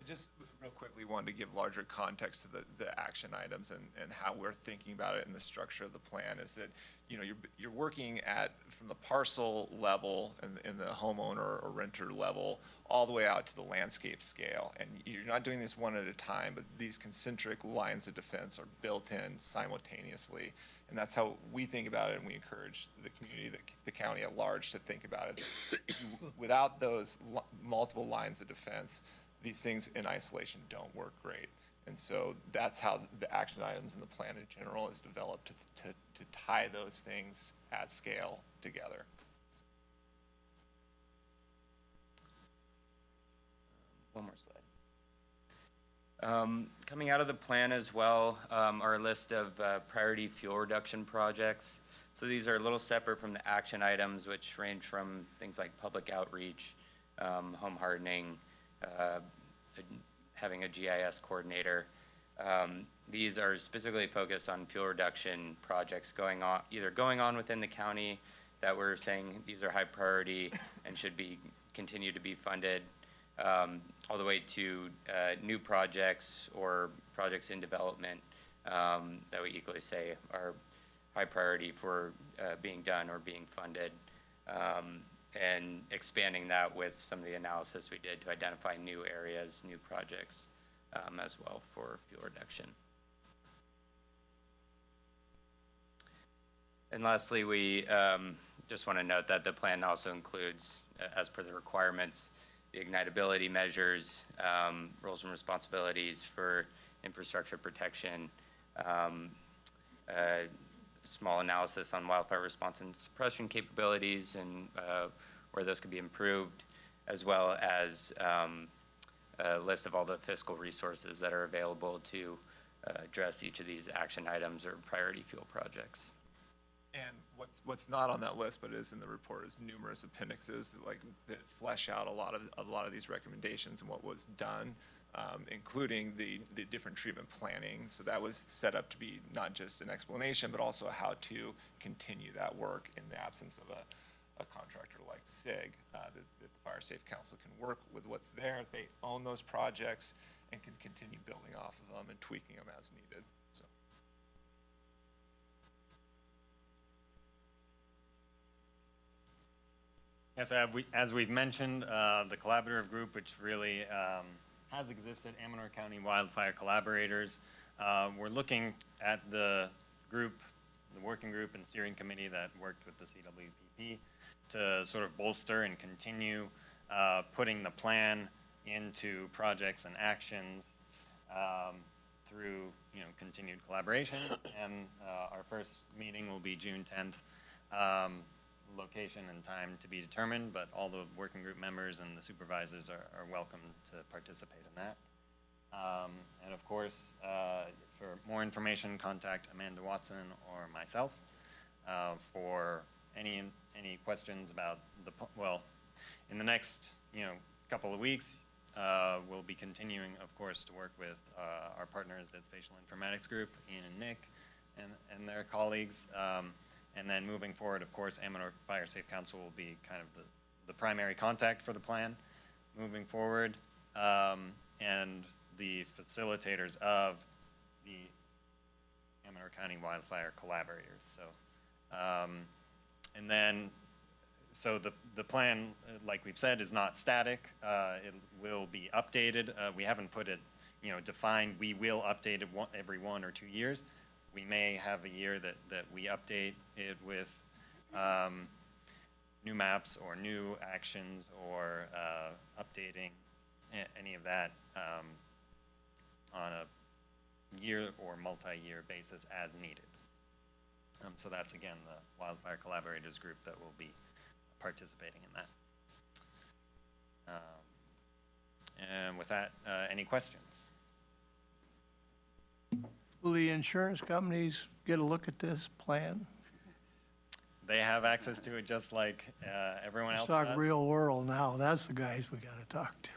Just real quickly, wanted to give larger context to the action items and how we're thinking about it, and the structure of the plan is that, you know, you're working from the parcel level and the homeowner or renter level all the way out to the landscape scale. And you're not doing this one at a time, but these concentric lines of defense are built in simultaneously. And that's how we think about it, and we encourage the community, the county at large, to think about it. Without those multiple lines of defense, these things in isolation don't work great. And so that's how the action items in the plan in general is developed to tie those things at scale together. One more slide. Coming out of the plan as well are a list of priority fuel reduction projects. So these are a little separate from the action items, which range from things like public outreach, home hardening, having a GIS coordinator. These are specifically focused on fuel reduction projects either going on within the county that we're saying these are high priority and should continue to be funded, all the way to new projects or projects in development that we equally say are high priority for being done or being funded, and expanding that with some of the analysis we did to identify new areas, new projects as well for fuel reduction. And lastly, we just want to note that the plan also includes, as per the requirements, the ignitability measures, roles and responsibilities for infrastructure protection, small analysis on wildfire response and suppression capabilities and where those could be improved, as well as a list of all the fiscal resources that are available to address each of these action items or priority fuel projects. And what's not on that list, but is in the report, is numerous appendixes that flesh out a lot of these recommendations and what was done, including the different treatment planning. So that was set up to be not just an explanation, but also how to continue that work in the absence of a contractor like SIG, that the Fire Safe Council can work with what's there. They own those projects and can continue building off of them and tweaking them as needed. So. Yes, as we've mentioned, the collaborative group, which really has existed, Amador County Wildfire Collaborators, we're looking at the group, the working group and steering committee that worked with the CWPP to sort of bolster and continue putting the plan into projects and actions through continued collaboration. And our first meeting will be June 10th. Location and time to be determined, but all the working group members and the supervisors are welcome to participate in that. And of course, for more information, contact Amanda Watson or myself for any questions about in the next couple of weeks, we'll be continuing, of course, to work with our partners at Spatial Informatics Group, Ian and Nick, and their colleagues. And then moving forward, of course, Amador Fire Safe Council will be kind of the primary contact for the plan moving forward, and the facilitators of the Amador County Wildfire Collaborators. So, and then, so the plan, like we've said, is not static. It will be updated. We haven't put it, defined. We will update it every 1 or 2 years. We may have a year that we update it with new maps or new actions or updating any of that on a year or multi-year basis as needed. So that's, again, the Wildfire Collaborators group that will be participating in that. And with that, any questions? Will the insurance companies get a look at this plan? They have access to it just like everyone else Let's does. talk real world now. That's the guys we got to talk to.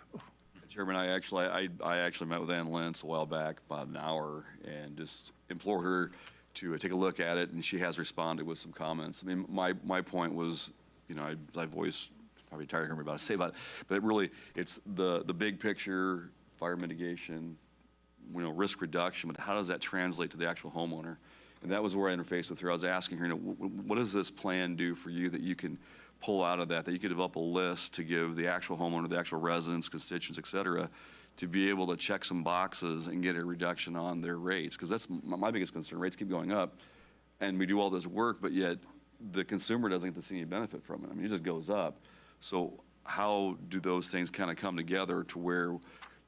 Chairman, I actually met with Ann Lentz a while back, about an hour, and just implored her to take a look at it, and she has responded with some comments. I mean, my point was, I've always probably tired of hearing about it, say about it, but it's the big picture, fire mitigation, risk reduction, but how does that translate to the actual homeowner? And that was where I interfaced with her. I was asking her, what does this plan do for you that you can pull out of that you could develop a list to give the actual homeowner, the actual residents, constituents, et cetera, to be able to check some boxes and get a reduction on their rates? Because that's my biggest concern. Rates keep going up, and we do all this work, but yet the consumer doesn't get to see any benefit from it. I mean, it just goes up. So how do those things kind of come together to where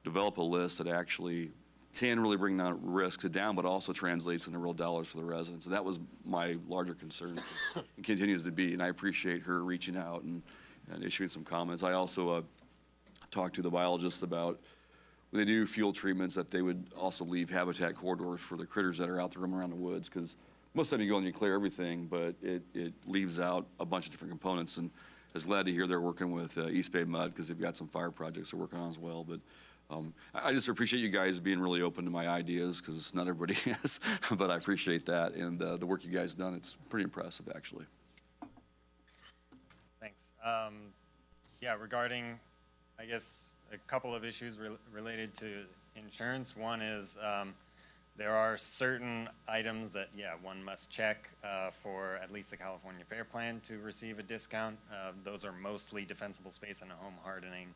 develop a list that actually can really bring down risks down, but also translates into real dollars for the residents. And that was my larger concern and continues to be. And I appreciate her reaching out and issuing some comments. I also talked to the biologists about when they do fuel treatments that they would also leave habitat corridors for the critters that are out there roaming around the woods, because most of the time you go and you clear everything, but it leaves out a bunch of different components. And I was glad to hear they're working with East Bay Mud, because they've got some fire projects they're working on as well. But I just appreciate you guys being really open to my ideas, because not everybody is, but I appreciate that. And the work you guys done, it's pretty impressive, actually. Thanks. Yeah, regarding, I guess, a couple of issues related to insurance. One is there are certain items that, yeah, one must check for at least the California Fair Plan to receive a discount. Those are mostly defensible space and home hardening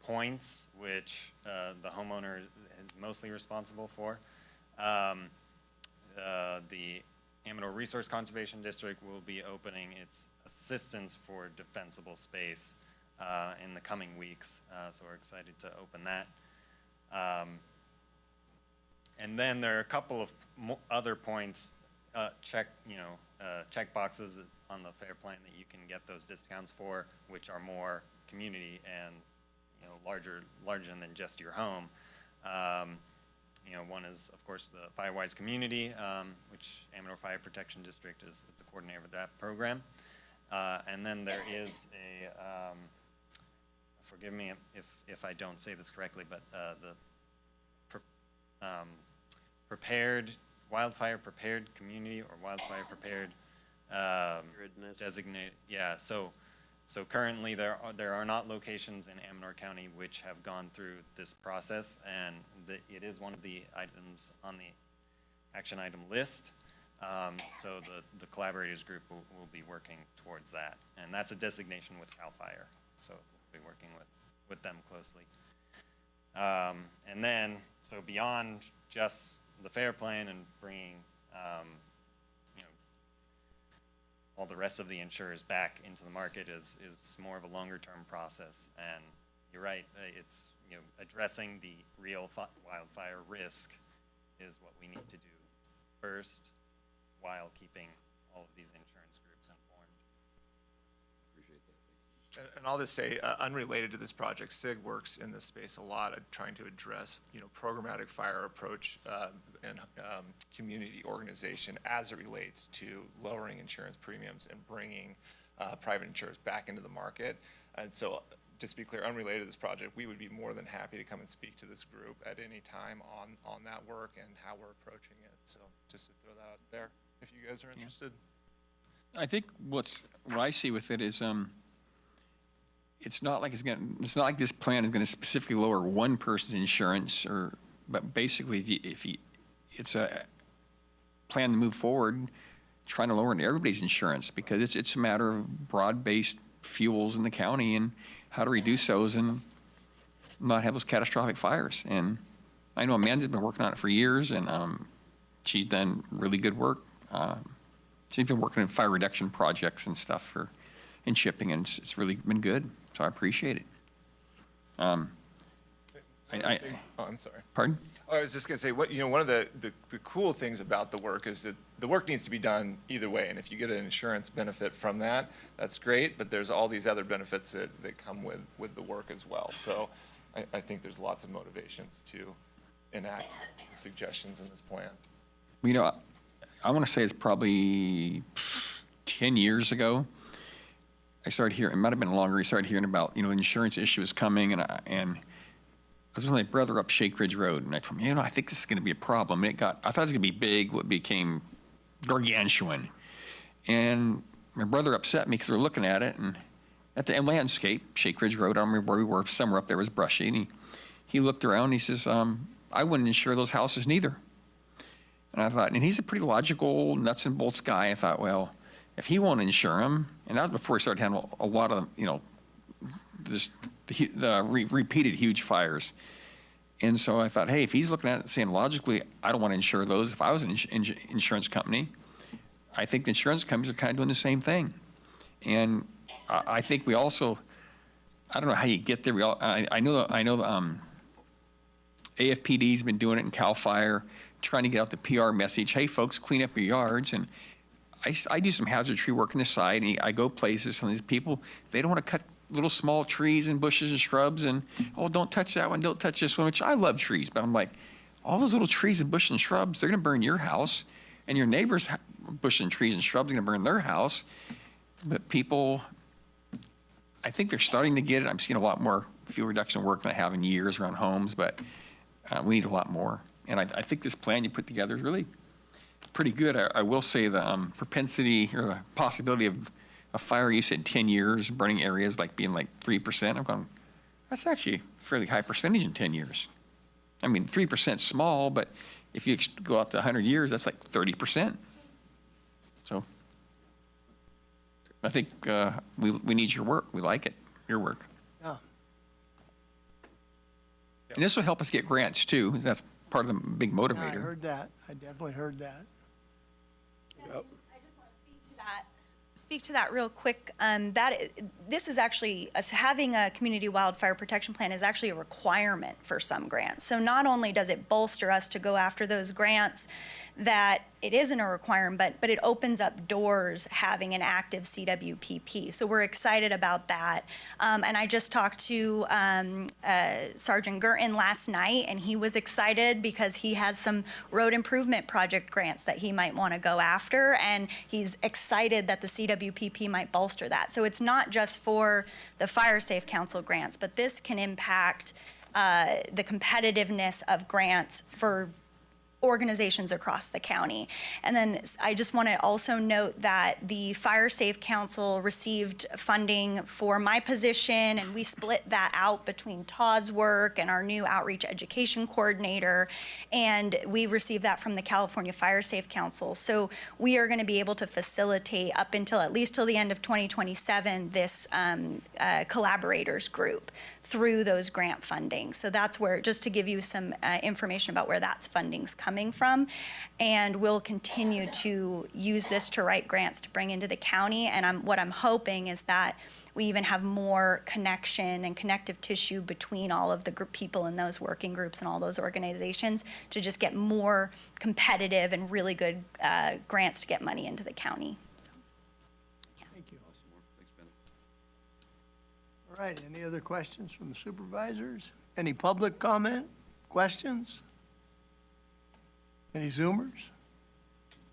points, which the homeowner is mostly responsible for. The Amador Resource Conservation District will be opening its assistance for defensible space in the coming weeks, so we're excited to open that. And then there are a couple of other points, check boxes on the fair plan that you can get those discounts for, which are more community and larger than just your home. One is, of course, the Firewise community, which Amador Fire Protection District is the coordinator of that program. And then there is a, forgive me if I don't say this correctly, but wildfire prepared community, or wildfire prepared designated. Yeah, so currently there are not locations in Amador County which have gone through this process, and it is one of the items on the action item list. So the collaborators group will be working towards that, and that's a designation with CAL FIRE, so we'll be working with them closely. And then, so beyond just the fair plan and bringing all the rest of the insurers back into the market is more of a longer term process. And you're right, it's addressing the real wildfire risk is what we need to do first, while keeping all of these insurance groups informed. Appreciate that. And I'll just say, unrelated to this project, SIG works in this space a lot at trying to address, programmatic fire approach and community organization as it relates to lowering insurance premiums and bringing private insurers back into the market. And so, just to be clear, unrelated to this project, we would be more than happy to come and speak to this group at any time on that work and how we're approaching it. So, just to throw that out there, if you guys are interested. I think what I see with it is, it's not like this plan is going to specifically lower one person's insurance, but basically, if it's a plan to move forward, trying to lower everybody's insurance, because it's a matter of broad-based fuels in the county and how to reduce those and not have those catastrophic fires. And I know Amanda's been working on it for years, and she's done really good work. She's been working in fire reduction projects and stuff in shipping, and it's really been good. So I appreciate it. I'm sorry. Pardon? I was just going to say, one of the cool things about the work is that the work needs to be done either way. And if you get an insurance benefit from that, that's great. But there's all these other benefits that come with the work as well. So I think there's lots of motivations to enact the suggestions in this plan. I want to say it's probably 10 years ago. I started hearing, it might have been longer, I started hearing about, insurance issues coming, and I was with my brother up Shake Ridge Road, and I told him, I think this is going to be a problem. And I thought it was going to be big, what became gargantuan. And my brother upset me because we were looking at it, and at the landscape, Shake Ridge Road, I don't remember where we were, somewhere up there was brushy, and he looked around, and he says, I wouldn't insure those houses neither. And I thought, and he's a pretty logical, nuts and bolts guy. I thought, well, if he won't insure them, and that was before he started having a lot of, repeated huge fires. And so I thought, hey, if he's looking at it and saying logically, I don't want to insure those. If I was an insurance company, I think the insurance companies are kind of doing the same thing. And I think we also, I don't know how you get there. I know AFPD's been doing it in CAL FIRE, trying to get out the PR message, hey, folks, clean up your yards. And I do some hazard tree work on the side, and I go places, and these people, they don't want to cut little small trees and bushes and shrubs, and, oh, don't touch that one, don't touch this one, which I love trees, but I'm like, all those little trees and bushes and shrubs, they're going to burn your house, and your neighbor's bushes and trees and shrubs are going to burn their house. But people, I think they're starting to get it. I'm seeing a lot more fuel reduction work than I have in years around homes, but we need a lot more. And I think this plan you put together is really pretty good. I will say the propensity or the possibility of a fire, you said 10 years, burning areas like being like 3%. I'm going, that's actually a fairly high percentage in 10 years. I mean, 3% small, but if you go out to 100 years, that's like 30%. So I think we need your work. We like it, your work. Yeah. And this will help us get grants too. That's part of the big Yeah, I motivator. heard that. I definitely heard that. Speak to that real quick. This is actually, us having a community wildfire protection plan is actually a requirement for some grants. So not only does it bolster us to go after those grants that it isn't a requirement, but it opens up doors having an active CWPP. So we're excited about that. And I just talked to Sergeant Gurton last night, and he was excited because he has some road improvement project grants that he might want to go after, and he's excited that the CWPP might bolster that. So it's not just for the Fire Safe Council grants, but this can impact the competitiveness of grants for organizations across the county. And then I just want to also note that the Fire Safe Council received funding for my position, and we split that out between Todd's work and our new outreach education coordinator, and we received that from the California Fire Safe Council. So we are going to be able to facilitate up until at least till the end of 2027 this collaborators group through those grant funding. So that's where, just to give you some information about where that's funding's coming from. And we'll continue to use this to write grants to bring into the county. And what I'm hoping is that we even have more connection and connective tissue between all of the people in those working groups and all those organizations to just get more competitive and really good grants to get money into the county. So, yeah. Thank you. All right, any other questions from the supervisors? Any public comment, questions? Any Zoomers?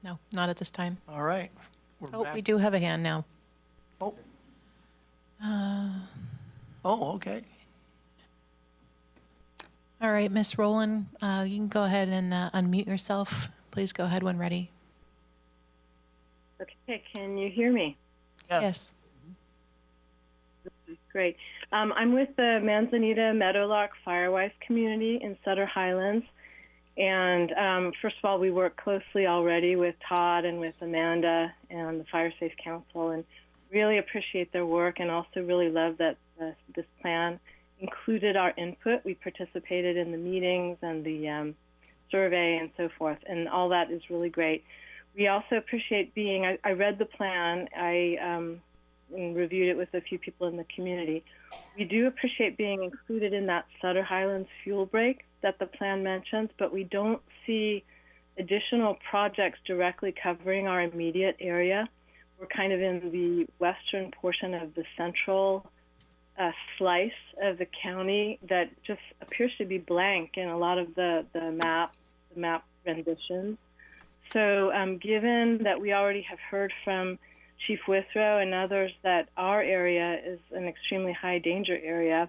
No, not at this time. All right. Oh, we do have a hand now. Oh. Okay. All right, Miss Rowland, you can go ahead and unmute yourself. Please go ahead when ready. Okay, can you hear me? Yes. Great. I'm with the Manzanita Meadowlark Firewife community in Sutter Highlands. And first of all, we work closely already with Todd and with Amanda and the Fire Safe Council, and really appreciate their work, and also really love that this plan included our input. We participated in the meetings and the survey and so forth, and all that is really great. We also appreciate being, I read the plan, and reviewed it with a few people in the community. We do appreciate being included in that Sutter Highlands fuel break that the plan mentions, but we don't see additional projects directly covering our immediate area. We're kind of in the western portion of the central slice of the county that just appears to be blank in a lot of the map renditions. So given that we already have heard from Chief Withrow and others that our area is an extremely high danger area,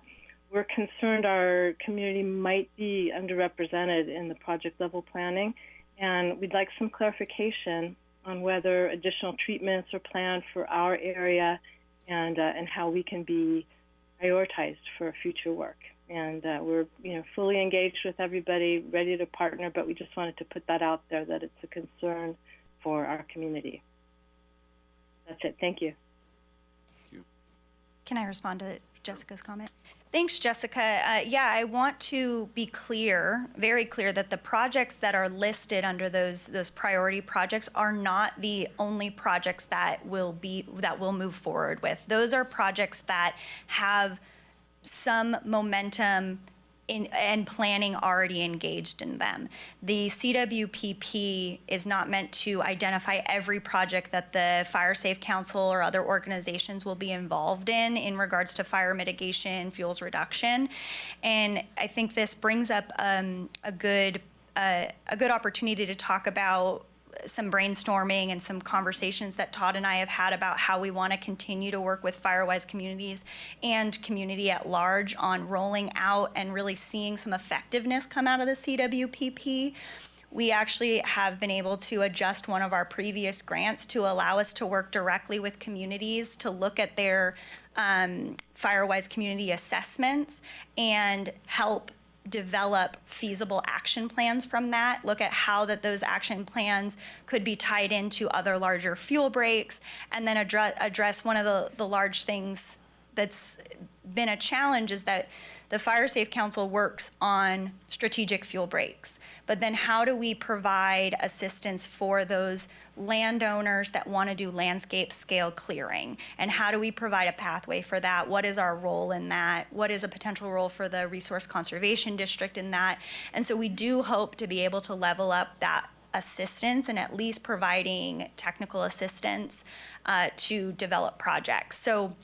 we're concerned our community might be underrepresented in the project level planning, and we'd like some clarification on whether additional treatments are planned for our area and how we can be prioritized for future work. And we're fully engaged with everybody, ready to partner, but we just wanted to put that out there that it's a concern for our community. That's it. Thank you. Can I respond to Jessica's comment? Thanks, Jessica. Yeah, I want to be clear, very clear, that the projects that are listed under those priority projects are not the only projects that we'll move forward with. Those are projects that have some momentum and planning already engaged in them. The CWPP is not meant to identify every project that the Fire Safe Council or other organizations will be involved in regards to fire mitigation, fuels reduction. And I think this brings up a good opportunity to talk about some brainstorming and some conversations that Todd and I have had about how we want to continue to work with Firewise communities and community at large on rolling out and really seeing some effectiveness come out of the CWPP. We actually have been able to adjust one of our previous grants to allow us to work directly with communities to look at their Firewise community assessments and help develop feasible action plans from that, look at how those action plans could be tied into other larger fuel breaks, and then address one of the large things that's been a challenge is that the Fire Safe Council works on strategic fuel breaks. But then how do we provide assistance for those landowners that want to do landscape scale clearing? And how do we provide a pathway for that? What is our role in that? What is a potential role for the Resource Conservation District in that? And so we do hope to be able to level up that assistance and at least providing technical assistance to develop projects. So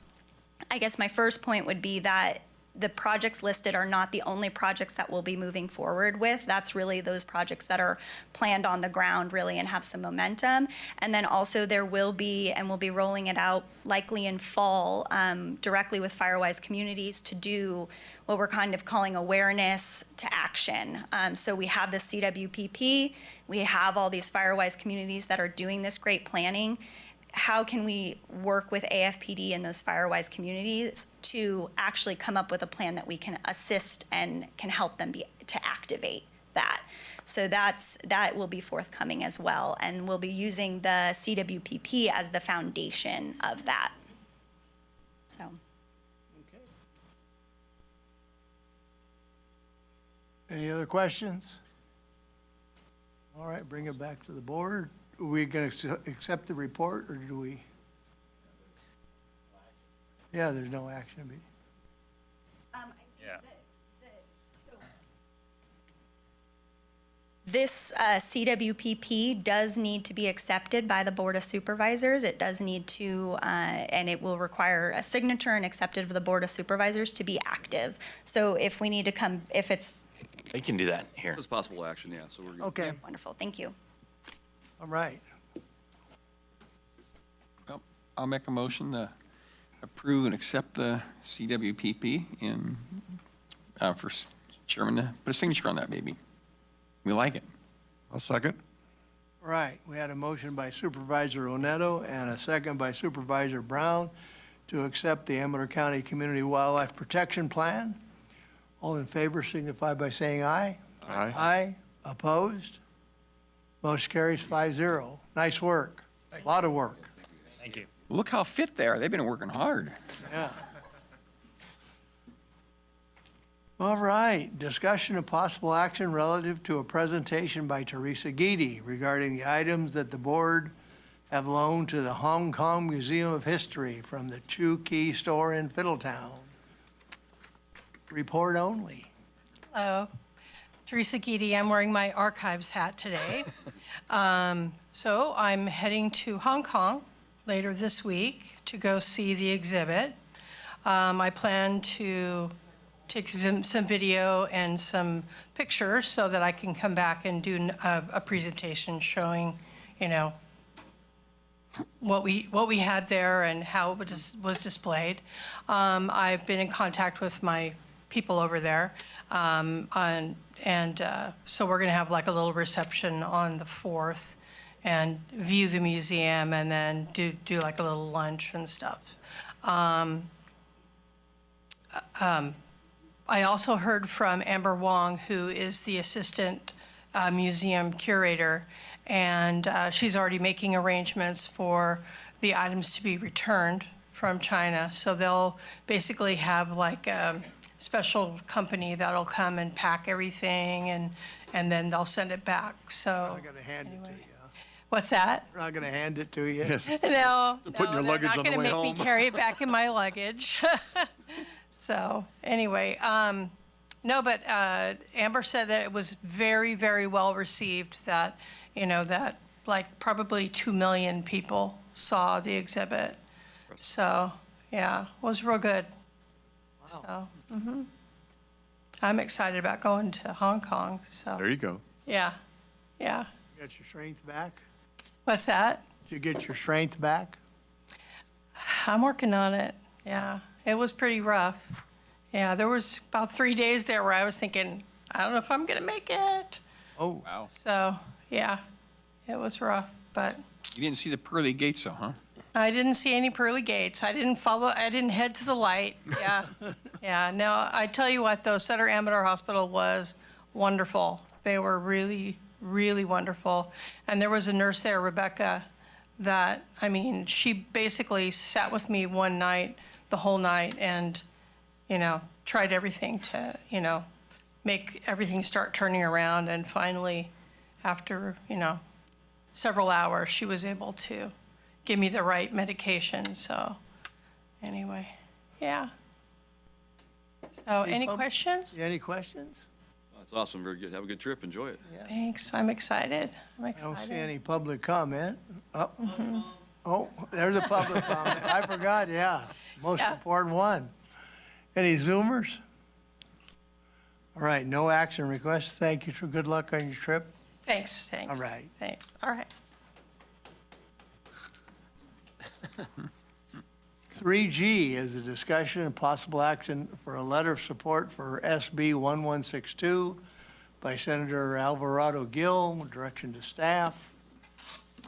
I guess my first point would be that the projects listed are not the only projects that we'll be moving forward with. That's really those projects that are planned on the ground really and have some momentum. And then also there will be, and we'll be rolling it out likely in fall directly with Firewise communities to do what we're kind of calling awareness to action. So we have the CWPP, we have all these Firewise communities that are doing this great planning. How can we work with AFPD and those Firewise communities to actually come up with a plan that we can assist and can help them to activate that? So that will be forthcoming as well, and we'll be using the CWPP as the foundation of that. So. Okay. Any other questions? All right, bring it back to the board. Are we going to accept the report, or do we? Yeah, there's no action to be. Yeah. This CWPP does need to be accepted by the Board of Supervisors. It does need to, and it will require a signature and accepted of the Board of Supervisors to be active. So if we need to come, if it's. They can do that here. It's possible action, yeah, so we're good. Okay. Wonderful, thank you. All right. Well, I'll make a motion to approve and accept the CWPP and for Chairman to put a signature on that baby. We like it. I'll second. All right, we had a motion by Supervisor Oneto and a second by Supervisor Brown to accept the Amador County Community Wildlife Protection Plan. All in favor signify by saying aye. Aye. Aye. Opposed? Motion carries 5-0. Nice work. A lot of work. Thank you. Look how fit they are. They've been working hard. Yeah. All right, discussion of possible action relative to a presentation by Teresa Guidi regarding the items that the board have loaned to the Hong Kong Museum of History from the Chu Key store in Fiddletown. Report only. Hello, Teresa Guidi. I'm wearing my archives hat today. So I'm heading to Hong Kong later this week to go see the exhibit. I plan to take some video and some pictures so that I can come back and do a presentation showing, you know, what we had there and how it was displayed. I've been in contact with my people over there, so we're going to have like a little reception on the 4th and view the museum and then do like a little lunch and stuff. I also heard from Amber Wong, who is the assistant museum curator, and she's already making arrangements for the items to be returned from China. So they'll basically have like a special company that'll come and pack everything, and then they'll send it back. So I'm not going to hand it to you. What's that? We're not going to hand it to you. No, Putting your luggage on the way they're not going to make me home. carry it back in my luggage. So anyway, No, but Amber said that it was very, very well received, that, that like probably 2 million people saw the exhibit. So, yeah, it was real good. So, I'm excited about going to Hong Kong, so. There you go. Yeah, yeah. Get your strength back? What's that? Did you get your strength back? I'm working on it, yeah. It was pretty rough. Yeah, there was about 3 days there where I was thinking, I don't know if I'm gonna make it. Oh. Wow. So, yeah, it was rough, but You didn't see the pearly gates though, huh? I didn't see any pearly gates. I didn't head to the light. Yeah, yeah. No, I tell you what, though, Sutter Amador Hospital was wonderful. They were really, really wonderful. And there was a nurse there, Rebecca, that, I mean, she basically sat with me one night, the whole night, and, tried everything to, make everything start turning around. And finally, after, several hours, she was able to give me the right medication. So anyway, yeah. So any questions? Any questions? That's awesome. Very good. Have a good trip. Enjoy it. Thanks. I'm excited. I don't see any public comment. Oh, oh, there's a public comment. I forgot, yeah. Most important one. Any Zoomers? All right, no action requests. Thank you. Good luck on your trip. Thanks. All right. Thanks. All right. 3G is a discussion and possible action for a letter of support for SB 1162 by Senator Alvarado Gil, with direction to staff.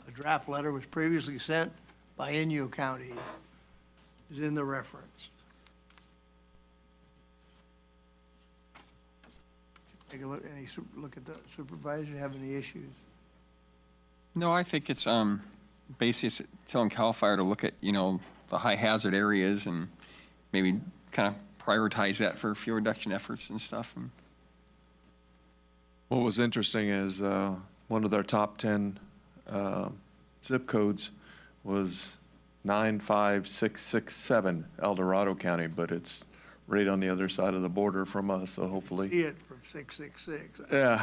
A draft letter was previously sent by Inyo County, is in the reference. Take a look, look at the supervisor, have any issues? No, I think it's basically it's telling CAL FIRE to look at, the high hazard areas and maybe kind of prioritize that for fuel reduction efforts and stuff. And What was interesting is one of their top 10 zip codes was 95667 El Dorado County, but it's right on the other side of the border from us, so hopefully. See it from 666. Yeah,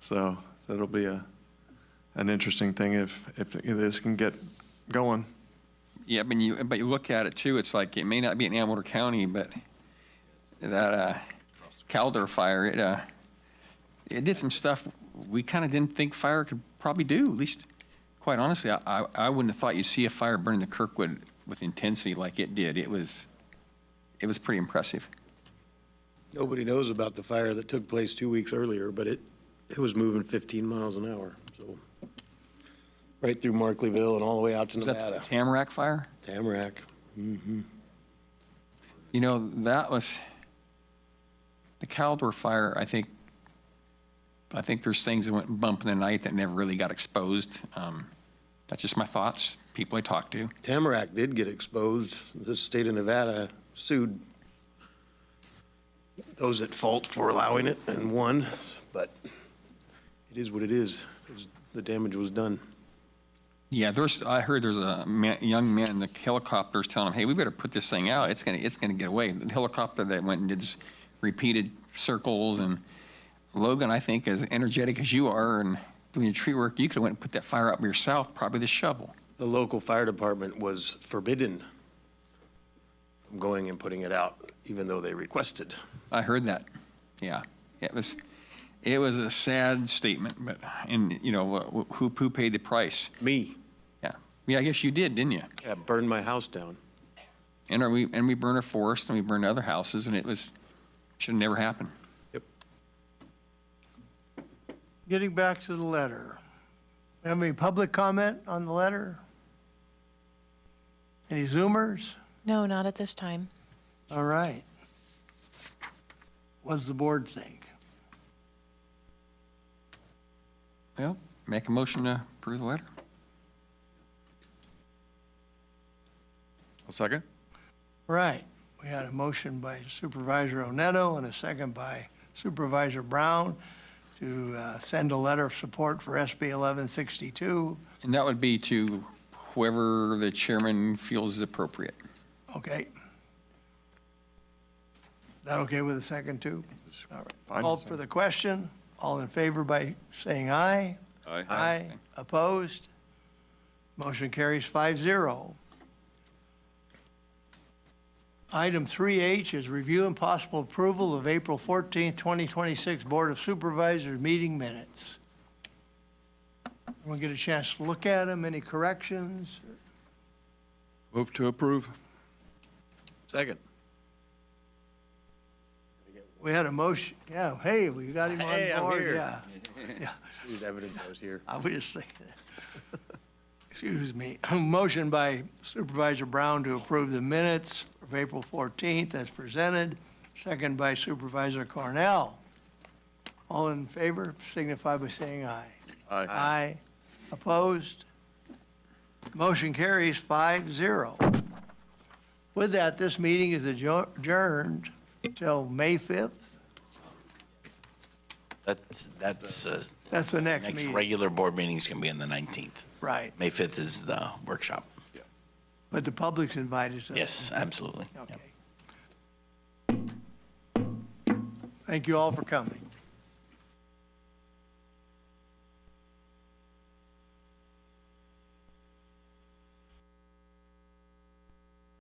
so that'll be an interesting thing if this can get going. yeah, but you look at it too, it's like it may not be in Amador County, but that Caldor fire, it did some stuff we kind of didn't think fire could probably do. At least, quite honestly, I wouldn't have thought you'd see a fire burning the Kirkwood with intensity like it did. It was pretty impressive. Nobody knows about the fire that took place 2 weeks earlier, but it was moving 15 miles an hour, so right through Markleyville and all the way out to Was Nevada. that the Tamarack fire? Tamarack. Mm-hmm. That was the Caldor fire. I think there's things that went bump in the night that never really got exposed. That's just my thoughts, people I talked to. Tamarack did get exposed. The state of Nevada sued those at fault for allowing it and won, but it is what it is. The damage was done. Yeah, I heard there's a young man in the helicopters telling him, hey, we better put this thing out. It's gonna get away. The helicopter that went and did repeated circles, and Logan, I think, as energetic as you are and doing your tree work, you could have went and put that fire up yourself, probably the shovel. The local fire department was forbidden from going and putting it out, even though they requested. I heard that. Yeah, it was a sad statement, but who paid the price? Me. Yeah, I guess you did, didn't you? Yeah, burned my house down. And we burned a forest and we burned other houses, and should have never happened. Yep. Getting back to the letter. Have any public comment on the letter? Any Zoomers? No, not at this time. All right. What does the board think? Well, make a motion to approve the letter. A second? Right. We had a motion by Supervisor Oneto and a second by Supervisor Brown to send a letter of support for SB 1162. And that would be to whoever the chairman feels is appropriate. Okay. That okay with the second too? All right. Fine. Called for the question. All in favor by saying aye. Aye. Aye. Opposed? Motion carries 5-0. Item 3H is review and possible approval of April 14th, 2026 Board of Supervisors meeting minutes. Everyone get a chance to look at them? Any corrections? Move to approve. Second. We had a motion. Yeah, hey, we got him on Hey, I'm board. here. Yeah. Yeah. There's evidence I was here. I was just thinking. Excuse me. Motion by Supervisor Brown to approve the minutes of April 14th as presented. Second by Supervisor Cornell. All in favor signify by saying aye. Aye. Aye. Opposed? Motion carries 5-0. With that, this meeting is adjourned till May 5th. That's That's the next next meeting. regular board meeting is going to be on the 19th. Right. May 5th is the workshop. But the public's invited to. Yes, absolutely. Okay. Thank you all for coming.